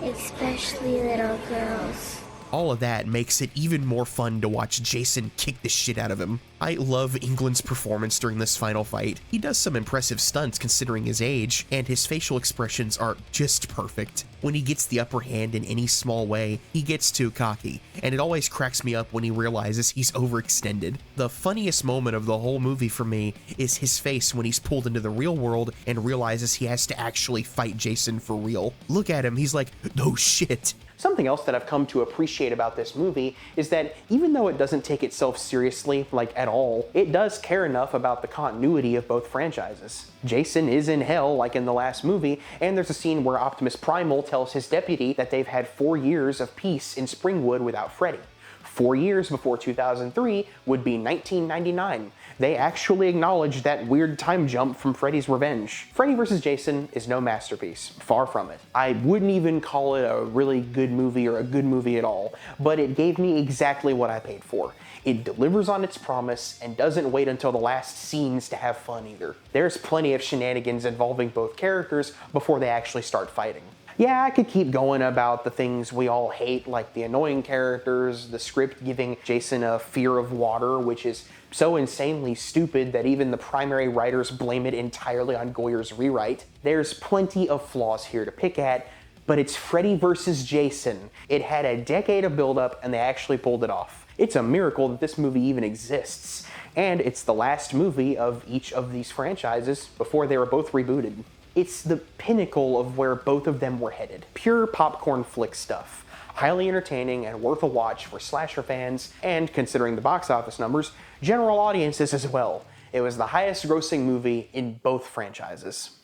especially little girls. All of that makes it even more fun to watch Jason kick the shit out of him. I love Englund's performance during this final fight. He does some impressive stunts considering his age, and his facial expressions are just perfect. When he gets the upper hand in any small way, he gets too cocky, and it always cracks me up when he realizes he's overextended. The funniest moment of the whole movie for me is his face when he's pulled into the real world and realizes he has to actually fight Jason for real. Look at him, he's like, no shit. Something else that I've come to appreciate about this movie is that even though it doesn't take itself seriously, like at all, it does care enough about the continuity of both franchises. Jason is in hell, like in the last movie, and there's a scene where Optimus Primal tells his deputy that they've had 4 years of peace in Springwood without Freddy. 4 years before 2003 would be 1999. They actually acknowledged that weird time jump from Freddy's Revenge. Freddy vs. Jason is no masterpiece, far from it. I wouldn't even call it a really good movie or a good movie at all, but it gave me exactly what I paid for. It delivers on its promise and doesn't wait until the last scenes to have fun either. There's plenty of shenanigans involving both characters before they actually start fighting. Yeah, I could keep going about the things we all hate, like the annoying characters, the script giving Jason a fear of water, which is so insanely stupid that even the primary writers blame it entirely on Goyer's rewrite. There's plenty of flaws here to pick at, but it's Freddy versus Jason. It had a decade of build-up and they actually pulled it off. It's a miracle that this movie even exists, and it's the last movie of each of these franchises before they were both rebooted. It's the pinnacle of where both of them were headed. Pure popcorn flick stuff. Highly entertaining and worth a watch for slasher fans, and considering the box office numbers, general audiences as well. It was the highest grossing movie in both franchises.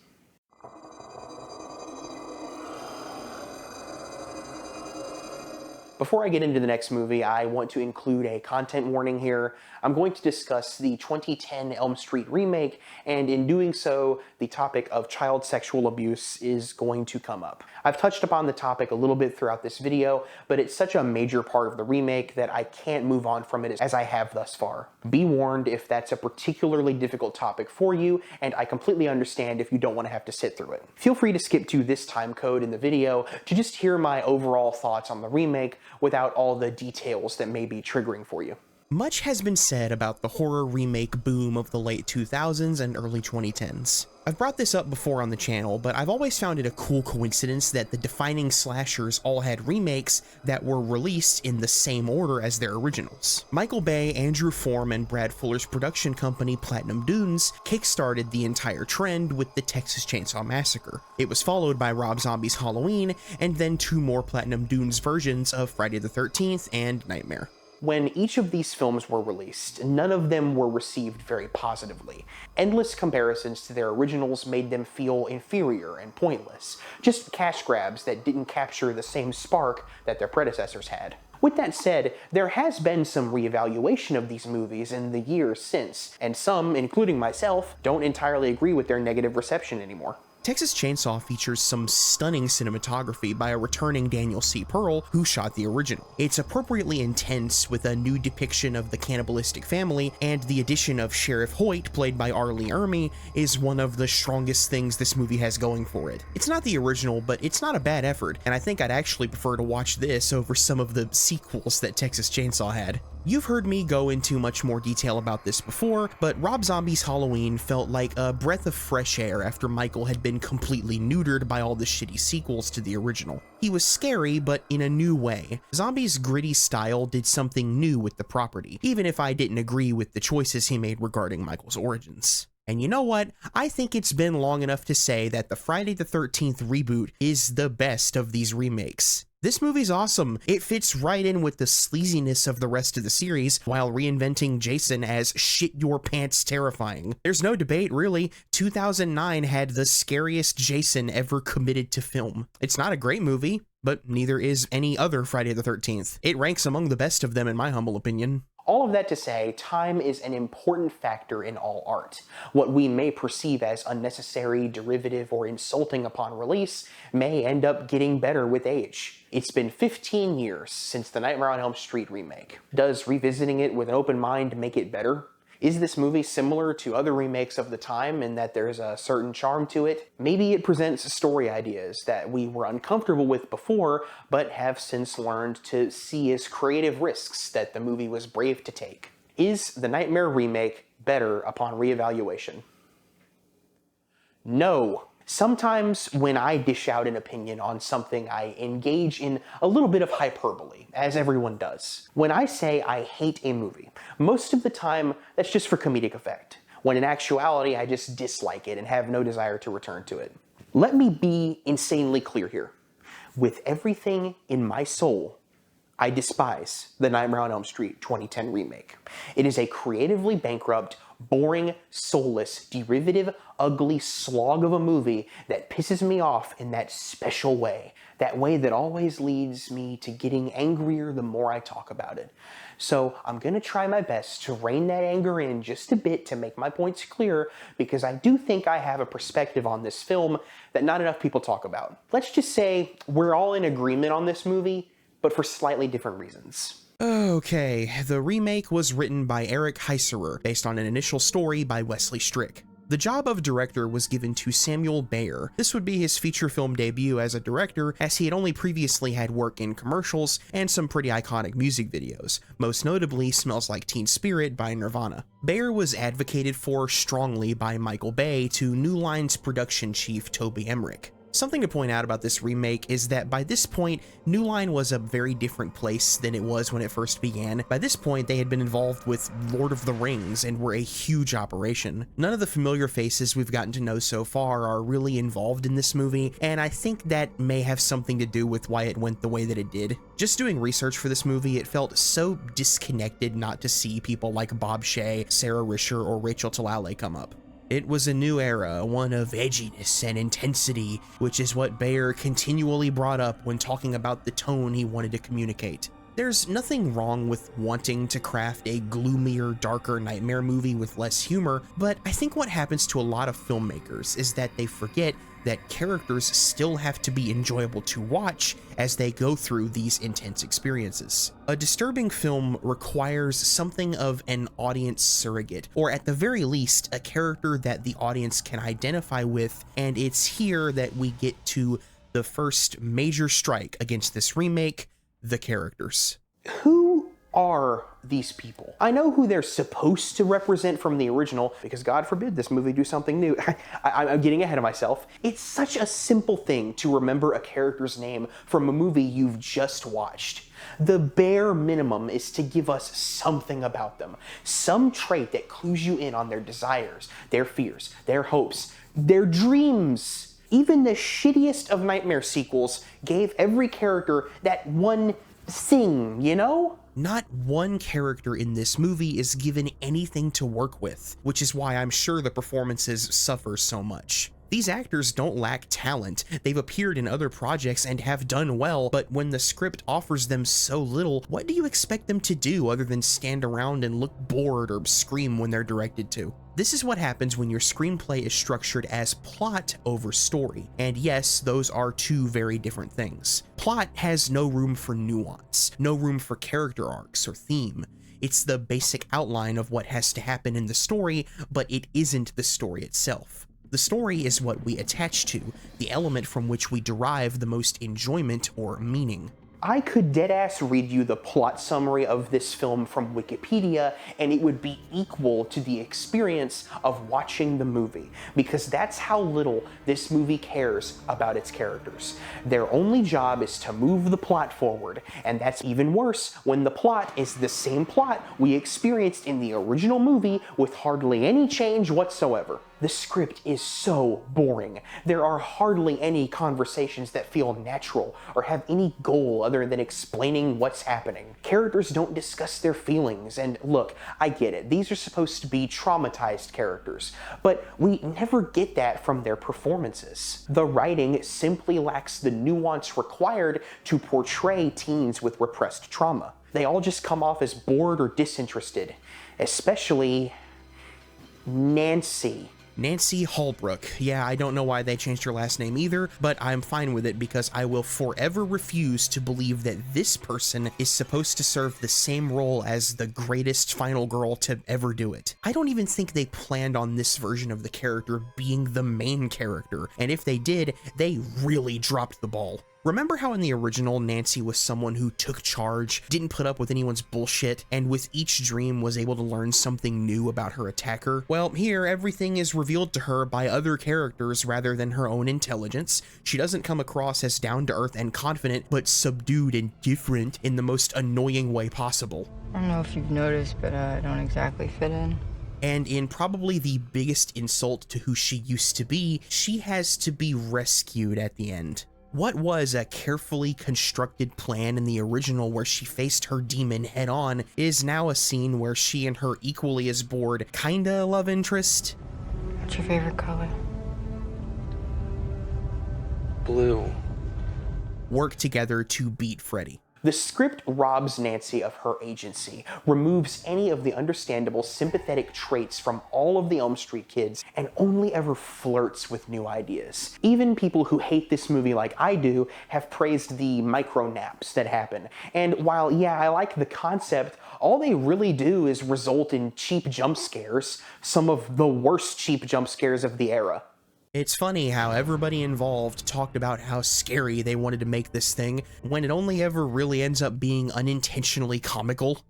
Before I get into the next movie, I want to include a content warning here. I'm going to discuss the 2010 Elm Street remake, and in doing so, the topic of child sexual abuse is going to come up. I've touched upon the topic a little bit throughout this video, but it's such a major part of the remake that I can't move on from it as I have thus far. Be warned if that's a particularly difficult topic for you, and I completely understand if you don't want to have to sit through it. Feel free to skip to this time code in the video to just hear my overall thoughts on the remake without all the details that may be triggering for you. Much has been said about the horror remake boom of the late 2000s and early 2010s. I've brought this up before on the channel, but I've always found it a cool coincidence that the defining slashers all had remakes that were released in the same order as their originals. Michael Bay, Andrew Form, and Brad Fuller's production company Platinum Dunes kickstarted the entire trend with the Texas Chainsaw Massacre. It was followed by Rob Zombie's Halloween, and then 2 more Platinum Dunes versions of Friday the 13th and Nightmare. When each of these films were released, none of them were received very positively. Endless comparisons to their originals made them feel inferior and pointless, just cash grabs that didn't capture the same spark that their predecessors had. With that said, there has been some reevaluation of these movies in the years since, and some, including myself, don't entirely agree with their negative reception anymore. Texas Chainsaw features some stunning cinematography by a returning Daniel C. Pearl, who shot the original. It's appropriately intense with a new depiction of the cannibalistic family, and the addition of Sheriff Hoyt, played by R. Lee Ermey, is one of the strongest things this movie has going for it. It's not the original, but it's not a bad effort, and I think I'd actually prefer to watch this over some of the sequels that Texas Chainsaw had. You've heard me go into much more detail about this before, but Rob Zombie's Halloween felt like a breath of fresh air after Michael had been completely neutered by all the shitty sequels to the original. He was scary, but in a new way. Zombie's gritty style did something new with the property, even if I didn't agree with the choices he made regarding Michael's origins. And you know what? I think it's been long enough to say that the Friday the 13th reboot is the best of these remakes. This movie's awesome. It fits right in with the sleaziness of the rest of the series while reinventing Jason as shit-your-pants terrifying. There's no debate, really. 2009 had the scariest Jason ever committed to film. It's not a great movie, but neither is any other Friday the 13th. It ranks among the best of them in my humble opinion. All of that to say, time is an important factor in all art. What we may perceive as unnecessary, derivative, or insulting upon release may end up getting better with age. It's been 15 years since the Nightmare on Elm Street remake. Does revisiting it with an open mind make it better? Is this movie similar to other remakes of the time in that there's a certain charm to it? Maybe it presents story ideas that we were uncomfortable with before, but have since learned to see as creative risks that the movie was brave to take. Is the Nightmare remake better upon reevaluation? No. Sometimes when I dish out an opinion on something, I engage in a little bit of hyperbole, as everyone does. When I say I hate a movie, most of the time that's just for comedic effect, when in actuality I just dislike it and have no desire to return to it. Let me be insanely clear here. With everything in my soul, I despise the Nightmare on Elm Street 2010 remake. It is a creatively bankrupt, boring, soulless, derivative, ugly slog of a movie that pisses me off in that special way. That way that always leads me to getting angrier the more I talk about it. So I'm gonna try my best to rein that anger in just a bit to make my points clear, because I do think I have a perspective on this film that not enough people talk about. Let's just say we're all in agreement on this movie, but for slightly different reasons. Okay, the remake was written by Eric Heiserer, based on an initial story by Wesley Strick. The job of director was given to Samuel Bayer. This would be his feature film debut as a director, as he had only previously had work in commercials and some pretty iconic music videos, most notably Smells Like Teen Spirit by Nirvana. Bayer was advocated for strongly by Michael Bay to New Line's production chief Toby Emmerich. Something to point out about this remake is that by this point, New Line was a very different place than it was when it first began. By this point, they had been involved with Lord of the Rings and were a huge operation. None of the familiar faces we've gotten to know so far are really involved in this movie, and I think that may have something to do with why it went the way that it did. Just doing research for this movie, it felt so disconnected not to see people like Bob Shea, Sarah Risher, or Rachel Talalay come up. It was a new era, one of edginess and intensity, which is what Bayer continually brought up when talking about the tone he wanted to communicate. There's nothing wrong with wanting to craft a gloomier, darker nightmare movie with less humor, but I think what happens to a lot of filmmakers is that they forget that characters still have to be enjoyable to watch as they go through these intense experiences. A disturbing film requires something of an audience surrogate, or at the very least, a character that the audience can identify with, and it's here that we get to the first major strike against this remake: the characters. Who are these people? I know who they're supposed to represent from the original, because God forbid this movie do something new. I'm getting ahead of myself. It's such a simple thing to remember a character's name from a movie you've just watched. The bare minimum is to give us something about them, some trait that clues you in on their desires, their fears, their hopes, their dreams. Even the shittiest of nightmare sequels gave every character that one thing, you know? Not one character in this movie is given anything to work with, which is why I'm sure the performances suffer so much. These actors don't lack talent. They've appeared in other projects and have done well, but when the script offers them so little, what do you expect them to do other than stand around and look bored or scream when they're directed to? This is what happens when your screenplay is structured as plot over story, and yes, those are two very different things. Plot has no room for nuance, no room for character arcs or theme. It's the basic outline of what has to happen in the story, but it isn't the story itself. The story is what we attach to, the element from which we derive the most enjoyment or meaning. I could deadass read you the plot summary of this film from Wikipedia, and it would be equal to the experience of watching the movie, because that's how little this movie cares about its characters. Their only job is to move the plot forward, and that's even worse when the plot is the same plot we experienced in the original movie with hardly any change whatsoever. The script is so boring. There are hardly any conversations that feel natural or have any goal other than explaining what's happening. Characters don't discuss their feelings, and look, I get it, these are supposed to be traumatized characters, but we never get that from their performances. The writing simply lacks the nuance required to portray teens with repressed trauma. They all just come off as bored or disinterested, especially Nancy. Nancy Holbrook. Yeah, I don't know why they changed her last name either, but I'm fine with it because I will forever refuse to believe that this person is supposed to serve the same role as the greatest final girl to ever do it. I don't even think they planned on this version of the character being the main character, and if they did, they really dropped the ball. Remember how in the original, Nancy was someone who took charge, didn't put up with anyone's bullshit, and with each dream was able to learn something new about her attacker? Well, here, everything is revealed to her by other characters rather than her own intelligence. She doesn't come across as down-to-earth and confident, but subdued and different in the most annoying way possible. I don't know if you've noticed, but I don't exactly fit in. And in probably the biggest insult to who she used to be, she has to be rescued at the end. What was a carefully constructed plan in the original where she faced her demon head on is now a scene where she and her equally as bored kinda love interest. What's your favorite color? Blue. Work together to beat Freddy. The script robs Nancy of her agency, removes any of the understandable sympathetic traits from all of the Elm Street kids, and only ever flirts with new ideas. Even people who hate this movie like I do have praised the micro naps that happen. And while, yeah, I like the concept, all they really do is result in cheap jump scares, some of the worst cheap jump scares of the era. It's funny how everybody involved talked about how scary they wanted to make this thing, when it only ever really ends up being unintentionally comical.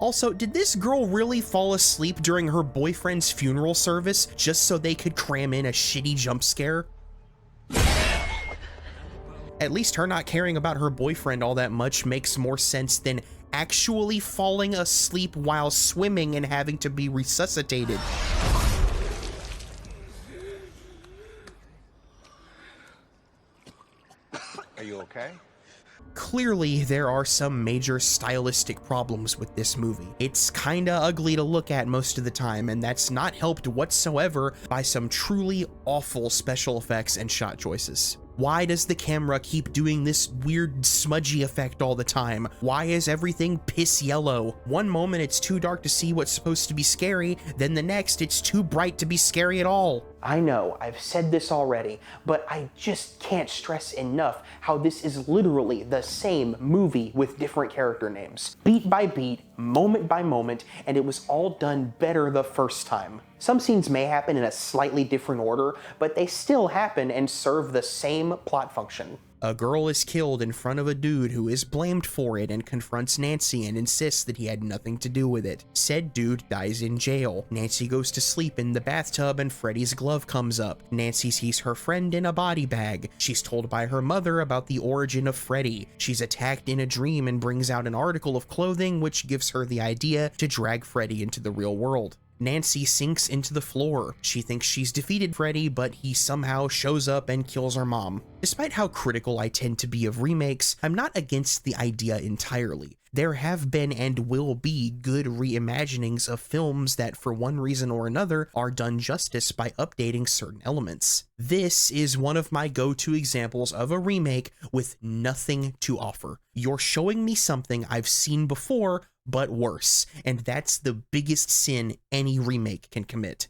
Also, did this girl really fall asleep during her boyfriend's funeral service just so they could cram in a shitty jump scare? At least her not caring about her boyfriend all that much makes more sense than actually falling asleep while swimming and having to be resuscitated. Are you okay? Clearly, there are some major stylistic problems with this movie. It's kinda ugly to look at most of the time, and that's not helped whatsoever by some truly awful special effects and shot choices. Why does the camera keep doing this weird smudgy effect all the time? Why is everything piss yellow? One moment it's too dark to see what's supposed to be scary, then the next it's too bright to be scary at all. I know, I've said this already, but I just can't stress enough how this is literally the same movie with different character names. Beat by beat, moment by moment, and it was all done better the first time. Some scenes may happen in a slightly different order, but they still happen and serve the same plot function. A girl is killed in front of a dude who is blamed for it and confronts Nancy and insists that he had nothing to do with it. Said dude dies in jail. Nancy goes to sleep in the bathtub and Freddy's glove comes up. Nancy sees her friend in a body bag. She's told by her mother about the origin of Freddy. She's attacked in a dream and brings out an article of clothing which gives her the idea to drag Freddy into the real world. Nancy sinks into the floor. She thinks she's defeated Freddy, but he somehow shows up and kills her mom. Despite how critical I tend to be of remakes, I'm not against the idea entirely. There have been and will be good reimaginings of films that, for one reason or another, are done justice by updating certain elements. This is one of my go-to examples of a remake with nothing to offer. You're showing me something I've seen before, but worse, and that's the biggest sin any remake can commit.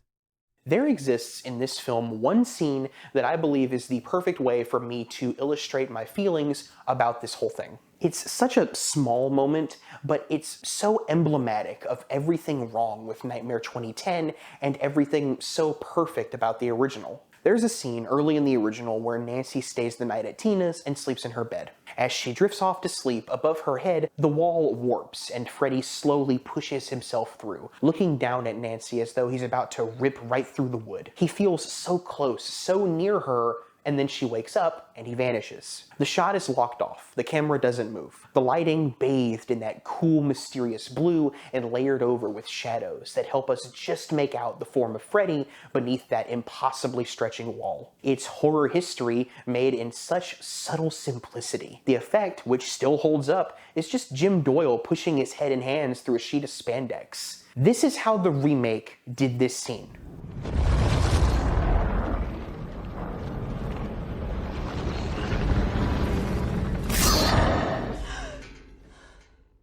There exists in this film one scene that I believe is the perfect way for me to illustrate my feelings about this whole thing. It's such a small moment, but it's so emblematic of everything wrong with Nightmare 2010 and everything so perfect about the original. There's a scene early in the original where Nancy stays the night at Tina's and sleeps in her bed. As she drifts off to sleep, above her head, the wall warps and Freddy slowly pushes himself through, looking down at Nancy as though he's about to rip right through the wood. He feels so close, so near her, and then she wakes up and he vanishes. The shot is locked off. The camera doesn't move. The lighting bathed in that cool, mysterious blue and layered over with shadows that help us just make out the form of Freddy beneath that impossibly stretching wall. It's horror history made in such subtle simplicity. The effect, which still holds up, is just Jim Doyle pushing his head and hands through a sheet of spandex. This is how the remake did this scene.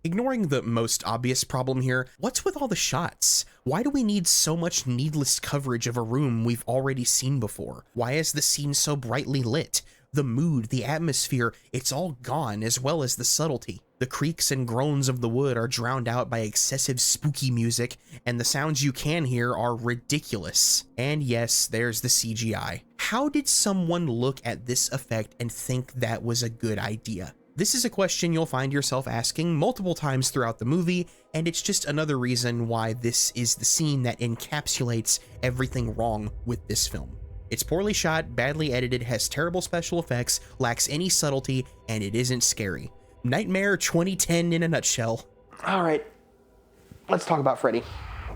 Ignoring the most obvious problem here, what's with all the shots? Why do we need so much needless coverage of a room we've already seen before? Why is the scene so brightly lit? The mood, the atmosphere, it's all gone, as well as the subtlety. The creaks and groans of the wood are drowned out by excessive spooky music, and the sounds you can hear are ridiculous. And yes, there's the CGI. How did someone look at this effect and think that was a good idea? This is a question you'll find yourself asking multiple times throughout the movie, and it's just another reason why this is the scene that encapsulates everything wrong with this film. It's poorly shot, badly edited, has terrible special effects, lacks any subtlety, and it isn't scary. Nightmare 2010 in a nutshell. All right, let's talk about Freddy.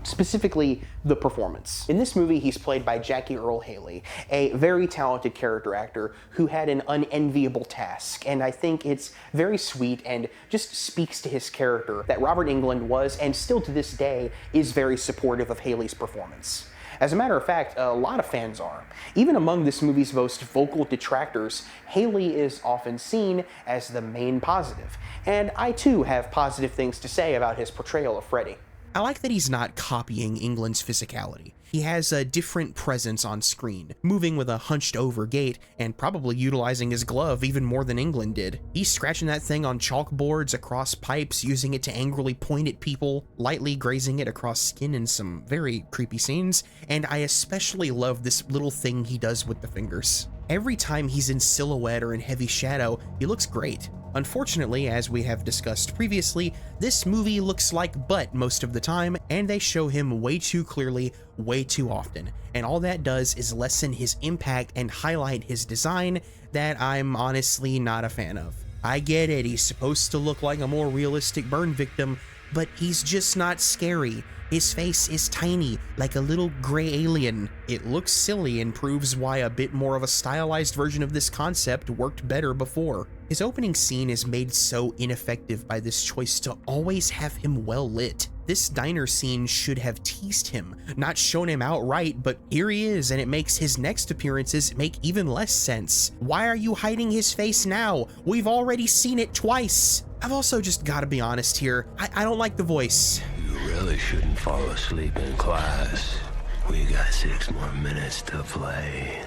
Specifically, the performance. In this movie, he's played by Jackie Earle Haley, a very talented character actor who had an unenviable task, and I think it's very sweet and just speaks to his character that Robert Englund was, and still to this day, is very supportive of Haley's performance. As a matter of fact, a lot of fans are. Even among this movie's most vocal detractors, Haley is often seen as the main positive, and I too have positive things to say about his portrayal of Freddy. I like that he's not copying Englund's physicality. He has a different presence on screen, moving with a hunched over gait and probably utilizing his glove even more than Englund did. He's scratching that thing on chalkboards, across pipes, using it to angrily point at people, lightly grazing it across skin in some very creepy scenes, and I especially love this little thing he does with the fingers. Every time he's in silhouette or in heavy shadow, he looks great. Unfortunately, as we have discussed previously, this movie looks like butt most of the time, and they show him way too clearly, way too often, and all that does is lessen his impact and highlight his design that I'm honestly not a fan of. I get it, he's supposed to look like a more realistic burn victim, but he's just not scary. His face is tiny, like a little gray alien. It looks silly and proves why a bit more of a stylized version of this concept worked better before. His opening scene is made so ineffective by this choice to always have him well lit. This diner scene should have teased him, not shown him outright, but here he is, and it makes his next appearances make even less sense. Why are you hiding his face now? We've already seen it twice. I've also just gotta be honest here, I don't like the voice. You really shouldn't fall asleep in class. We got 6 more minutes to play.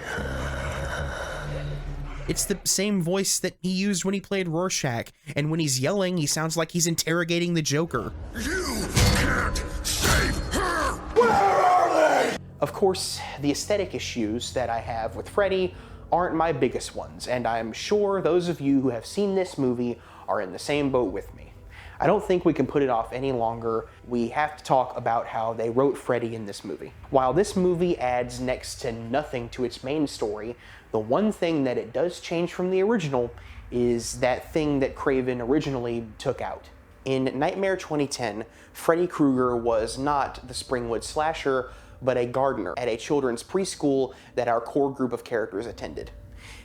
It's the same voice that he used when he played Rorschach, and when he's yelling, he sounds like he's interrogating the Joker. You can't save her! Where are they? Of course, the aesthetic issues that I have with Freddy aren't my biggest ones, and I'm sure those of you who have seen this movie are in the same boat with me. I don't think we can put it off any longer. We have to talk about how they wrote Freddy in this movie. While this movie adds next to nothing to its main story, the one thing that it does change from the original is that thing that Craven originally took out. In Nightmare 2010, Freddy Krueger was not the Springwood slasher, but a gardener at a children's preschool that our core group of characters attended.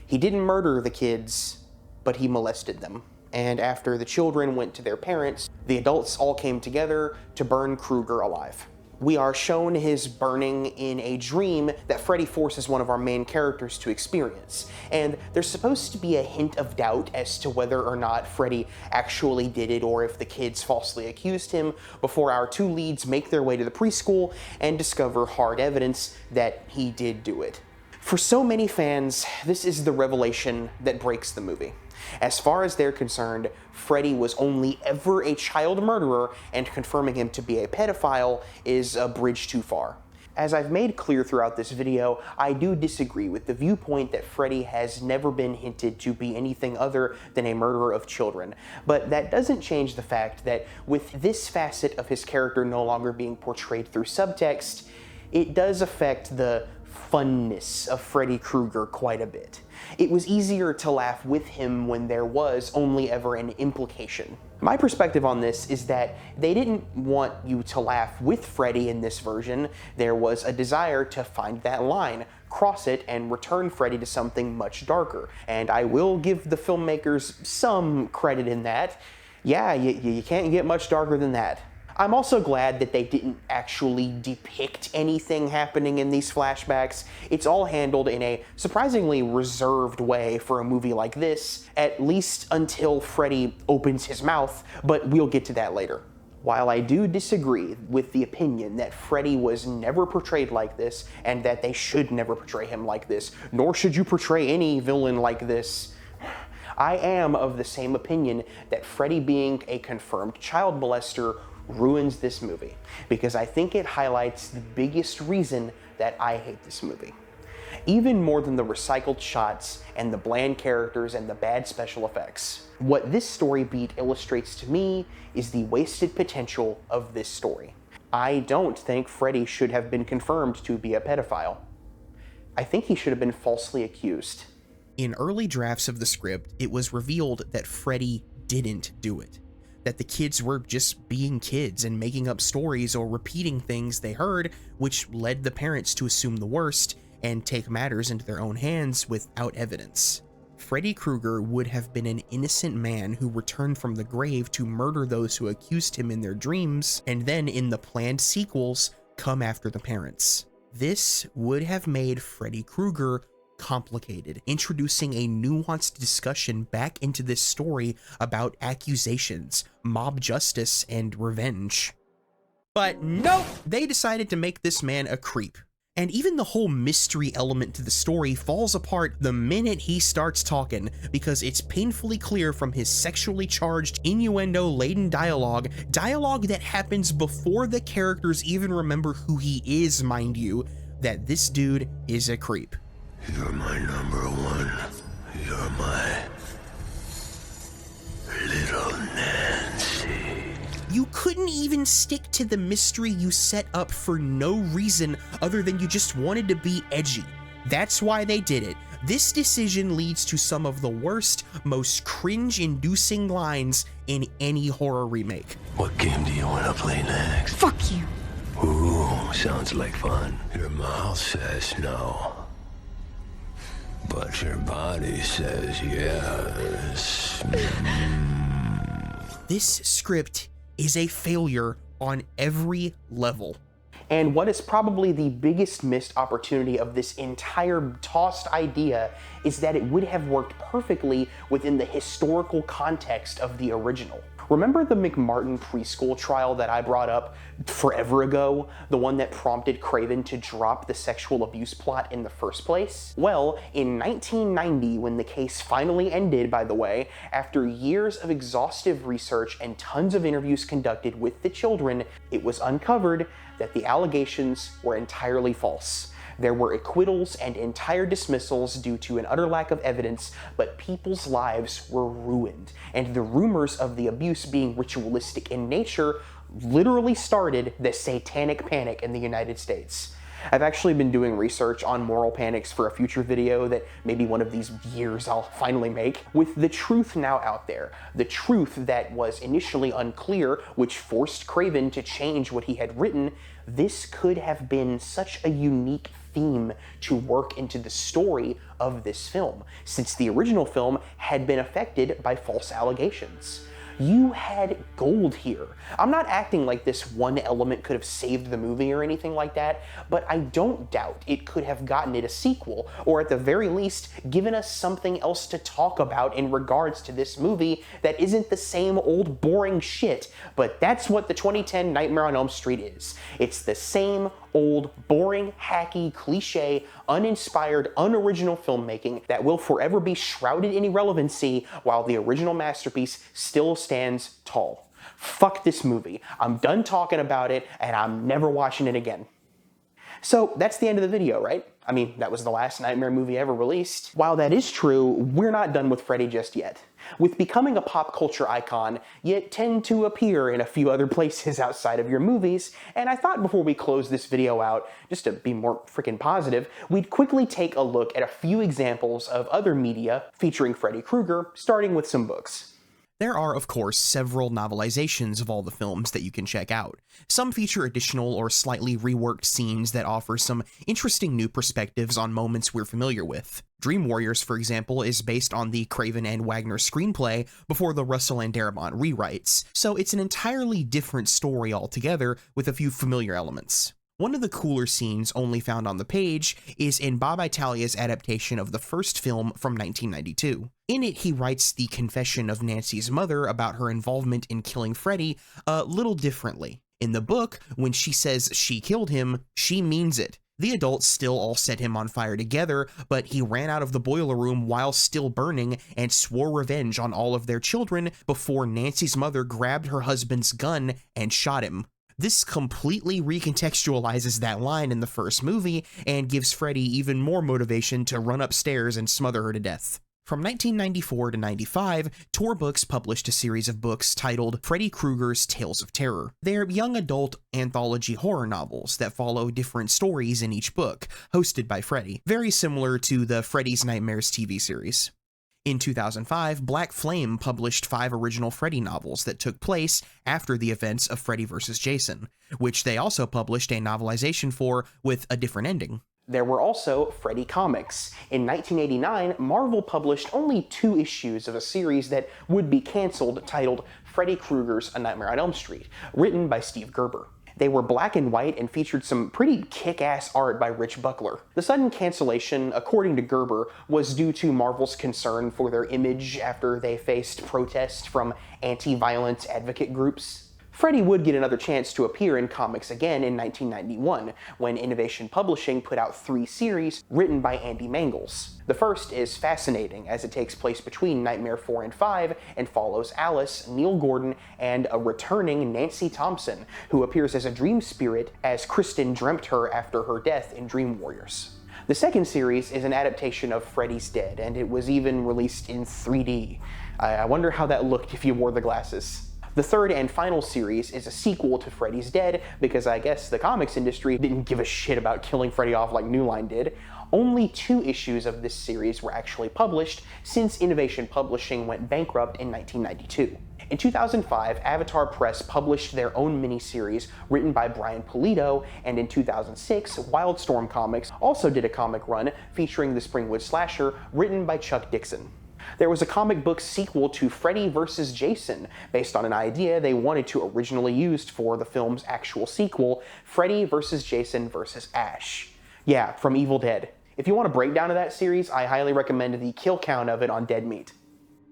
He didn't murder the kids, but he molested them. And after the children went to their parents, the adults all came together to burn Krueger alive. We are shown his burning in a dream that Freddy forces one of our main characters to experience, and there's supposed to be a hint of doubt as to whether or not Freddy actually did it or if the kids falsely accused him before our two leads make their way to the preschool and discover hard evidence that he did do it. For so many fans, this is the revelation that breaks the movie. As far as they're concerned, Freddy was only ever a child murderer, and confirming him to be a pedophile is a bridge too far. As I've made clear throughout this video, I do disagree with the viewpoint that Freddy has never been hinted to be anything other than a murderer of children, but that doesn't change the fact that with this facet of his character no longer being portrayed through subtext, it does affect the funness of Freddy Krueger quite a bit. It was easier to laugh with him when there was only ever an implication. My perspective on this is that they didn't want you to laugh with Freddy in this version. There was a desire to find that line, cross it, and return Freddy to something much darker. And I will give the filmmakers some credit in that. Yeah, you can't get much darker than that. I'm also glad that they didn't actually depict anything happening in these flashbacks. It's all handled in a surprisingly reserved way for a movie like this, at least until Freddy opens his mouth, but we'll get to that later. While I do disagree with the opinion that Freddy was never portrayed like this, and that they should never portray him like this, nor should you portray any villain like this, I am of the same opinion that Freddy being a confirmed child molester ruins this movie, because I think it highlights the biggest reason that I hate this movie. Even more than the recycled shots and the bland characters and the bad special effects. What this story beat illustrates to me is the wasted potential of this story. I don't think Freddy should have been confirmed to be a pedophile. I think he should have been falsely accused. In early drafts of the script, it was revealed that Freddy didn't do it. That the kids were just being kids and making up stories or repeating things they heard, which led the parents to assume the worst and take matters into their own hands without evidence. Freddy Krueger would have been an innocent man who returned from the grave to murder those who accused him in their dreams, and then in the planned sequels, come after the parents. This would have made Freddy Krueger complicated, introducing a nuanced discussion back into this story about accusations, mob justice, and revenge. But nope, they decided to make this man a creep. And even the whole mystery element to the story falls apart the minute he starts talking, because it's painfully clear from his sexually charged, innuendo-laden dialogue that happens before the characters even remember who he is, mind you, that this dude is a creep. You're my number one. You're my little Nancy. You couldn't even stick to the mystery you set up for no reason other than you just wanted to be edgy. That's why they did it. This decision leads to some of the worst, most cringe-inducing lines in any horror remake. What game do you want to play next? Fuck you. Ooh, sounds like fun. Your mouth says no, but your body says yes. This script is a failure on every level. And what is probably the biggest missed opportunity of this entire tossed idea is that it would have worked perfectly within the historical context of the original. Remember the McMartin preschool trial that I brought up forever ago? The one that prompted Craven to drop the sexual abuse plot in the first place? Well, in 1990, when the case finally ended, by the way, after years of exhaustive research and tons of interviews conducted with the children, it was uncovered that the allegations were entirely false. There were acquittals and entire dismissals due to an utter lack of evidence, but people's lives were ruined, and the rumors of the abuse being ritualistic in nature literally started the satanic panic in the United States. I've actually been doing research on moral panics for a future video that maybe one of these years I'll finally make, with the truth now out there. The truth that was initially unclear, which forced Craven to change what he had written. This could have been such a unique theme to work into the story of this film, since the original film had been affected by false allegations. You had gold here. I'm not acting like this one element could have saved the movie or anything like that, but I don't doubt it could have gotten it a sequel, or at the very least, given us something else to talk about in regards to this movie that isn't the same old boring shit. But that's what the 2010 Nightmare on Elm Street is. It's the same old, boring, hacky, cliche, uninspired, unoriginal filmmaking that will forever be shrouded in irrelevancy while the original masterpiece still stands tall. Fuck this movie. I'm done talking about it, and I'm never watching it again. So that's the end of the video, right? I mean, that was the last Nightmare movie ever released. While that is true, we're not done with Freddy just yet. With becoming a pop culture icon, you tend to appear in a few other places outside of your movies, and I thought before we close this video out, just to be more freaking positive, we'd quickly take a look at a few examples of other media featuring Freddy Krueger, starting with some books. There are, of course, several novelizations of all the films that you can check out. Some feature additional or slightly reworked scenes that offer some interesting new perspectives on moments we're familiar with. Dream Warriors, for example, is based on the Craven and Wagner screenplay before the Russell and Darabont rewrites, so it's an entirely different story altogether with a few familiar elements. One of the cooler scenes only found on the page is in Bob Italia's adaptation of the first film from 1992. In it, he writes the confession of Nancy's mother about her involvement in killing Freddy a little differently. In the book, when she says she killed him, she means it. The adults still all set him on fire together, but he ran out of the boiler room while still burning and swore revenge on all of their children before Nancy's mother grabbed her husband's gun and shot him. This completely recontextualizes that line in the first movie and gives Freddy even more motivation to run upstairs and smother her to death. From 1994 to 95, Tor Books published a series of books titled Freddy Krueger's Tales of Terror. They're young adult anthology horror novels that follow different stories in each book, hosted by Freddy, very similar to the Freddy's Nightmares TV series. In 2005, Black Flame published 5 original Freddy novels that took place after the events of Freddy vs. Jason, which they also published a novelization for with a different ending. There were also Freddy comics. In 1989, Marvel published only 2 issues of a series that would be canceled titled Freddy Krueger's A Nightmare on Elm Street, written by Steve Gerber. They were black and white and featured some pretty kick-ass art by Rich Buckler. The sudden cancellation, according to Gerber, was due to Marvel's concern for their image after they faced protest from anti-violence advocate groups. Freddy would get another chance to appear in comics again in 1991, when Innovation Publishing put out 3 series written by Andy Mangels. The first is fascinating, as it takes place between Nightmare 4 and 5 and follows Alice, Neil Gordon, and a returning Nancy Thompson, who appears as a dream spirit as Kristen dreamt her after her death in Dream Warriors. The second series is an adaptation of Freddy's Dead, and it was even released in 3D. I wonder how that looked if you wore the glasses. The third and final series is a sequel to Freddy's Dead, because I guess the comics industry didn't give a shit about killing Freddy off like New Line did. Only 2 issues of this series were actually published, since Innovation Publishing went bankrupt in 1992. In 2005, Avatar Press published their own miniseries written by Brian Pulido, and in 2006, Wildstorm Comics also did a comic run featuring the Springwood slasher written by Chuck Dixon. There was a comic book sequel to Freddy vs. Jason, based on an idea they wanted to originally use for the film's actual sequel, Freddy vs. Jason vs. Ash. Yeah, from Evil Dead. If you want a breakdown of that series, I highly recommend the kill count of it on Dead Meat.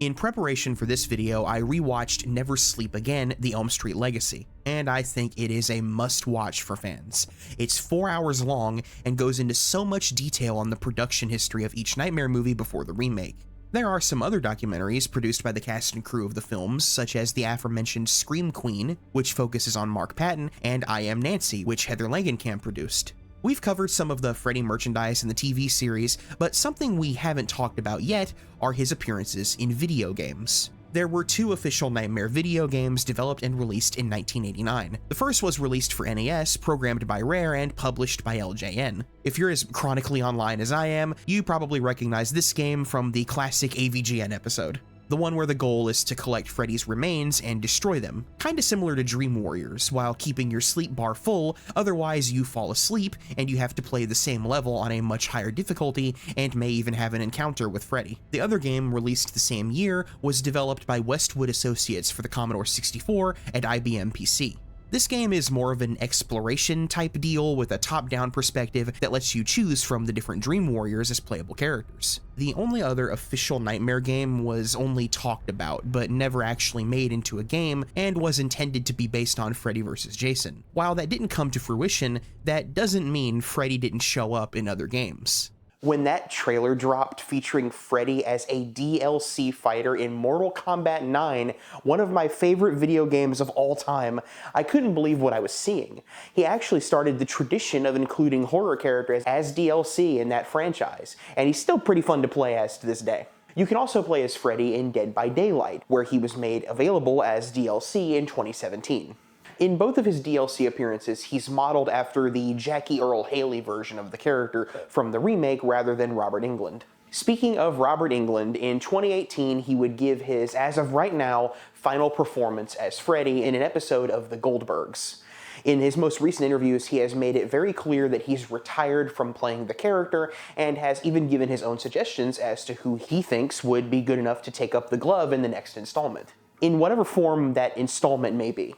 In preparation for this video, I rewatched Never Sleep Again: The Elm Street Legacy, and I think it is a must-watch for fans. It's 4 hours long and goes into so much detail on the production history of each Nightmare movie before the remake. There are some other documentaries produced by the cast and crew of the films, such as the aforementioned Scream Queen, which focuses on Mark Patton, and I Am Nancy, which Heather Langenkamp produced. We've covered some of the Freddy merchandise in the TV series, but something we haven't talked about yet are his appearances in video games. There were 2 official Nightmare video games developed and released in 1989. The first was released for NES, programmed by Rare, and published by LJN. If you're as chronically online as I am, you probably recognize this game from the classic AVGN episode. The one where the goal is to collect Freddy's remains and destroy them. Kinda similar to Dream Warriors, while keeping your sleep bar full, otherwise you fall asleep and you have to play the same level on a much higher difficulty and may even have an encounter with Freddy. The other game, released the same year, was developed by Westwood Associates for the Commodore 64 and IBM PC. This game is more of an exploration type deal with a top-down perspective that lets you choose from the different Dream Warriors as playable characters. The only other official Nightmare game was only talked about, but never actually made into a game, and was intended to be based on Freddy vs. Jason. While that didn't come to fruition, that doesn't mean Freddy didn't show up in other games. When that trailer dropped featuring Freddy as a DLC fighter in Mortal Kombat 9, one of my favorite video games of all time, I couldn't believe what I was seeing. He actually started the tradition of including horror characters as DLC in that franchise, and he's still pretty fun to play as to this day. You can also play as Freddy in Dead by Daylight, where he was made available as DLC in 2017. In both of his DLC appearances, he's modeled after the Jackie Earle Haley version of the character from the remake rather than Robert Englund. Speaking of Robert Englund, in 2018 he would give his, as of right now, final performance as Freddy in an episode of The Goldbergs. In his most recent interviews, he has made it very clear that he's retired from playing the character, and has even given his own suggestions as to who he thinks would be good enough to take up the glove in the next installment, in whatever form that installment may be.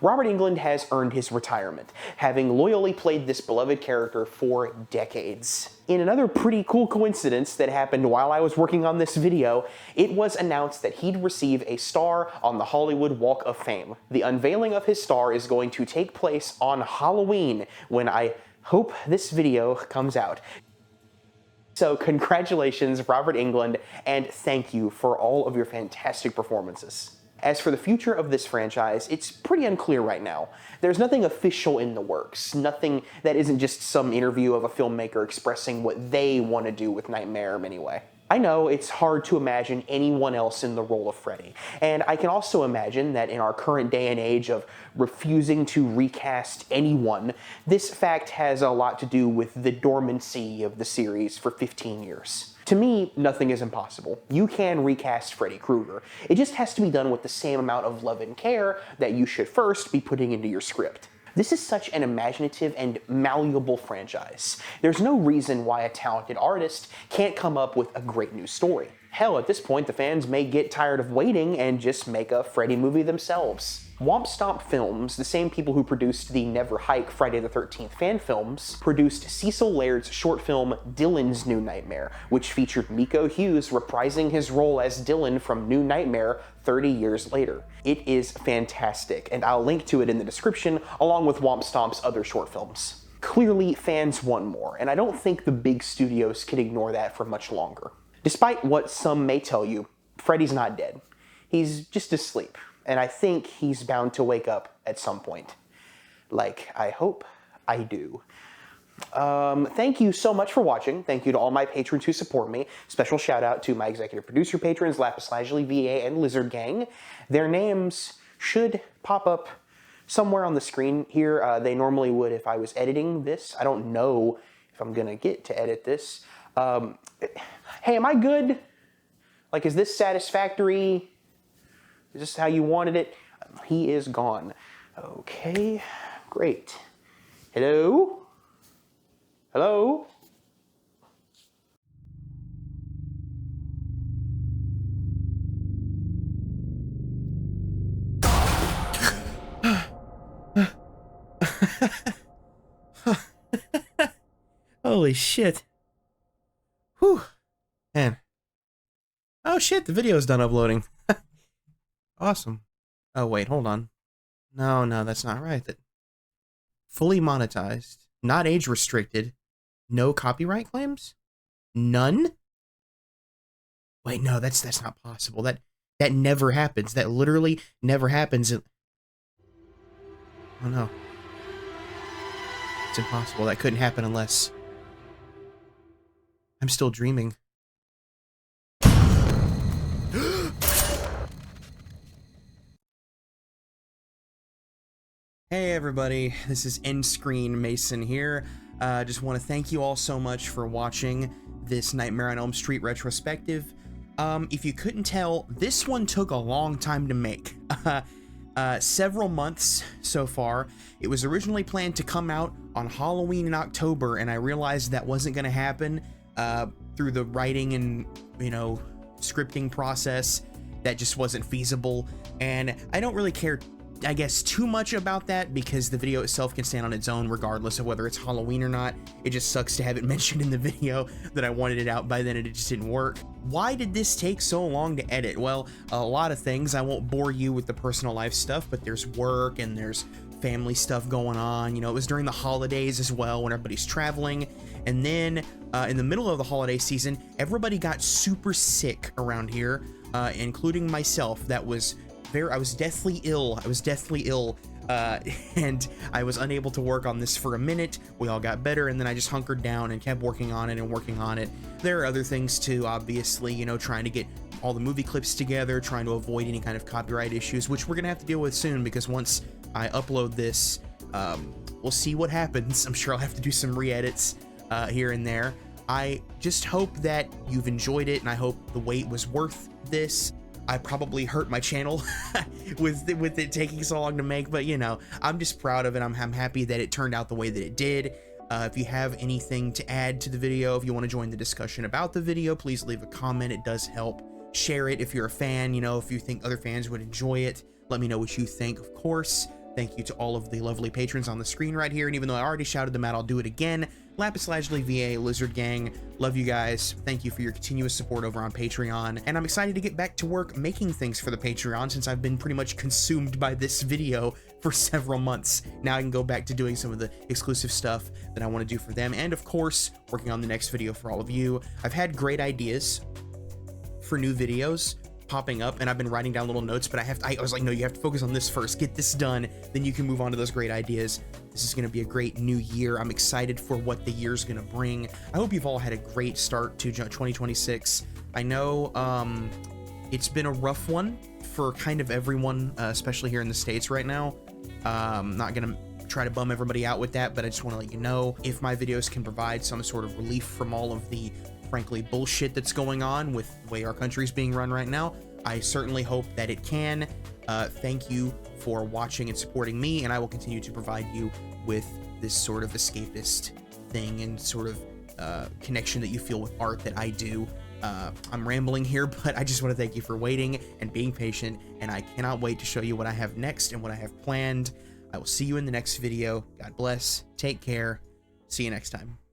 Robert Englund has earned his retirement, having loyally played this beloved character for decades. In another pretty cool coincidence that happened while I was working on this video, it was announced that he'd receive a star on the Hollywood Walk of Fame. The unveiling of his star is going to take place on Halloween, when I hope this video comes out. So congratulations, Robert Englund, and thank you for all of your fantastic performances. As for the future of this franchise, it's pretty unclear right now. There's nothing official in the works, nothing that isn't just some interview of a filmmaker expressing what they want to do with Nightmare anyway. I know it's hard to imagine anyone else in the role of Freddy, and I can also imagine that in our current day and age of refusing to recast anyone, this fact has a lot to do with the dormancy of the series for 15 years. To me, nothing is impossible. You can recast Freddy Krueger. It just has to be done with the same amount of love and care that you should first be putting into your script. This is such an imaginative and malleable franchise. There's no reason why a talented artist can't come up with a great new story. Hell, at this point, the fans may get tired of waiting and just make a Freddy movie themselves. Womp Stomp Films, the same people who produced the Never Hike Friday the 13th fan films, produced Cecil Laird's short film Dylan's New Nightmare, which featured Miko Hughes reprising his role as Dylan from New Nightmare 30 years later. It is fantastic, and I'll link to it in the description, along with Womp Stomp's other short films. Clearly, fans want more, and I don't think the big studios can ignore that for much longer. Despite what some may tell you, Freddy's not dead. He's just asleep, and I think he's bound to wake up at some point. Like, I hope I do. Thank you so much for watching. Thank you to all my patrons who support me. Special shout out to my executive producer patrons, Lapis Lazuli, VA, and Lizard Gang. Their names should pop up somewhere on the screen here. They normally would if I was editing this. I don't know if I'm gonna get to edit this. Hey, am I good? Like, is this satisfactory? Is this how you wanted it? He is gone. Okay, great. Hello? Hello? Holy shit. Whew. Man. Oh shit, the video's done uploading. Awesome. Oh wait, hold on. No, that's not right. That fully monetized, not age restricted, no copyright claims? None? Wait, no, that's not possible. That never happens. That literally never happens. Oh no. It's impossible. That couldn't happen unless I'm still dreaming. Hey everybody, this is End Screen Mason here. Just want to thank you all so much for watching this Nightmare on Elm Street retrospective. If you couldn't tell, this one took a long time to make. Several months so far. It was originally planned to come out on Halloween in October, and I realized that wasn't going to happen through the writing and, scripting process. That just wasn't feasible, and I don't really care, I guess, too much about that because the video itself can stand on its own regardless of whether it's Halloween or not. It just sucks to have it mentioned in the video that I wanted it out by then and it just didn't work. Why did this take so long to edit? Well, a lot of things. I won't bore you with the personal life stuff, but there's work and there's family stuff going on. It was during the holidays as well when everybody's traveling. And then in the middle of the holiday season, everybody got super sick around here, including myself. I was deathly ill. And I was unable to work on this for a minute. We all got better, and then I just hunkered down and kept working on it. There are other things too, obviously, trying to get all the movie clips together, trying to avoid any kind of copyright issues, which we're gonna have to deal with soon because once I upload this, we'll see what happens. I'm sure I'll have to do some re-edits here and there. I just hope that you've enjoyed it, and I hope the wait was worth this. I probably hurt my channel with it taking so long to make, but I'm just proud of it. I'm happy that it turned out the way that it did. If you have anything to add to the video, if you want to join the discussion about the video, please leave a comment. It does help. Share it if you're a fan, if you think other fans would enjoy it. Let me know what you think, of course. Thank you to all of the lovely patrons on the screen right here, and even though I already shouted them out, I'll do it again. Lapis Lazuli, VA, Lizard Gang, love you guys. Thank you for your continuous support over on Patreon, and I'm excited to get back to work making things for the Patreon since I've been pretty much consumed by this video for several months. Now I can go back to doing some of the exclusive stuff that I want to do for them, and of course, working on the next video for all of you. I've had great ideas for new videos popping up, and I've been writing down little notes, but I was like, no, you have to focus on this first, get this done, then you can move on to those great ideas. This is going to be a great new year. I'm excited for what the year's going to bring. I hope you've all had a great start to 2026. I know it's been a rough one for kind of everyone, especially here in the States right now. I'm not going to try to bum everybody out with that, but I just want to let you know if my videos can provide some sort of relief from all of the frankly bullshit that's going on with the way our country's being run right now. I certainly hope that it can. Thank you for watching and supporting me, and I will continue to provide you with this sort of escapist thing and sort of connection that you feel with art that I do. I'm rambling here, but I just want to thank you for waiting and being patient, and I cannot wait to show you what I have next and what I have planned. I will see you in the next video. God bless. Take care. See you next time.